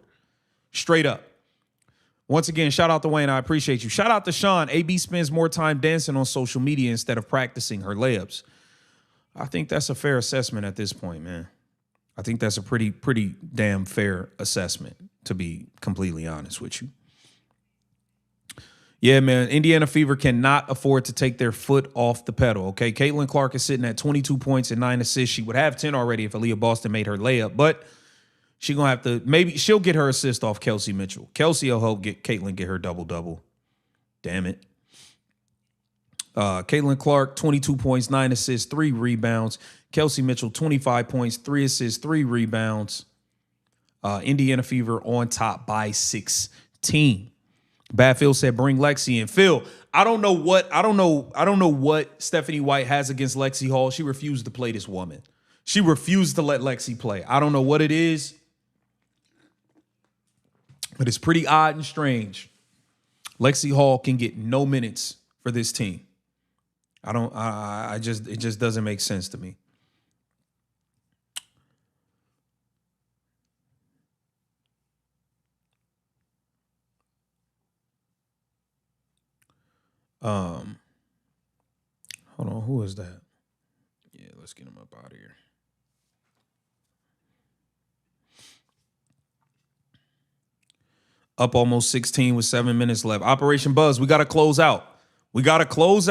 Straight up. Once again, shout out to Wayne. I appreciate you. Shout out to Sean. AB spends more time dancing on social media instead of practicing her layups. I think that's a fair assessment at this point, man. I think that's a pretty damn fair assessment, to be completely honest with you. Yeah, man, Indiana Fever cannot afford to take their foot off the pedal, okay? Caitlin Clark is sitting at 22 points and 9 assists. She would have 10 already if Aaliyah Boston made her layup, but she's going to have to, maybe she'll get her assist off Kelsey Mitchell. Kelsey will help Caitlin get her double-double. Damn it. Caitlin Clark, 22 points, 9 assists, 3 rebounds. Kelsey Mitchell, 25 points, 3 assists, 3 rebounds. Indiana Fever on top by 16. Badfield said, "Bring Lexi in." Phil, I don't know what Stephanie White has against Lexi Hall. She refused to play this woman. She refused to let Lexi play. I don't know what it is, but it's pretty odd and strange. Lexi Hall can get no minutes for this team. It just doesn't make sense to me. Hold on, who is that? Yeah, let's get him up out of here. Up almost 16 with 7 minutes left. Operation Buzz, we got to close out. We got to close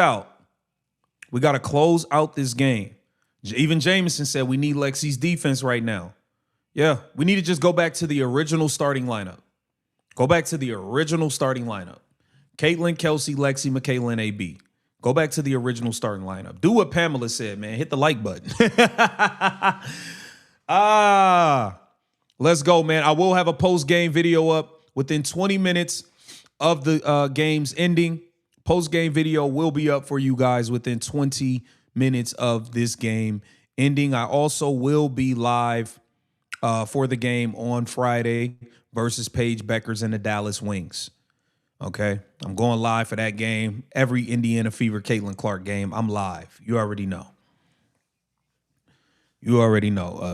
out this game. Even Jameson said we need Lexi's defense right now. Yeah, we need to just go back to the original starting lineup. Go back to the original starting lineup. Caitlin, Kelsey, Lexi, Michaela, and AB. Go back to the original starting lineup. Do what Pamela said, man. Hit the like button. Let's go, man. I will have a post-game video up within 20 minutes of the game's ending. Post-game video will be up for you guys within 20 minutes of this game ending. I also will be live for the game on Friday versus Paige Beckers and the Dallas Wings. Okay, I'm going live for that game. Every Indiana Fever Caitlin Clark game, I'm live. You already know.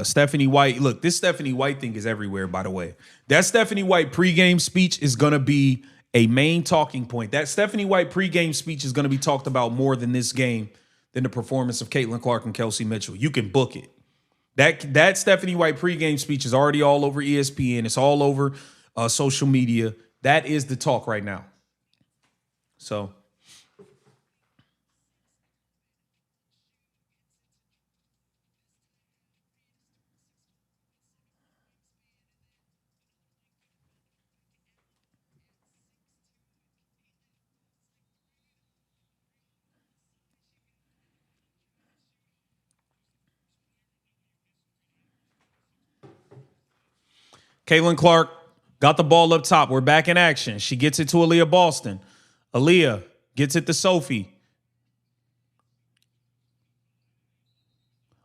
Stephanie White. Look, this Stephanie White thing is everywhere, by the way. That Stephanie White pregame speech is going to be a main talking point. That Stephanie White pregame speech is going to be talked about more than this game, than the performance of Caitlin Clark and Kelsey Mitchell. You can book it. That Stephanie White pregame speech is already all over ESPN. It's all over social media. That is the talk right now. So, Caitlin Clark got the ball up top. We're back in action. She gets it to Aaliyah Boston. Aaliyah gets it to Sophie.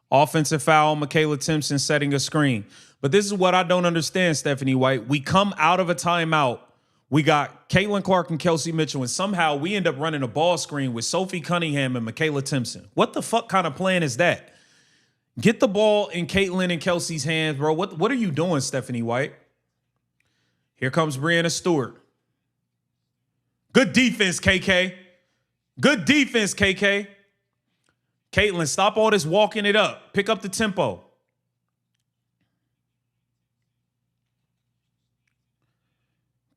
Offensive foul, Michaela Timpson setting a screen. But this is what I don't understand, Stephanie White. We come out of a timeout. We got Caitlin Clark and Kelsey Mitchell, and somehow we end up running a ball screen with Sophie Cunningham and Michaela Timpson. What the fuck kind of plan is that? Get the ball in Caitlin and Kelsey's hands, bro. What are you doing, Stephanie White? Here comes Breanna Stewart. Good defense, KK. Good defense, KK. Caitlin, stop all this walking it up. Pick up the tempo.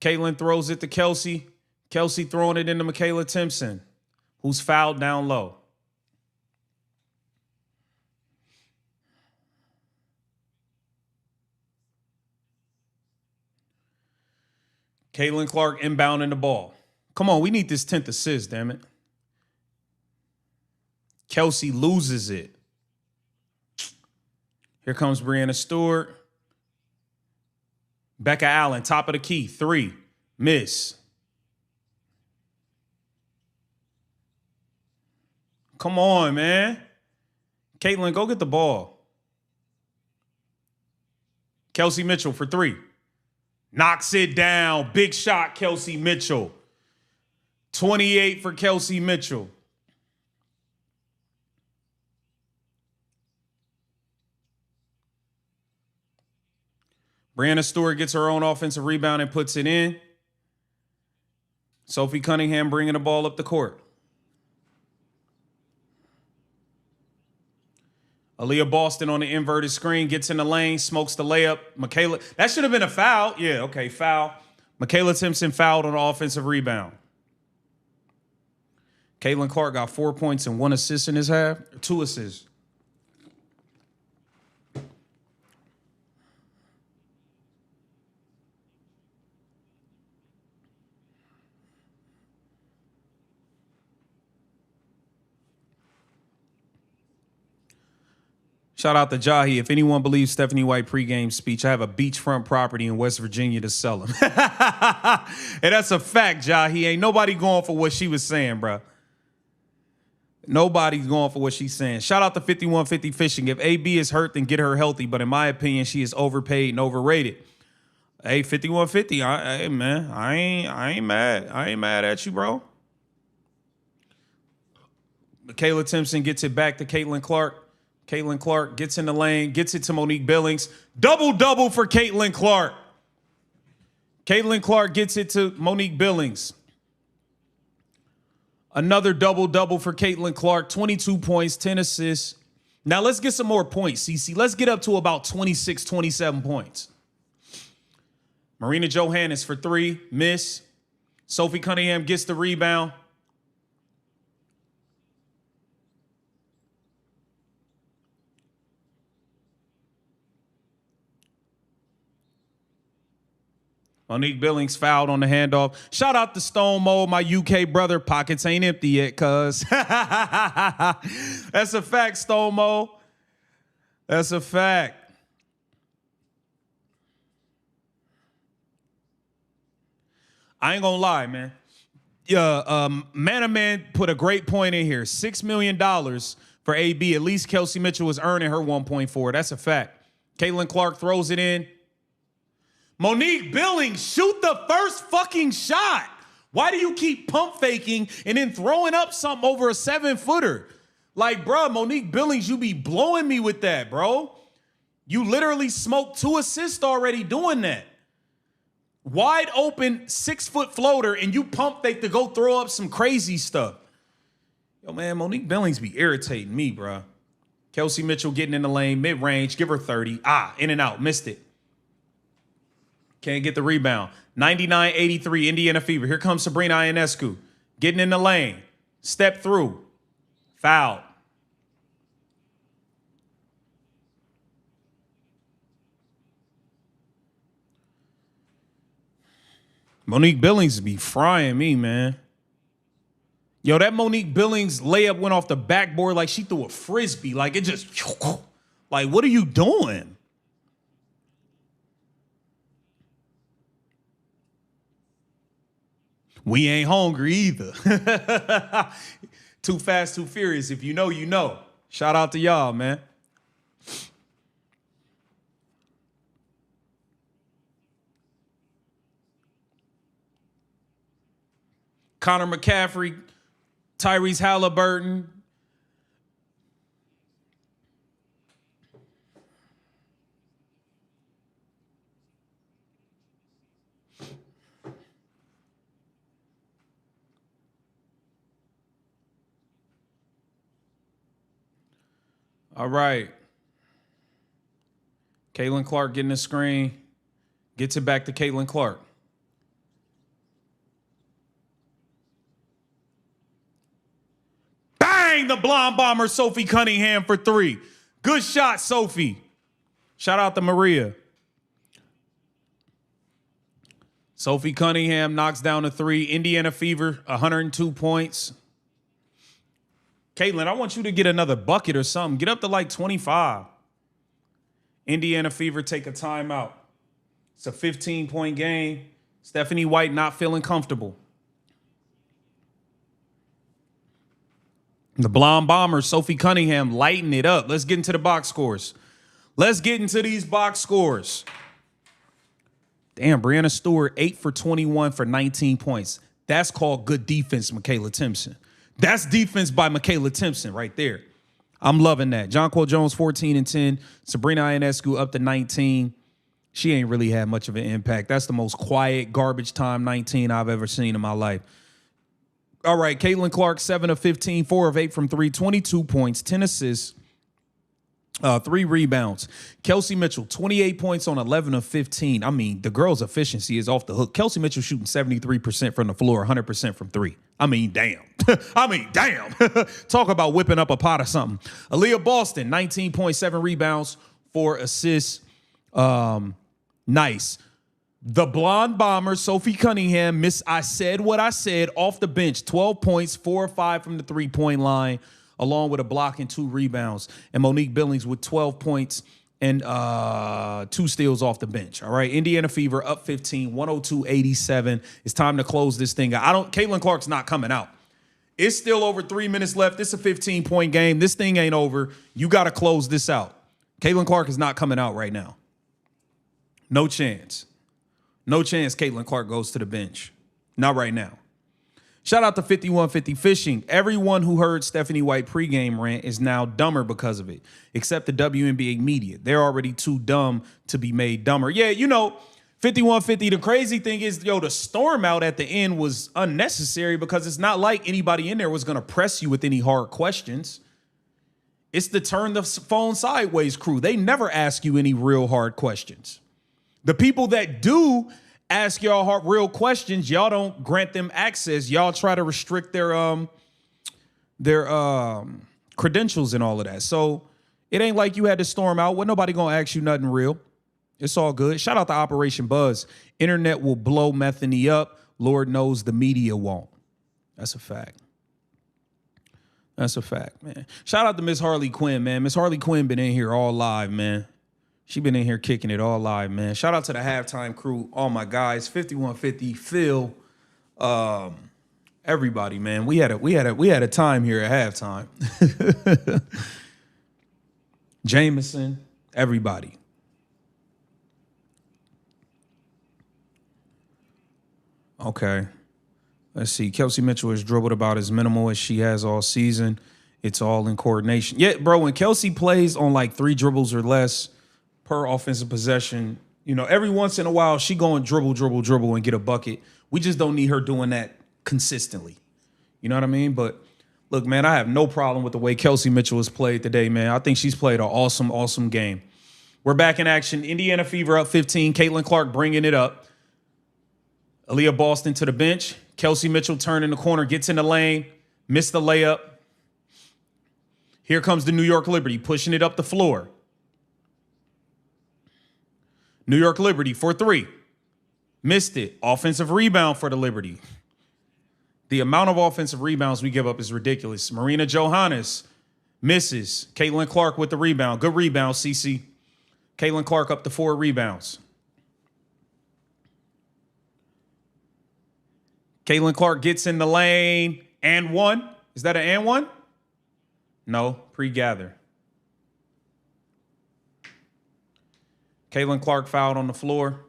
Caitlin throws it to Kelsey. Kelsey throwing it into Michaela Timpson, who's fouled down low. Caitlin Clark inbounding the ball. Come on, we need this 10th assist, damn it. Kelsey loses it. Here comes Breanna Stewart. Becca Allen, top of the key, 3. Miss. Come on, man. Caitlin, go get the ball. Kelsey Mitchell for 3. Knocks it down. Big shot, Kelsey Mitchell. 28 for Kelsey Mitchell. Brianna Stewart gets her own offensive rebound and puts it in. Sophie Cunningham bringing the ball up the court. Aaliyah Boston on the inverted screen, gets in the lane, smokes the layup. Michaela, that should have been a foul. Yeah, okay, foul. Michaela Timpson fouled on the offensive rebound. Caitlin Clark got 4 points and 1 assist in his half, 2 assists. Shout out to Jahi. If anyone believes Stephanie White pregame speech, I have a beachfront property in West Virginia to sell them. And that's a fact, Jahi. Ain't nobody going for what she was saying, bro. Nobody's going for what she's saying. Shout out to 5150 Fishing. If AB is hurt, then get her healthy. But in my opinion, she is overpaid and overrated. Hey, 5150, hey man, I ain't mad. I ain't mad at you, bro. Michaela Timpson gets it back to Caitlin Clark. Caitlin Clark gets in the lane, gets it to Monique Billings. Double-double for Caitlin Clark. Caitlin Clark gets it to Monique Billings. Another double-double for Caitlin Clark. 22 points, 10 assists. Now let's get some more points, CC. Let's get up to about 26, 27 points. Marina Johannes for 3, miss. Sophie Cunningham gets the rebound. Monique Billings fouled on the handoff. Shout out to Stone Mold, my UK brother. Pockets ain't empty yet, cuz. That's a fact, Stone Mold. That's a fact. I ain't gonna lie, man. Yeah, Man put a great point in here. $6 million for AB. At least Kelsey Mitchell was earning her 1.4. That's a fact. Caitlin Clark throws it in. Monique Billings, shoot the first fucking shot. Why do you keep pump faking and then throwing up something over a 7-footer? Like, bro, Monique Billings, you be blowing me with that, bro. You literally smoked 2 assists already doing that. Wide open 6-foot floater and you pump fake to go throw up some crazy stuff. Yo, man, Monique Billings be irritating me, bro. Kelsey Mitchell getting in the lane, mid-range, give her 30. In and out, missed it. Can't get the rebound. 99-83, Indiana Fever. Here comes Sabrina Ionescu. Getting in the lane. Step through. Foul. Monique Billings be frying me, man. Yo, that Monique Billings layup went off the backboard like she threw a frisbee. Like, it just... Like, what are you doing? We ain't hungry either. Too fast, too furious. If you know, you know. Shout out to y'all, man. Connor McCaffrey, Tyrese Halliburton. All right. Caitlin Clark getting the screen. Gets it back to Caitlin Clark. Bang! The blonde bomber, Sophie Cunningham for 3. Good shot, Sophie. Shout out to Maria. Sophie Cunningham knocks down a 3. Indiana Fever, 102 points. Caitlin, I want you to get another bucket or something. Get up to like 25. Indiana Fever take a timeout. It's a 15-point game. Stephanie White not feeling comfortable. The blonde bomber, Sophie Cunningham, lighting it up. Let's get into the box scores. Let's get into these box scores. Damn, Brianna Stewart, 8 for 21 for 19 points. That's called good defense, Michaela Timpson. That's defense by Michaela Timpson right there. I'm loving that. Jonquil Jones, 14 and 10. Sabrina Ionescu up to 19. She ain't really had much of an impact. That's the most quiet, garbage time 19 I've ever seen in my life. All right, Caitlin Clark, 7 of 15, 4 of 8 from 3, 22 points, 10 assists, 3 rebounds. Kelsey Mitchell, 28 points on 11 of 15. I mean, the girl's efficiency is off the hook. Kelsey Mitchell shooting 73% from the floor, 100% from 3. I mean, damn. Talk about whipping up a pot or something. Aaliyah Boston, 19.7 rebounds, 4 assists. Nice. The blonde bomber, Sophie Cunningham, I said what I said, off the bench, 12 points, 4 or 5 from the three-point line, along with a block and 2 rebounds. And Monique Billings with 12 points and 2 steals off the bench. All right, Indiana Fever up 15, 102-87. It's time to close this thing out. Caitlin Clark's not coming out. It's still over 3 minutes left. It's a 15-point game. This thing ain't over. You got to close this out. Caitlin Clark is not coming out right now. No chance. No chance Caitlin Clark goes to the bench. Not right now. Shout out to 5150 Fishing. Everyone who heard Stephanie White pregame rant is now dumber because of it, except the WNBA media. They're already too dumb to be made dumber. Yeah, 5150, the crazy thing is, the storm out at the end was unnecessary because it's not like anybody in there was going to press you with any hard questions. It's the turn the phone sideways crew. They never ask you any real hard questions. The people that do ask y'all real questions, y'all don't grant them access. Y'all try to restrict their credentials and all of that. So it ain't like you had to storm out. Well, nobody gonna ask you nothing real. It's all good. Shout out to Operation Buzz. Internet will blow Metheny up. Lord knows the media won't. That's a fact. That's a fact, man. Shout out to Miss Harley Quinn, man. Miss Harley Quinn been in here all live, man. She been in here kicking it all live, man. Shout out to the halftime crew, all my guys, 5150, Phil, everybody, man. We had a time here at halftime. Jameson, everybody. Okay. Let's see. Kelsey Mitchell has dribbled about as minimal as she has all season. It's all in coordination. Yeah, bro, when Kelsey plays on like 3 dribbles or less per offensive possession, every once in a while she going dribble and get a bucket. We just don't need her doing that consistently. You know what I mean? But look, man, I have no problem with the way Kelsey Mitchell has played today, man. I think she's played an awesome, awesome game. We're back in action. Indiana Fever up 15. Caitlin Clark bringing it up. Aaliyah Boston to the bench. Kelsey Mitchell turn in the corner, gets in the lane, missed the layup. Here comes the New York Liberty, pushing it up the floor. New York Liberty for 3. Missed it. Offensive rebound for the Liberty. The amount of offensive rebounds we give up is ridiculous. Marina Johannes misses. Caitlin Clark with the rebound. Good rebound, CC. Caitlin Clark up to 4 rebounds. Caitlin Clark gets in the lane. And 1. Is that an and 1? No, pre-gather. Caitlin Clark fouled on the floor.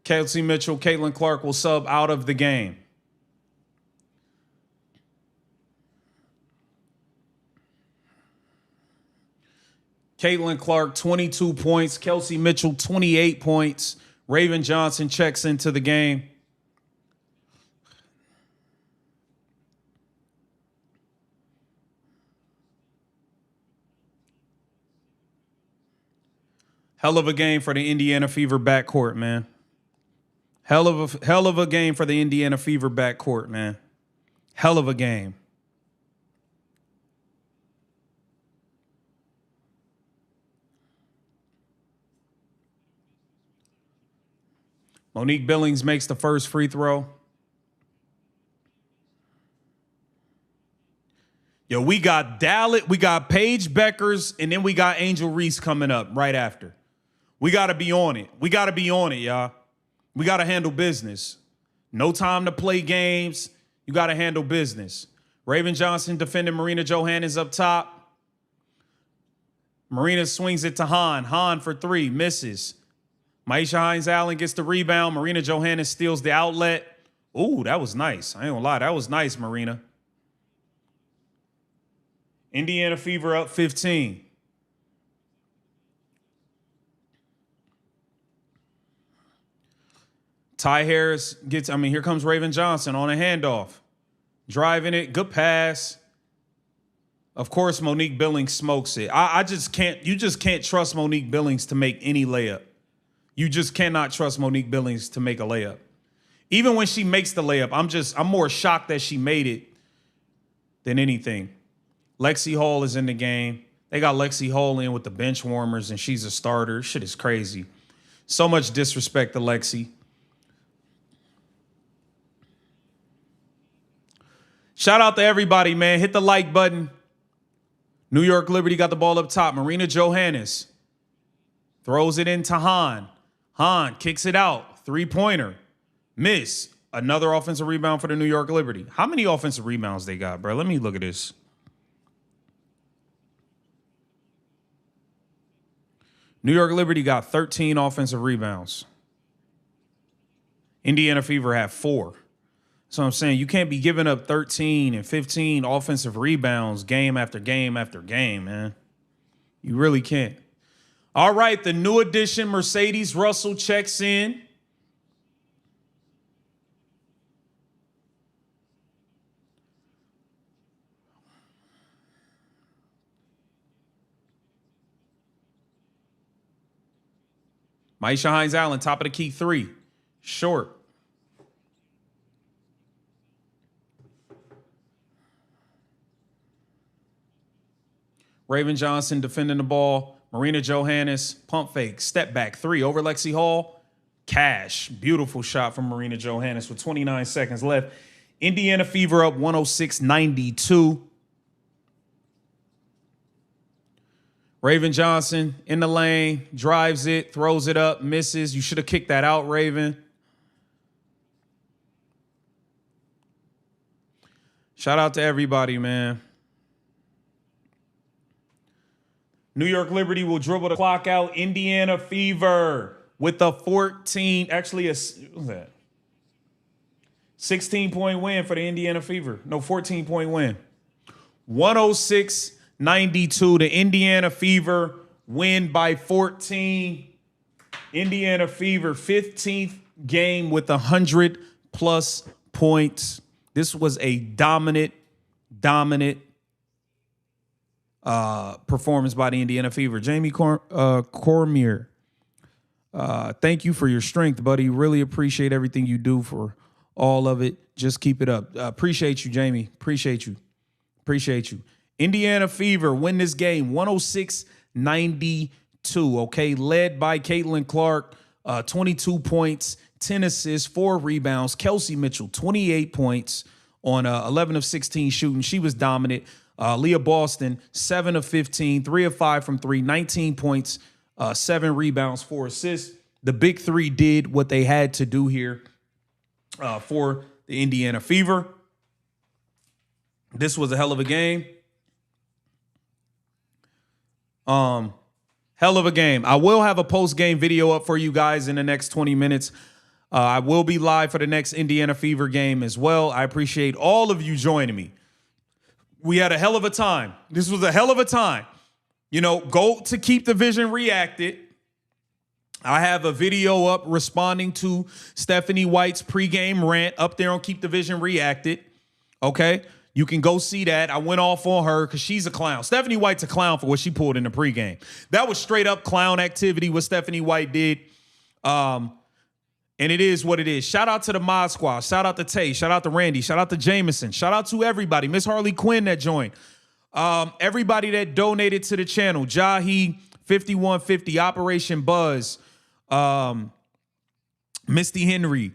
Kelsey Mitchell, Caitlin Clark will sub out of the game. Caitlin Clark, 22 points. Kelsey Mitchell, 28 points. Raven Johnson checks into the game. Hell of a game for the Indiana Fever backcourt, man. Hell of a game for the Indiana Fever backcourt, man. Hell of a game. Monique Billings makes the first free throw. Yo, we got Dallas, we got Paige Beckers, and then we got Angel Reese coming up right after. We got to be on it. We got to be on it, y'all. We got to handle business. No time to play games. You got to handle business. Raven Johnson defending Marina Johannes up top. Marina swings it to Han. Han for three, misses. Maisha Hines-Allen gets the rebound. Marina Johannes steals the outlet. Ooh, that was nice. I ain't gonna lie, that was nice, Marina. Indiana Fever up 15. Ty Harris gets, here comes Raven Johnson on a handoff. Driving it, good pass. Of course, Monique Billings smokes it. You just can't trust Monique Billings to make any layup. You just cannot trust Monique Billings to make a layup. Even when she makes the layup, I'm more shocked that she made it than anything. Lexi Hall is in the game. They got Lexi Hall in with the bench warmers, and she's a starter. Shit is crazy. So much disrespect to Lexi. Shout out to everybody, man. Hit the like button. New York Liberty got the ball up top. Marina Johannes throws it into Han. Han kicks it out. Three-pointer. Miss. Another offensive rebound for the New York Liberty. How many offensive rebounds they got, bro? Let me look at this. New York Liberty got 13 offensive rebounds. Indiana Fever had 4. So I'm saying you can't be giving up 13 and 15 offensive rebounds game after game after game, man. You really can't. All right, the new addition, Mercedes Russell, checks in. Maisha Hines-Allen, top of the key, 3. Short. Raven Johnson defending the ball. Marina Johannes, pump fake, step back, 3 over Lexi Hall. Cash. Beautiful shot from Marina Johannes with 29 seconds left. Indiana Fever up 106-92. Raven Johnson in the lane, drives it, throws it up, misses. You should have kicked that out, Raven. Shout out to everybody, man. New York Liberty will dribble the clock out. Indiana Fever with a 14, actually what was that? 16-point win for the Indiana Fever. No, 14-point win. 106-92. The Indiana Fever win by 14. Indiana Fever, 15th game with 100-plus points. This was a dominant performance by the Indiana Fever. Jamie Cormier, thank you for your strength, buddy. Really appreciate everything you do for all of it. Just keep it up. Appreciate you, Jamie. Appreciate you. Indiana Fever win this game 106-92, okay? Led by Caitlin Clark, 22 points, 10 assists, 4 rebounds. Kelsey Mitchell, 28 points on 11 of 16 shooting. She was dominant. Leah Boston, 7 of 15, 3 of 5 from 3, 19 points, 7 rebounds, 4 assists. The big 3 did what they had to do here for the Indiana Fever. This was a hell of a game. Hell of a game. I will have a post-game video up for you guys in the next 20 minutes. I will be live for the next Indiana Fever game as well. I appreciate all of you joining me. We had a hell of a time. This was a hell of a time. You know, go to Keep the Vision Reacted. I have a video up responding to Stephanie White's pregame rant up there on Keep the Vision Reacted. Okay? You can go see that. I went off on her because she's a clown. Stephanie White's a clown for what she pulled in the pregame. That was straight up clown activity, what Stephanie White did. And it is what it is. Shout out to the Mod Squad. Shout out to Tay. Shout out to Randy. Shout out to Jameson. Shout out to everybody. Miss Harley Quinn that joined. Everybody that donated to the channel. Jahi, 5150, Operation Buzz, Misty Henry,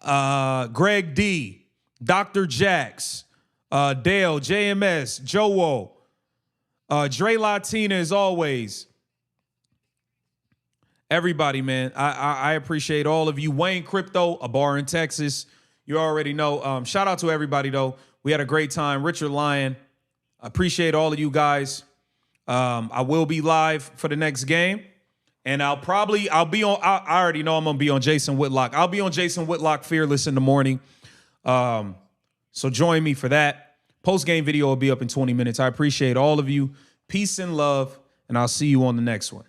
Greg D, Dr. Jax, Dale, JMS, Joe, Dre Latina as always. Everybody, man, I appreciate all of you. Wayne Crypto, a bar in Texas. You already know. Shout out to everybody, though. We had a great time. Richard Lyon, I appreciate all of you guys. I will be live for the next game. And I'll be on, I already know I'm going to be on Jason Whitlock. I'll be on Jason Whitlock Fearless in the morning. So join me for that. Post-game video will be up in 20 minutes. I appreciate all of you. Peace and love, and I'll see you on the next one.